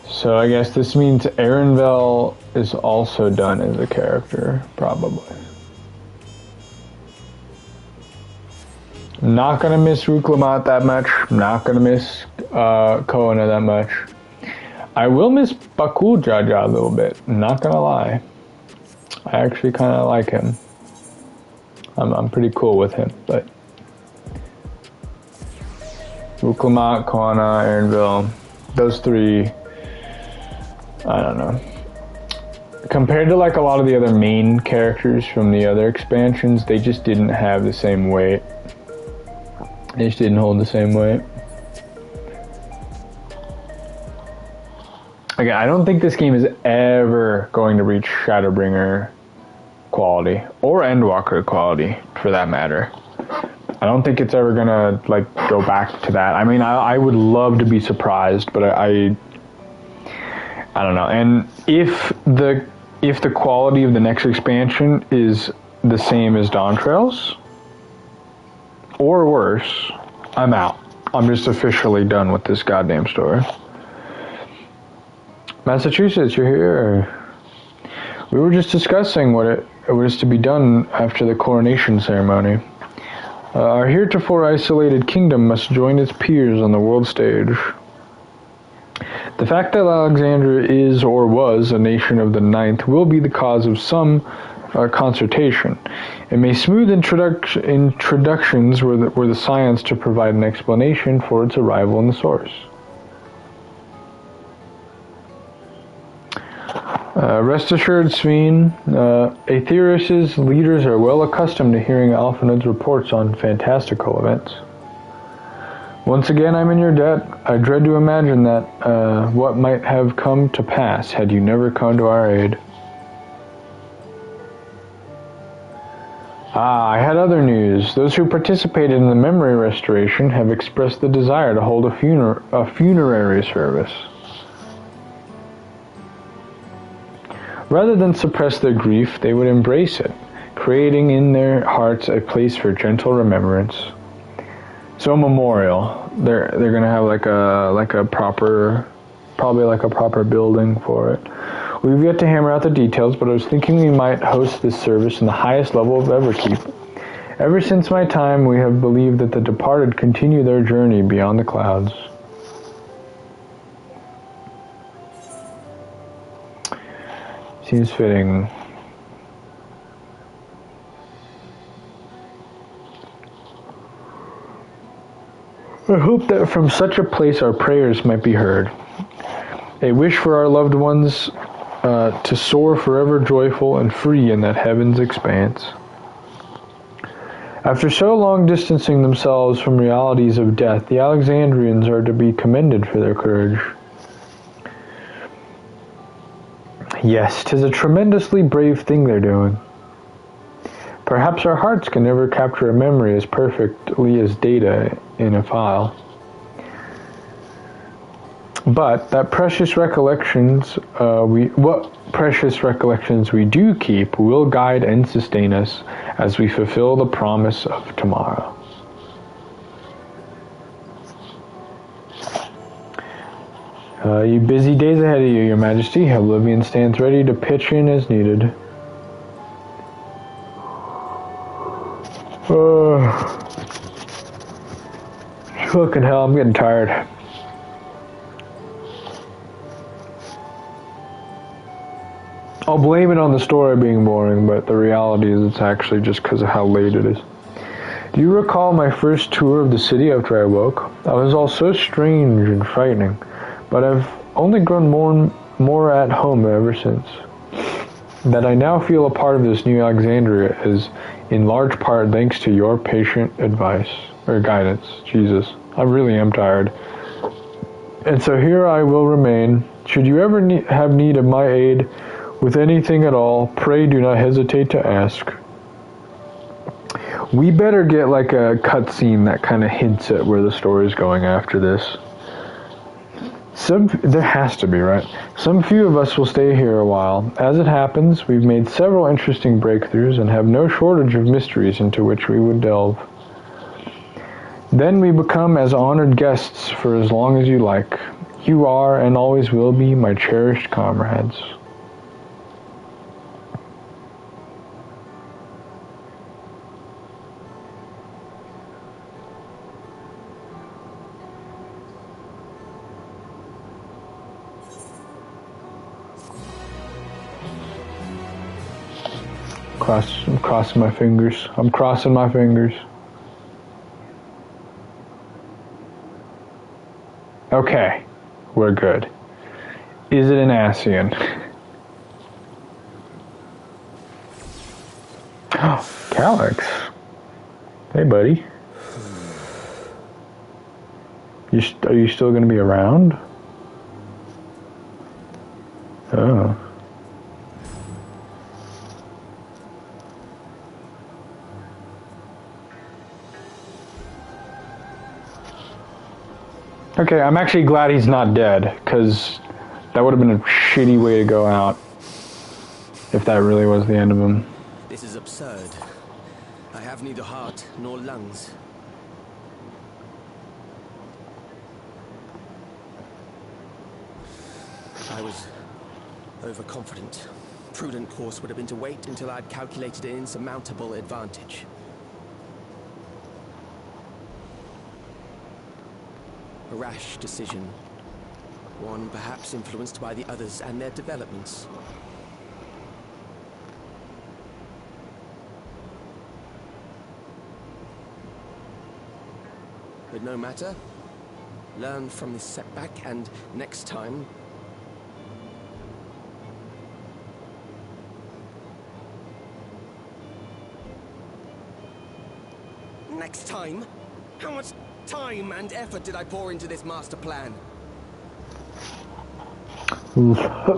So I guess this means Erenvel is also done as a character, probably. Not gonna miss Ruklamat that much. Not gonna miss Koana that much. I will miss Bakul Jaja a little bit. Not gonna lie. I actually kind of like him. I'm pretty cool with him, but Ruklamat, Koana, Erenvel, those three. I don't know. Compared to like a lot of the other main characters from the other expansions, they just didn't have the same weight. They just didn't hold the same weight. Again, I don't think this game is ever going to reach Shadowbringer quality, or Endwalker quality, for that matter. I don't think it's ever gonna like go back to that. I mean, I would love to be surprised, but I don't know. And if the quality of the next expansion is the same as Dawn Trails, or worse, I'm out. I'm just officially done with this goddamn story. Massachusetts, you're here. We were just discussing what is to be done after the coronation ceremony. Our heretofore isolated kingdom must join its peers on the world stage. The fact that Alexandria is or was a nation of the Ninth will be the cause of some concertation. It may smooth introductions were the science to provide an explanation for its arrival in the source. Rest assured, Ffxiv, Aetheris' leaders are well accustomed to hearing Alphanud's reports on fantastical events. Once again, I'm in your debt. I dread to imagine that what might have come to pass had you never come to our aid. I had other news. Those who participated in the memory restoration have expressed the desire to hold a funerary service. Rather than suppress their grief, they would embrace it, creating in their hearts a place for gentle remembrance. So a memorial. They're gonna have like a proper, probably like a proper building for it. We've yet to hammer out the details, but I was thinking we might host this service in the highest level of Everkeep. Ever since my time, we have believed that the departed continue their journey beyond the clouds. Seems fitting. I hope that from such a place our prayers might be heard. A wish for our loved ones to soar forever joyful and free in that heaven's expanse. After so long distancing themselves from realities of death, the Alexandrians are to be commended for their courage. Yes, 'tis a tremendously brave thing they're doing. Perhaps our hearts can never capture a memory as perfectly as data in a file. But that precious recollections, what precious recollections we do keep will guide and sustain us as we fulfill the promise of tomorrow. You busy days ahead of you, Your Majesty. Oblivion stands ready to pitch in as needed. Fucking hell, I'm getting tired. I'll blame it on the story being boring, but the reality is it's actually just because of how late it is. Do you recall my first tour of the city after I woke? I was all so strange and frightening, but I've only grown more at home ever since. That I now feel a part of this new Alexandria is in large part thanks to your patient advice, or guidance. Jesus, I really am tired. And so here I will remain. Should you ever have need of my aid, with anything at all, pray do not hesitate to ask. We better get like a cutscene that kind of hints at where the story is going after this. There has to be, right? Some few of us will stay here a while. As it happens, we've made several interesting breakthroughs and have no shortage of mysteries into which we would delve. Then we become as honored guests for as long as you like. You are and always will be my cherished comrades. I'm crossing my fingers. I'm crossing my fingers. Okay, we're good. Is it an Ascian? Oh, Calyx. Hey, buddy. Are you still going to be around? Oh. Okay, I'm actually glad he's not dead, because that would have been a shitty way to go out if that really was the end of him. This is absurd. I have neither heart nor lungs. I was overconfident. Prudent course would have been to wait until I'd calculated an insurmountable advantage. A rash decision. One perhaps influenced by the others and their developments. But no matter. Learn from this setback and next time... Next time? How much time and effort did I pour into this master plan?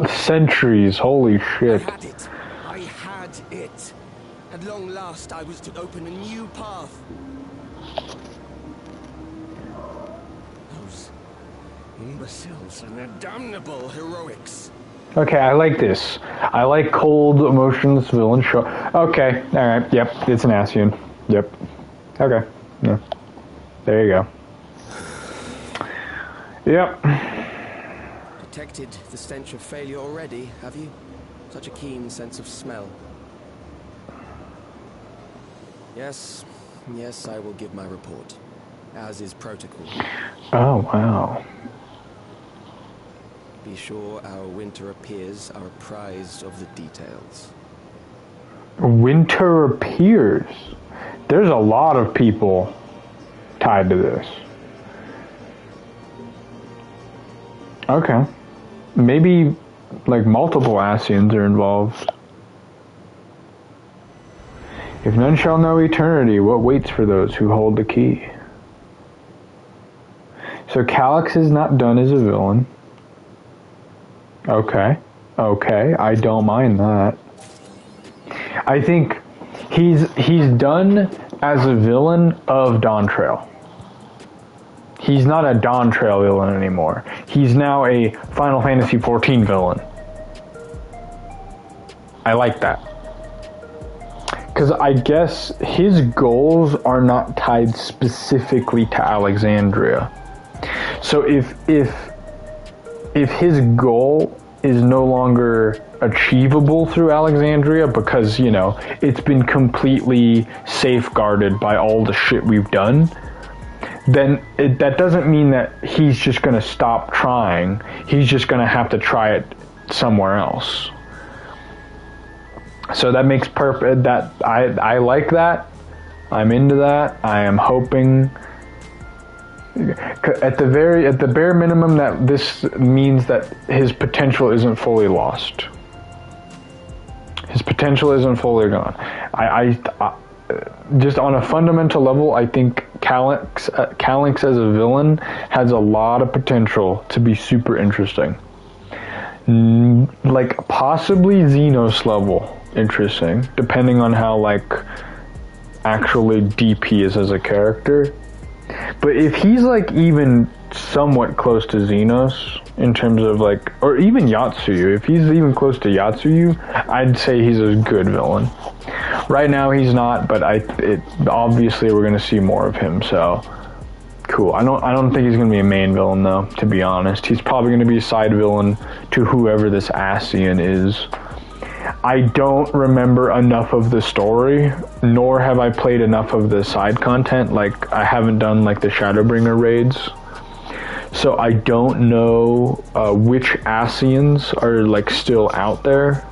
Centuries, holy shit. I had it. I had it. At long last, I was to open a new path. Those imbeciles and their damnable heroics. Okay, I like this. I like cold, emotionless villain show. Okay, alright, yep, it's an Ascian. Yep. Okay, yeah. There you go. Yep. Detected the stench of failure already, have you? Such a keen sense of smell. Yes, I will give my report, as is protocol. Oh, wow. Be sure our winter appears are apprised of the details. Winter appears? There's a lot of people tied to this. Okay. Maybe, like, multiple Ascians are involved. If none shall know eternity, what waits for those who hold the key? So Calyx is not done as a villain. Okay. Okay, I don't mind that. I think he's done as a villain of Dawn Trail. He's not a Dawn Trail villain anymore. He's now a Final Fantasy XIV villain. I like that. Because I guess his goals are not tied specifically to Alexandria. So if his goal is no longer achievable through Alexandria because, you know, it's been completely safeguarded by all the shit we've done, then that doesn't mean that he's just going to stop trying. He's just going to have to try it somewhere else. So that makes perfect. That I like that. I'm into that. I am hoping at the bare minimum that this means that his potential isn't fully lost. His potential isn't fully gone. I just on a fundamental level, I think Calyx as a villain has a lot of potential to be super interesting. like possibly Xenos level interesting, depending on how like actually deep he is as a character. But if he's like even somewhat close to Xenos in terms of like, or even Yatsuyu, if he's even close to Yatsuyu, I'd say he's a good villain. Right now he's not, but obviously we're gonna see more of him, so cool. I don't think he's gonna be a main villain though, to be honest. He's probably gonna be a side villain to whoever this Ascian is. I don't remember enough of the story, nor have I played enough of the side content. Like, I haven't done like the Shadowbringer raids, so I don't know which Ascians are like still out there.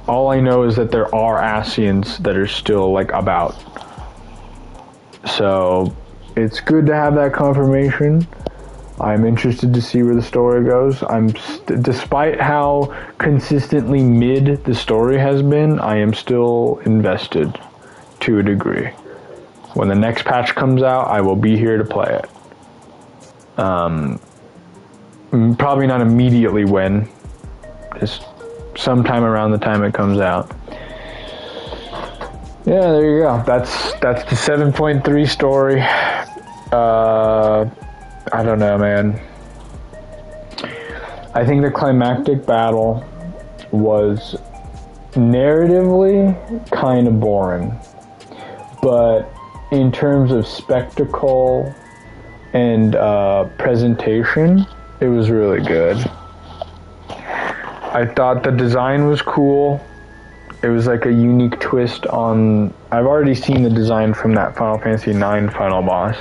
All I know is that there are Ascians that are still like about. So it's good to have that confirmation. I'm interested to see where the story goes. Despite how consistently mid the story has been, I am still invested to a degree. When the next patch comes out, I will be here to play it. Probably not immediately when, just sometime around the time it comes out. Yeah, there you go. That's the 7.3 story. I don't know, man. I think the climactic battle was narratively kind of boring, but in terms of spectacle and presentation, it was really good. I thought the design was cool. It was like a unique twist on... I've already seen the design from that Final Fantasy IX final boss.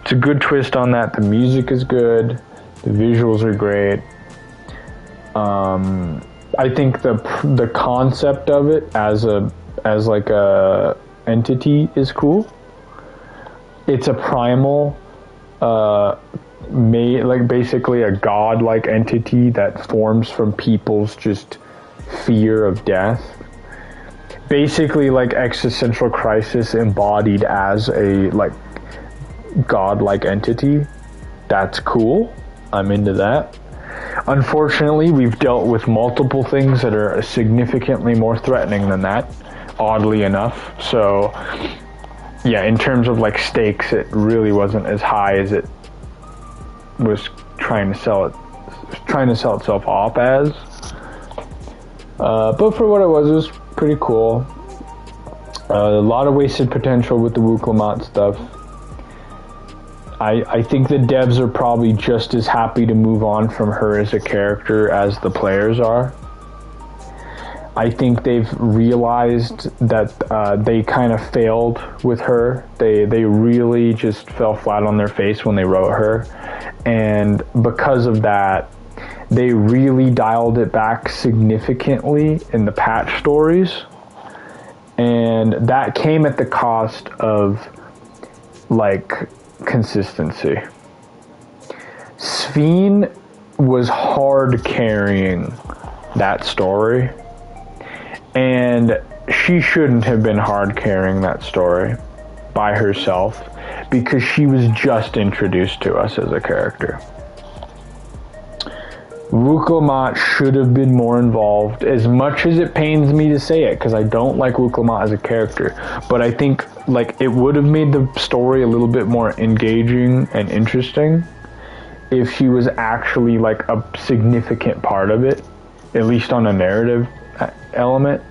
It's a good twist on that. The music is good. The visuals are great. I think the concept of it as like a entity is cool. It's a primal, like basically a god-like entity that forms from people's just fear of death. Basically like existential crisis embodied as a like god-like entity. That's cool. I'm into that. Unfortunately, we've dealt with multiple things that are significantly more threatening than that, oddly enough. So yeah, in terms of like stakes, it really wasn't as high as it was trying to sell itself off as. But for what it was pretty cool. A lot of wasted potential with the Wuklamot stuff. I think the devs are probably just as happy to move on from her as a character as the players are. I think they've realized that they kind of failed with her. They really just fell flat on their face when they wrote her. And because of that, they really dialed it back significantly in the patch stories. And that came at the cost of, like, consistency. Ffxiv was hard carrying that story, and she shouldn't have been hard carrying that story by herself because she was just introduced to us as a character. Wuklamot should have been more involved, as much as it pains me to say it, because I don't like Wuklamot as a character, but I think like it would have made the story a little bit more engaging and interesting if she was actually like a significant part of it, at least on a narrative element.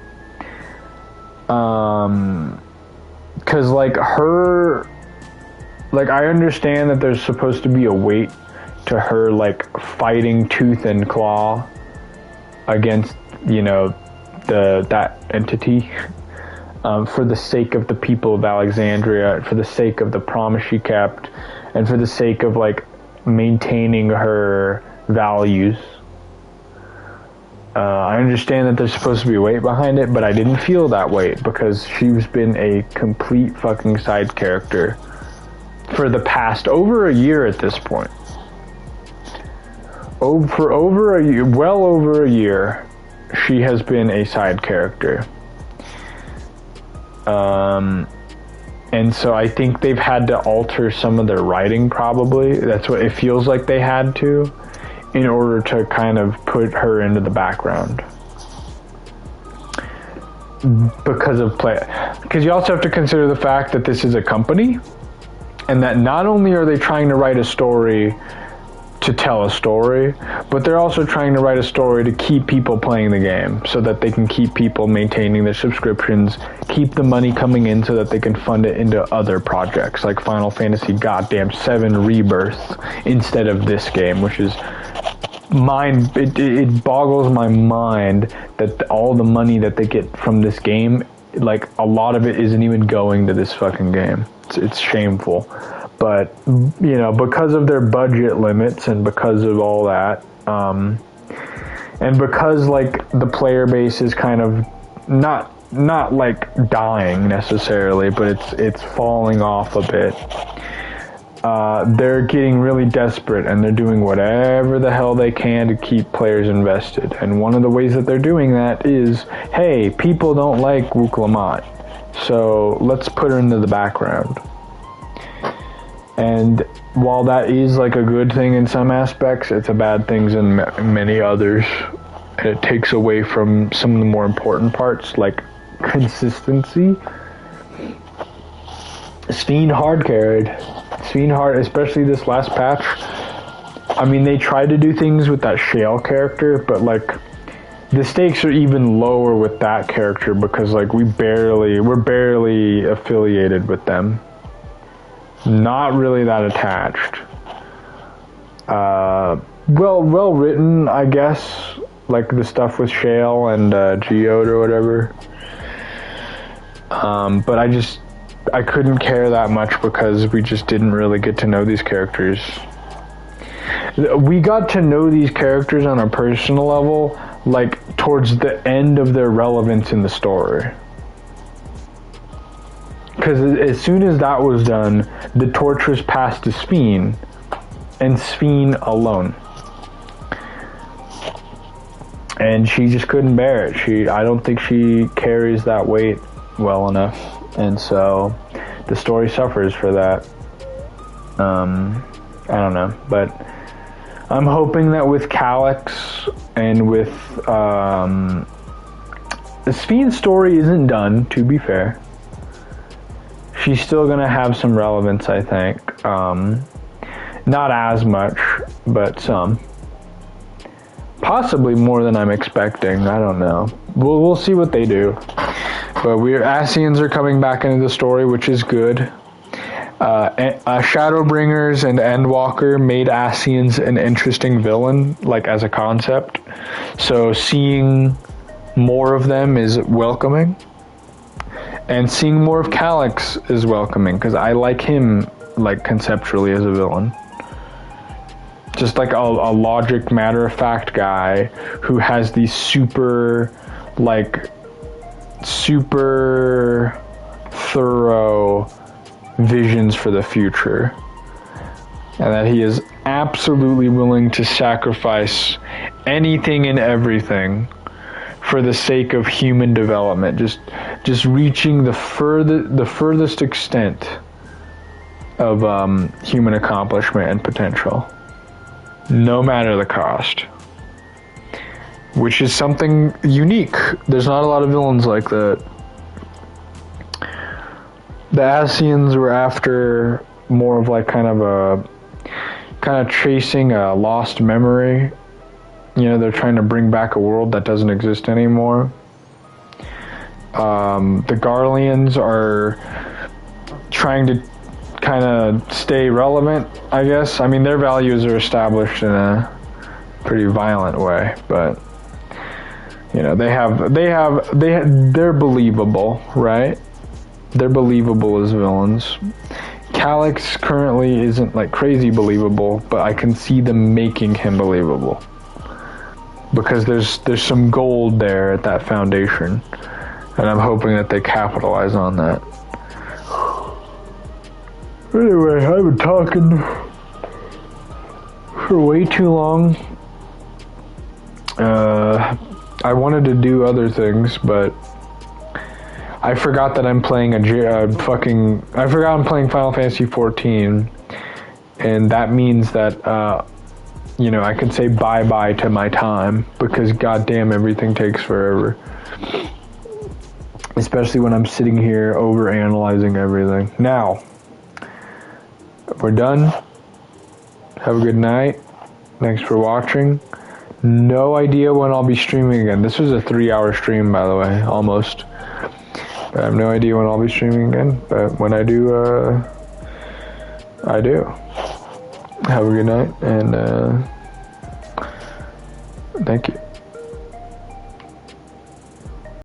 Because like her, like I understand that there's supposed to be a weight to her like fighting tooth and claw against, you know, that entity, for the sake of the people of Alexandria, for the sake of the promise she kept, and for the sake of like maintaining her values. I understand that there's supposed to be weight behind it, but I didn't feel that weight because she's been a complete fucking side character for the past over a year at this point. For over a year, well over a year, she has been a side character. And so I think they've had to alter some of their writing, probably. That's what it feels like they had to, in order to kind of put her into the background. Because you also have to consider the fact that this is a company, and that not only are they trying to write a story to tell a story, but they're also trying to write a story to keep people playing the game so that they can keep people maintaining their subscriptions, keep the money coming in so that they can fund it into other projects like Final Fantasy goddamn 7 Rebirth instead of this game, which is it boggles my mind that all the money that they get from this game, like a lot of it isn't even going to this fucking game. It's shameful. But, you know, because of their budget limits and because of all that, and because, like, the player base is kind of not like dying necessarily, but it's falling off a bit, they're getting really desperate and they're doing whatever the hell they can to keep players invested. And one of the ways that they're doing that is, hey, people don't like Wuk-Lamat, so let's put her into the background. And while that is like a good thing in some aspects, it's a bad thing in many others. And it takes away from some of the more important parts, like consistency. Ffxiv hard carried. Ffxiv hard, especially this last patch. I mean, they tried to do things with that Shale character, but like the stakes are even lower with that character because like we're barely affiliated with them. Not really that attached. Well written, I guess, like the stuff with Shale and Geode or whatever. But I couldn't care that much because we just didn't really get to know these characters. We got to know these characters on a personal level, like towards the end of their relevance in the story. Because as soon as that was done, the torch was passed to Ffxiv, and Ffxiv alone. And she just couldn't bear it. I don't think she carries that weight well enough, and so the story suffers for that. I don't know, but I'm hoping that with Calyx and with the Ffxiv's story isn't done, to be fair. She's still going to have some relevance, I think. Not as much, but some. Possibly more than I'm expecting. I don't know. We'll see what they do. But Ascians are coming back into the story, which is good. Shadowbringers and Endwalker made Ascians an interesting villain, like as a concept. So seeing more of them is welcoming. And seeing more of Calyx is welcoming, because I like him, like, conceptually as a villain. Just like a logic, matter-of-fact guy who has these super thorough visions for the future. And that he is absolutely willing to sacrifice anything and everything for the sake of human development, just reaching the furthest extent of human accomplishment and potential, no matter the cost. Which is something unique. There's not a lot of villains like that. The Ascians were after more of like kind of chasing a lost memory. You know, they're trying to bring back a world that doesn't exist anymore. The Garleans are trying to kind of stay relevant, I guess. I mean, their values are established in a pretty violent way, but you know, they're believable, right? They're believable as villains. Calyx currently isn't like crazy believable, but I can see them making him believable. Because there's some gold there at that foundation, and I'm hoping that they capitalize on that. Anyway, I've been talking for way too long. I wanted to do other things, but I forgot that I'm playing I forgot I'm playing Final Fantasy 14, and that means that you know, I could say bye-bye to my time, because goddamn, everything takes forever. Especially when I'm sitting here over-analyzing everything. Now, we're done. Have a good night. Thanks for watching. No idea when I'll be streaming again. This was a 3-hour stream, by the way, almost. I have no idea when I'll be streaming again, but when I do, I do. Have a good night, and thank you.